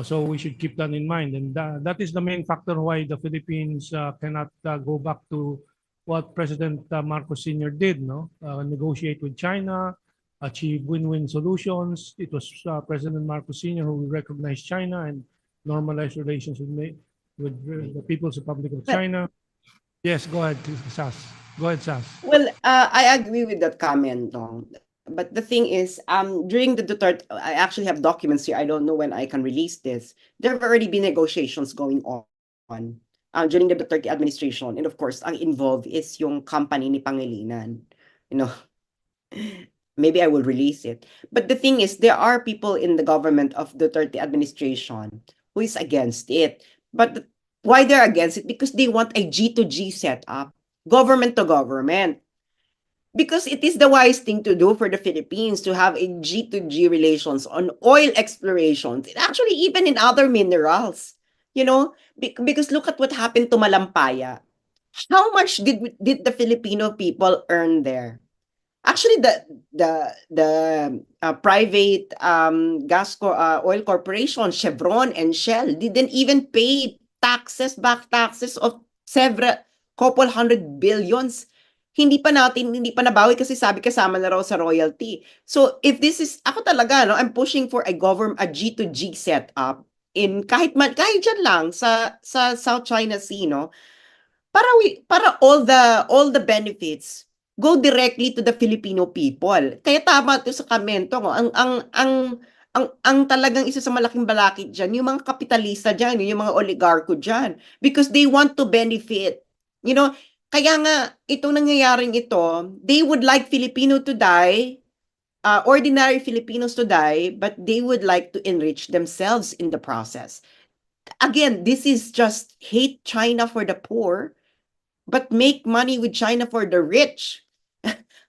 So we should keep that in mind. And that is the main factor why the Philippines cannot go back to what President Marcos Sr. did, no? Negotiate with China, achieve win-win solutions. It was President Marcos Sr. who recognized China and normalized relations with the People's Republic of China. Yes, go ahead, Sass. Go ahead, Sass. Well, I agree with that comment, Dong. But the thing is, during the Duterte, I actually have documents here. I don't know when I can release this. There have already been negotiations going on during the Duterte administration. And of course, ang involved is yung company ni Pangilinan. You know, maybe I will release it. But the thing is, there are people in the government of the Duterte administration who is against it. But why they're against it? Because they want a G2G setup, government to government. Because it is the wise thing to do for the Philippines to have a G2G relations on oil explorations, actually even in other minerals, you know, because look at what happened to Malampaya. How much did the Filipino people earn there? Actually, the private oil corporation, Chevron and Shell, didn't even pay back taxes of couple hundred billions. Hindi pa nabawi kasi sabi kasama na raw sa royalty. So if this is, ako talaga, no, I'm pushing for a G2G setup in kahit dyan lang sa South China Sea, no? Para all the benefits go directly to the Filipino people. Kaya tama to sa komento ko. Ang talagang isa sa malaking balakid dyan, yung mga kapitalista dyan, yung mga oligarko dyan, because they want to benefit. You know, kaya nga, itong nangyayaring ito, they would like Filipino to die, ordinary Filipinos to die, but they would like to enrich themselves in the process. Again, this is just hate China for the poor, but make money with China for the rich.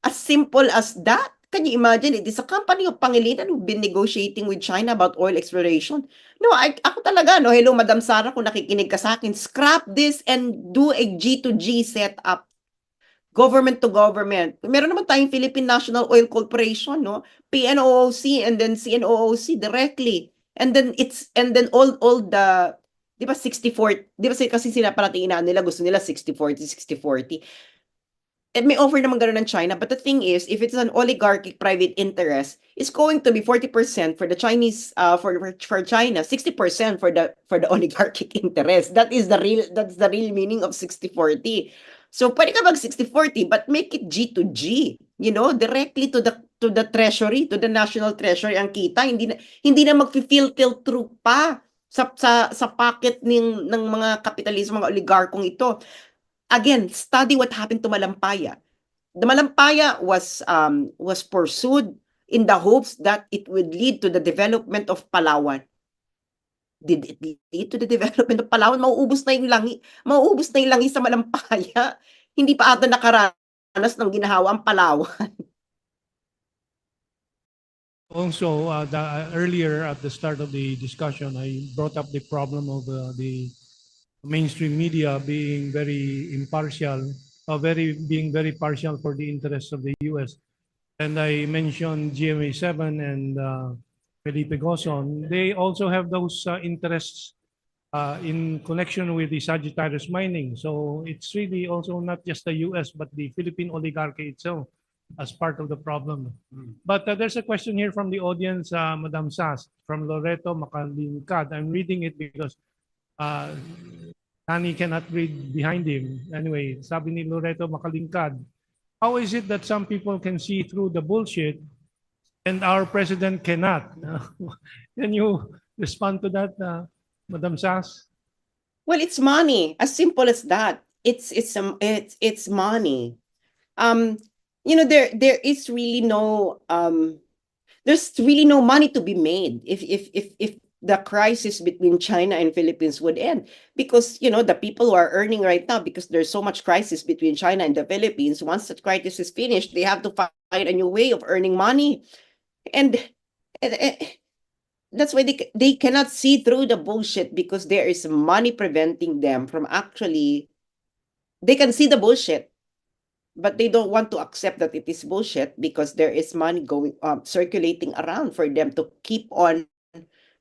As simple as that. Can you imagine? It is a company of Pangilinan who've been negotiating with China about oil exploration. No, ako talaga, no, hello, Madam Sara, kung nakikinig ka sa akin, scrap this and do a G2G setup. Government to government. Meron naman tayong Philippine National Oil Corporation, no? PNOOC and then CNOOC directly. And then all the, di ba 60-40, di ba kasi sinaparatingin nila, gusto nila 60-40, 60-40. And may offer naman gano'n ng China. But the thing is, if it's an oligarchic private interest, it's going to be 40% for the Chinese, for China, 60% for the oligarchic interest. That's the real meaning of 60-40. So pwede ka mag 60-40, but make it G2G, you know, directly to the treasury, to the national treasury ang kita. Hindi na mag-filter through pa sa pocket ng mga kapitalismo, mga oligarkong ito. Again, study what happened to Malampaya. The Malampaya was pursued in the hopes that it would lead to the development of Palawan. Did it lead to the development of Palawan? Mauubos na yung langis sa Malampaya. Hindi pa ata nakaranas ng ginahawa ang Palawan. Also, earlier at the start of the discussion, I brought up the problem of the mainstream media being very impartial, being very partial for the interests of the US. And I mentioned GMA7 and Felipe Gozon. They also have those interests in connection with the Sagittarius mining. So it's really also not just the US, but the Philippine oligarchy itself as part of the problem. But there's a question here from the audience, Madam Sass, from Loreto Makalingkad. I'm reading it because Nani cannot read behind him. Anyway, sabi ni Loreto Makalingkad, how is it that some people can see through the bullshit and our president cannot. Can you respond to that, Madam Sass? Well, it's money. As simple as that. It's money. There is really no there's really no money to be made if the crisis between China and Philippines would end, because the people who are earning right now, because there's so much crisis between China and the Philippines, once that crisis is finished, they have to find a new way of earning money, and that's why they cannot see through the bullshit, because there is money preventing them from actually. They can see the bullshit, but they don't want to accept that it is bullshit, because there is money going circulating around for them to keep on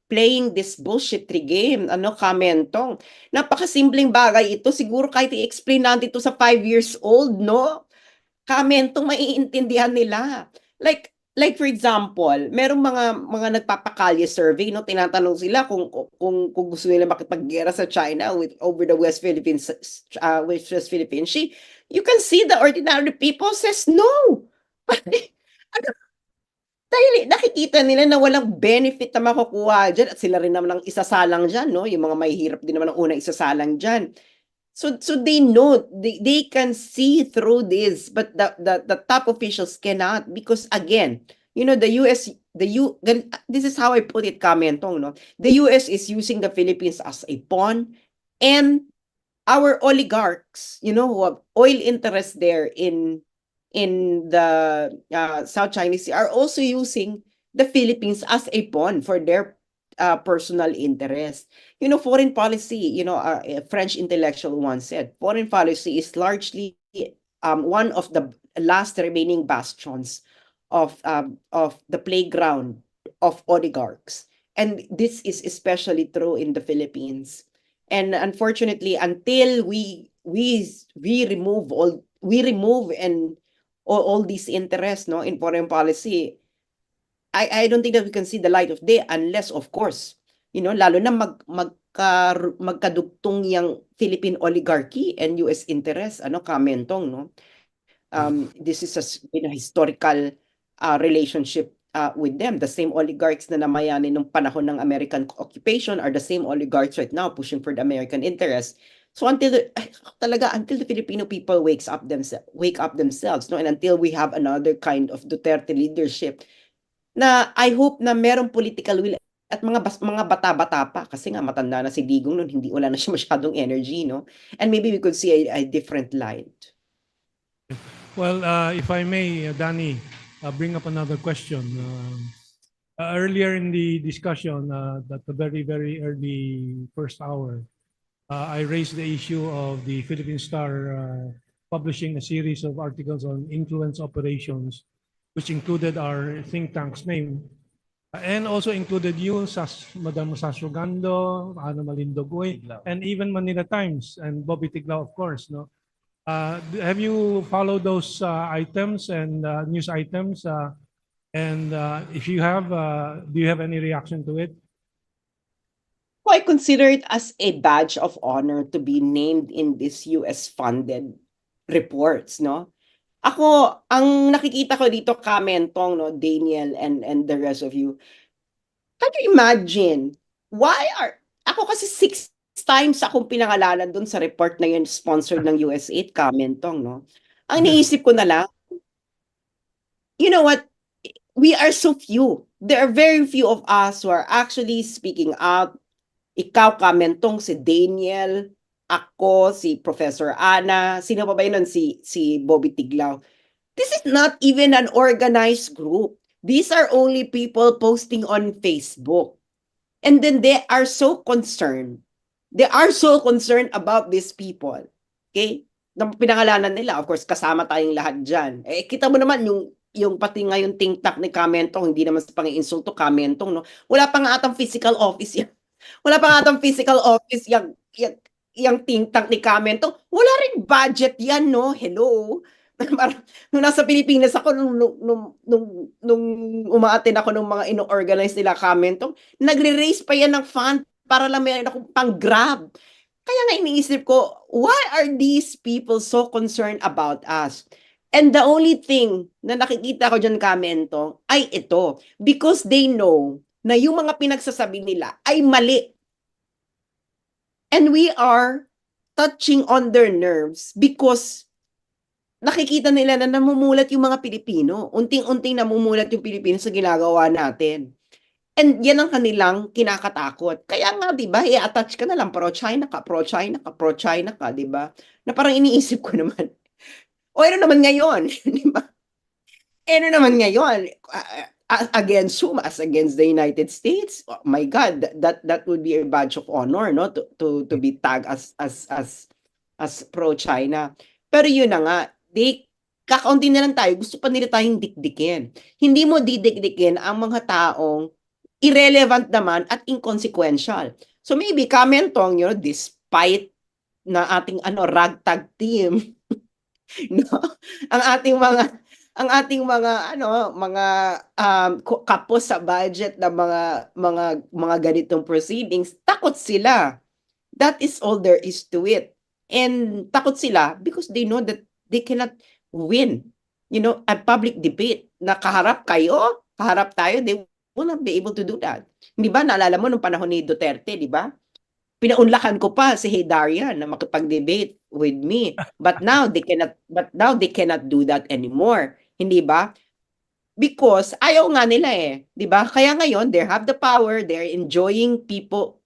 playing this bullshitry game. Kamentong? Napakasimpleng bagay ito. Siguro kahit i-explain natin ito sa 5 years old, no? Kamentong maiintindihan nila. Like for example, merong mga nagpapakalye survey, no, tinatanong sila kung gusto nila makipaggera sa China over the West Philippine Sea. You can see the ordinary people says no. Dahil nakikita nila na walang benefit na makukuha dyan, at sila rin naman ang isasalang dyan, no? Yung mga mahihirap din naman ang unang isasalang dyan. So they know, they can see through this, but the top officials cannot, because again, the US, this is how I put it, Kamentong, no? The US is using the Philippines as a pawn, and our oligarchs, who have oil interests there in the South China Sea, are also using the Philippines as a pawn for their personal interest. Foreign policy, a French intellectual once said, foreign policy is largely one of the last remaining bastions of the playground of oligarchs. And this is especially true in the Philippines. And unfortunately, until we remove all these interests, no, in foreign policy, I don't think that we can see the light of day, unless, of course, lalo na magkadugtong yung Philippine oligarchy and US interests, Kamentong, no? This is a historical relationship with them. The same oligarchs na namayani nung panahon ng American occupation are the same oligarchs right now pushing for the American interest. So until the Filipino people wake up themselves, no, and until we have another kind of Duterte leadership, na I hope na merong political will at mga bata-bata pa, kasi nga matanda na si Digong noon, wala na siya masyadong energy, no? And maybe we could see a different light. Well, if I may, Danny, bring up another question. Earlier in the discussion, at the very, very early first hour, I raised the issue of the Philippine Star publishing a series of articles on influence operations, which included our think tank's name, and also included you, Madam Sass Rogando, Ana Malindogoy, and even Manila Times, and Bobby Tiglao, of course. No, have you followed those items and news items? And if you have, do you have any reaction to it? Well, I consider it as a badge of honor to be named in this US-funded reports, no? Ako, ang nakikita ko dito, Kamentong, no, Daniel, and the rest of you, can you imagine, ako kasi 6 times akong pinangalanan dun sa report na yun, sponsored ng US8, Kamentong, no? Ang iniisip ko na lang, you know what, we are so few. There are very few of us who are actually speaking out. Ikaw, Kamentong, si Daniel, ako, si Professor Ana, sino pa ba yun? Si Bobby Tiglao. This is not even an organized group. These are only people posting on Facebook. And then they are so concerned. They are so concerned about these people. Okay? Pinangalanan nila, of course, kasama tayong lahat dyan. Kita mo naman yung pati nga yung think tank ni Kamentong, hindi naman sa pang-iinsulto Kamentong, no? Wala pa nga atang physical office yan. Wala pa nga atang physical office yung think tank ni Kamentong. Wala rin budget yan, no? Hello? Nung nasa Pilipinas ako, nung umaattend ako ng mga ino-organize nila Kamentong, nagre-raise pa yan ng fund para lang meron akong pang-grab. Kaya nga iniisip ko, why are these people so concerned about us? And the only thing na nakikita ko dyan, Kamento, ay ito. Because they know na yung mga pinagsasabi nila ay mali. And we are touching on their nerves because nakikita nila na namumulat yung mga Pilipino. Unting-unting namumulat yung Pilipino sa ginagawa natin. And yan ang kanilang kinakatakot. Kaya nga, di ba, i-attach ka na lang, pro-China ka, pro-China ka, pro-China ka, di ba? Na parang iniisip ko naman, o ano naman ngayon, di ba? Ano naman ngayon, against whom? As against the United States? Oh my God, that would be a badge of honor, no? To be tagged as pro-China. Pero yun na nga, kakaunti na lang tayo, gusto pa nila tayong dikdikin. Hindi mo didikdikin ang mga taong irrelevant naman at inconsequential. So maybe Kamentong, despite na ating ragtag team, no, ang ating mga kapos sa budget na mga ganitong proceedings, takot sila. That is all there is to it. And takot sila because they know that they cannot win, a public debate na kaharap tayo, they will not be able to do that. Di ba, naalala mo nung panahon ni Duterte, di ba? Pinaunlakan ko pa si Darian na makipag-debate with me. But now they cannot do that anymore. Hindi ba? Because ayaw nga nila di ba? Kaya ngayon, they have the power, they're enjoying people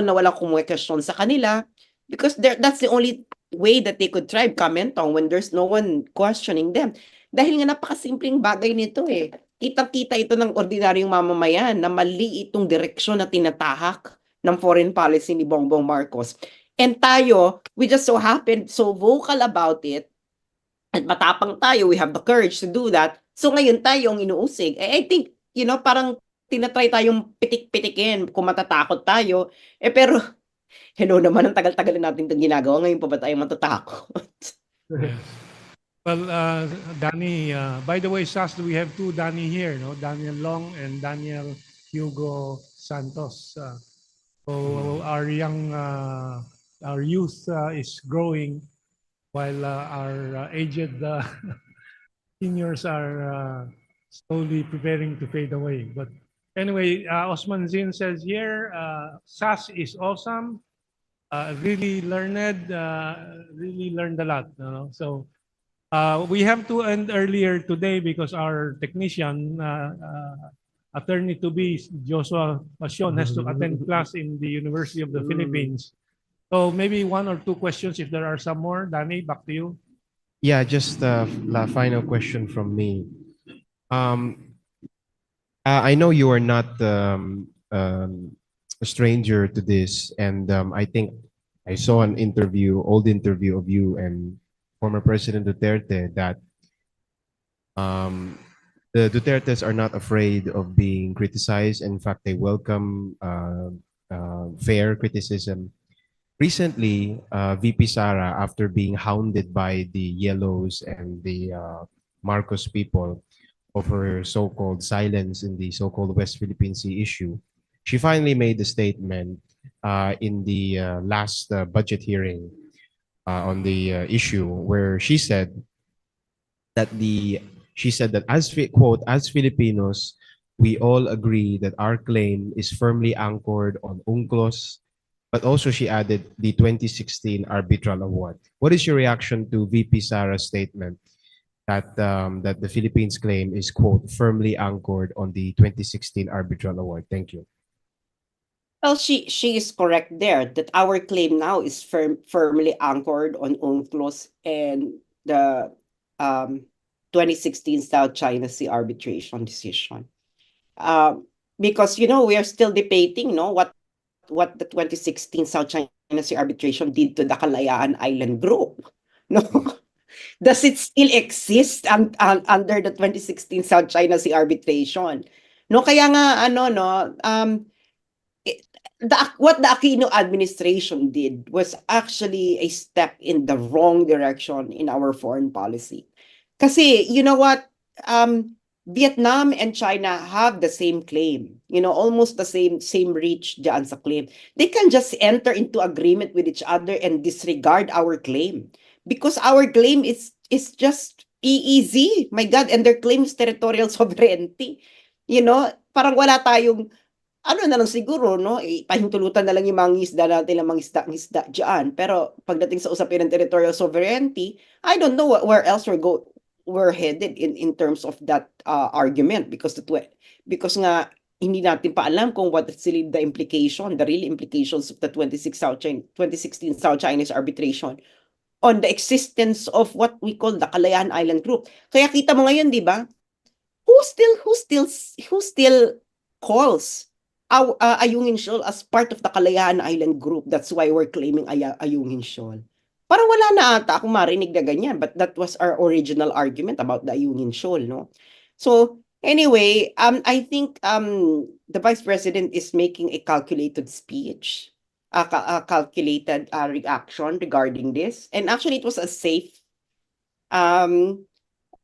na walang kumukwestiyon sa kanila because that's the only way that they could thrive, Kamentong, when there's no one questioning them. Dahil nga napakasimpleng bagay nito Kitang-kita ito ng ordinaryong mamamayan na mali itong direksyon na tinatahak ng foreign policy ni Bongbong Marcos. And tayo, we just so happen so vocal about it at matapang tayo, we have the courage to do that. So ngayon tayo ang inuusig. I think, parang tinatry tayong pitik-pitikin kung matatakot tayo. Pero, hello naman, ang tagal-tagal natin itong ginagawa. Ngayon pa ba tayo matatakot? Well, Danny, by the way, Sass, we have two Danny here, no? Daniel Long and Daniel Hugo Santos. So our youth is growing while our aged seniors are slowly preparing to fade away. But anyway, Osman Zin says here, Sass is awesome, really learned a lot. So we have to end earlier today because our technician, attorney-to-be Joshua Pasion, has to attend class in the University of the Philippines. So maybe one or two questions if there are some more. Danny, back to you. Yeah, just a final question from me. I know you are not a stranger to this, and I think I saw an old interview of you and former President Duterte that the Dutertes are not afraid of being criticized. In fact, they welcome fair criticism. Recently, VP Sara, after being hounded by the Yellows and the Marcos people of her so-called silence in the so-called West Philippine Sea issue, she finally made a statement in the last budget hearing on the issue, where she said that quote, as Filipinos, we all agree that our claim is firmly anchored on UNCLOS, but also she added the 2016 arbitral award. What is your reaction to VP Sara's statement that that the Philippines claim is quote firmly anchored on the 2016 arbitral award? Thank you. Well, she is correct there that our claim now is firmly anchored on UNCLOS and the 2016 South China Sea arbitration decision. Because we are still debating, what the 2016 South China Sea arbitration did to the Kalayaan Island Group. No, does it still exist under the 2016 South China Sea arbitration? No, kaya nga what the Aquino administration did was actually a step in the wrong direction in our foreign policy. Kasi, you know what? Vietnam and China have the same claim. Almost the same reach dyan sa claim. They can just enter into agreement with each other and disregard our claim. Because our claim is just EEZ, my God, and their claims territorial sovereignty. You know, parang wala tayong, ano na lang siguro, no? Pahintulutan na lang yung mga isda natin ng mga isda dyan. Pero pagdating sa usapin ng territorial sovereignty, I don't know where else we're headed in terms of that argument because nga hindi natin pa alam kung what is really the implication, the real implications of the 2016 South Chinese arbitration on the existence of what we call the Kalayaan Island Group. Kaya kita mo ngayon, di ba? Who still calls Ayungin Shoal as part of the Kalayaan Island Group? That's why we're claiming Ayungin Shoal. Parang wala na ata akong marinig na ganyan, but that was our original argument about the Ayungin Shoal, no? So anyway, I think the Vice President is making a calculated speech, a calculated reaction regarding this. And actually, it was a safe.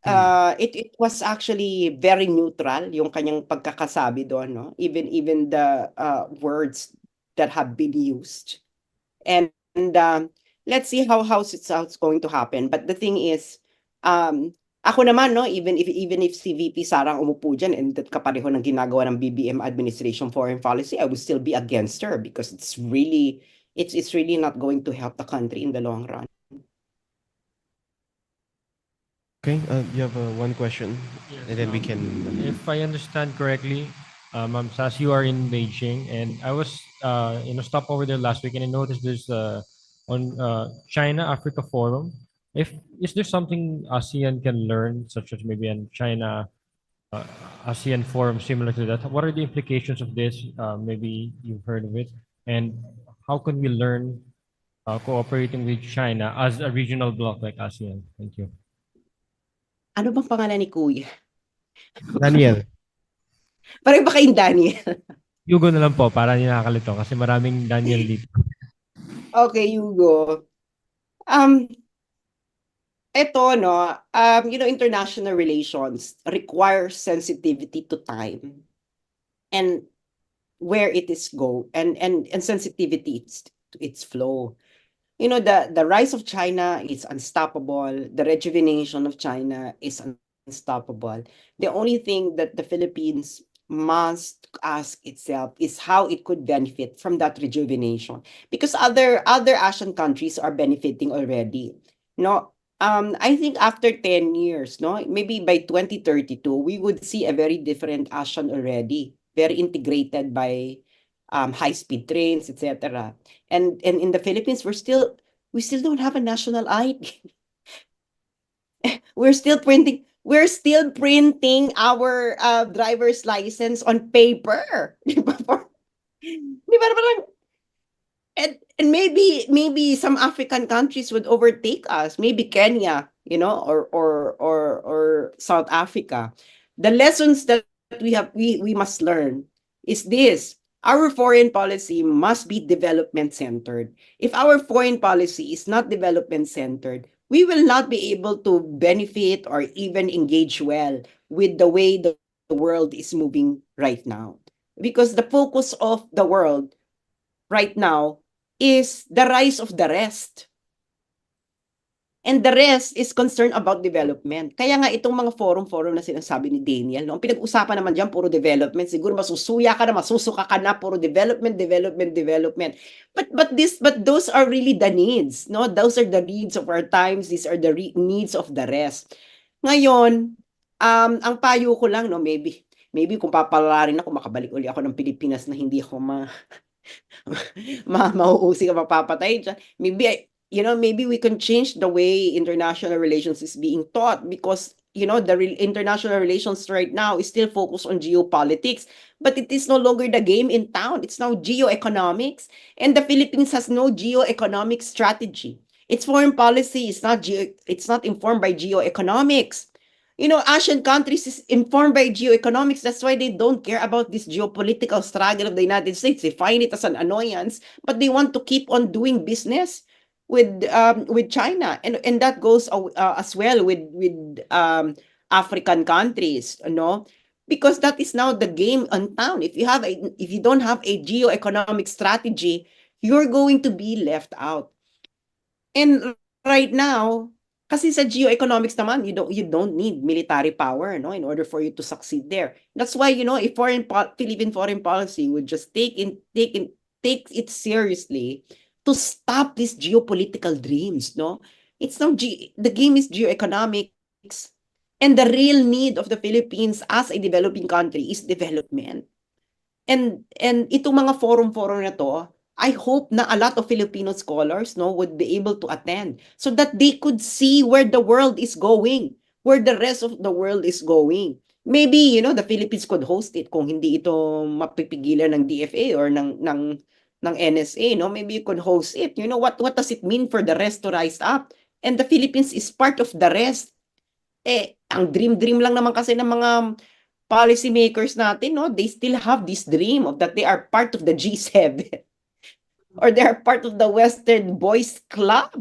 It was actually very neutral yung kanyang pagkakasabi doon, no? Even the words that have been used. And let's see how it's going to happen. But the thing is, ako naman, no, even if si VP Sarang umupo dyan and that kapareho ng ginagawa ng BBM administration foreign policy, I would still be against her because it's really not going to help the country in the long run. Okay, you have one question, and then we can. If I understand correctly, Ma'am Sass, you are in Beijing, and I was stop over there last week, and I noticed there's on China Africa Forum. Is there something ASEAN can learn, such as maybe in China ASEAN Forum similar to that? What are the implications of this? Maybe you've heard of it, and how can we learn cooperating with China as a regional bloc like ASEAN? Thank you. Ano bang pangalan ni Kuya? Daniel. Parang ba kayong Daniel? Hugo na lang po, para hindi nakakalito kasi maraming Daniel dito. Okay, Hugo. Ito, no, international relations require sensitivity to time and where it is and sensitivity to its flow. You know, the rise of China is unstoppable. The rejuvenation of China is unstoppable. The only thing that the Philippines must ask itself is how it could benefit from that rejuvenation, because other Asian countries are benefiting already. No, I think after 10 years, no, maybe by 2032, we would see a very different ASEAN already, very integrated by high-speed trains, etc. And in the Philippines, we still don't have a national ID. We're still printing our driver's license on paper. Di ba? Parang, and maybe some African countries would overtake us. Maybe Kenya, or South Africa. The lessons that we must learn is this: our foreign policy must be development centered. If our foreign policy is not development centered, we will not be able to benefit or even engage well with the way the world is moving right now. Because the focus of the world right now is the rise of the rest. And the rest is concerned about development. Kaya nga itong mga forum na sinasabi ni Daniel, no? Ang pinag-usapan naman dyan, puro development. Siguro masusuya ka na, masusuka ka na, puro development. But those are really the needs, no? Those are the needs of our times. These are the needs of the rest. Ngayon, ang payo ko lang, no, maybe kung papalarin ako, makabalik uli ako ng Pilipinas na hindi ako mauusig ka mapapatay dyan. Maybe we can change the way international relations is being taught, because the international relations right now is still focused on geopolitics, but it is no longer the game in town. It's now geoeconomics, and the Philippines has no geoeconomic strategy. Its foreign policy is not informed by geoeconomics. Asian countries is informed by geoeconomics. That's why they don't care about this geopolitical struggle of the United States. They find it as an annoyance, but they want to keep on doing business with China, and that goes as well with African countries, no? Because that is now the game on town. If you don't have a geoeconomic strategy, you're going to be left out. And right now, Kasi sa geoeconomics naman, you don't need military power, no, in order for you to succeed there. That's why, if Philippine foreign policy would just take it seriously to stop these geopolitical dreams, no? The game is geoeconomics, and the real need of the Philippines as a developing country is development. And itong mga forum na to, I hope na a lot of Filipino scholars, no, would be able to attend so that they could see where the world is going, where the rest of the world is going. Maybe, the Philippines could host it kung hindi ito mapipigilan ng DFA or ng NSA, no? Maybe you could host it. What does it mean for the rest to rise up? And the Philippines is part of the rest. Ang dream lang naman kasi ng mga policymakers natin, no, they still have this dream of that they are part of the G7 or they are part of the Western Boys Club.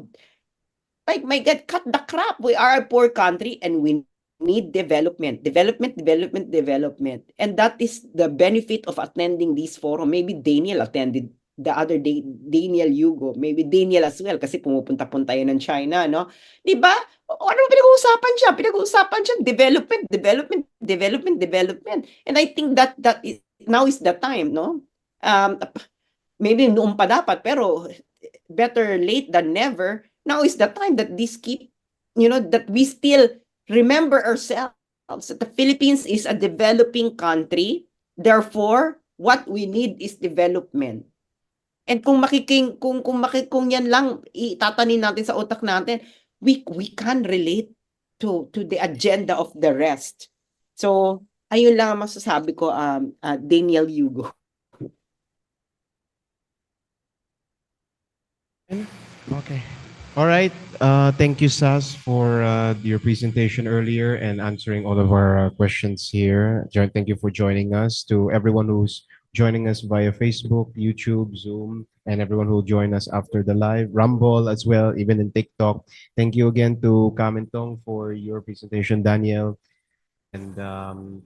Like, my God, cut the crap. We are a poor country and we need development. And that is the benefit of attending this forum. Maybe Daniel attended the other day, Daniel Hugo, maybe Daniel as well, kasi pumupunta-punta yan ng China, no? Di ba? Ano pinag-uusapan siya? Pinag-uusapan siya development. And I think that now is the time, no? Maybe noon pa dapat, pero better late than never. Now is the time that that we still remember ourselves, that the Philippines is a developing country. Therefore, what we need is development. And kung yan lang itatanin natin sa utak natin, we can relate to the agenda of the rest. So, ayun lang ang masasabi ko, Daniel Hugo. Okay. All right. Thank you, Sass, for your presentation earlier and answering all of our questions here. Thank you for joining us. To everyone who's joining us via Facebook, YouTube, Zoom, and everyone who will join us after the live, Rumble as well, even in TikTok. Thank you again to Kamintong for your presentation, Daniel. And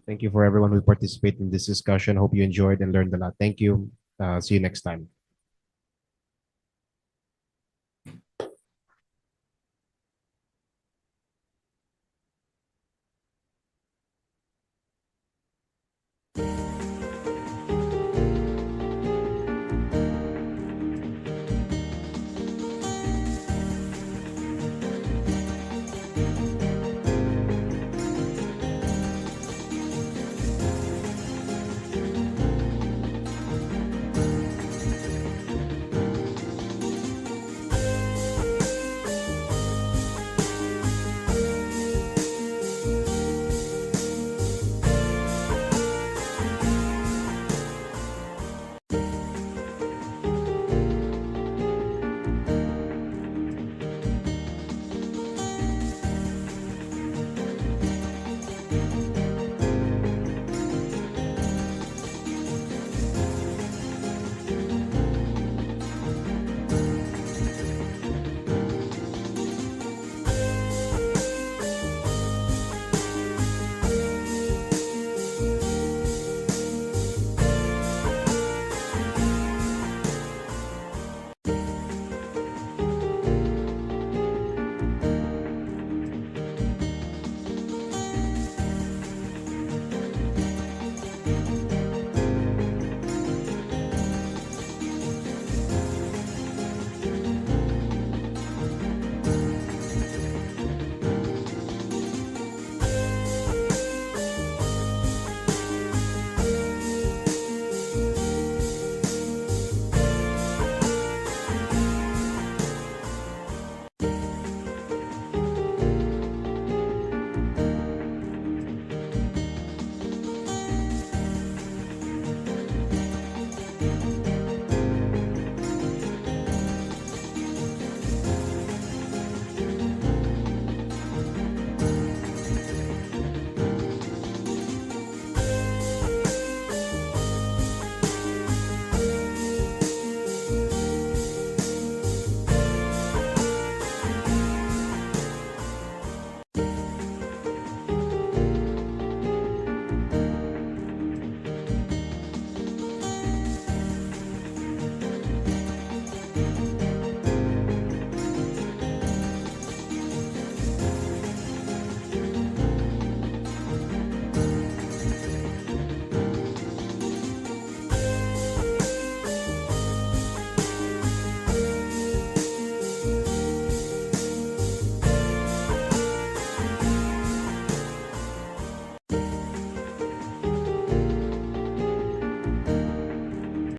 thank you for everyone who participated in this discussion. Hope you enjoyed and learned a lot. Thank you. See you next time.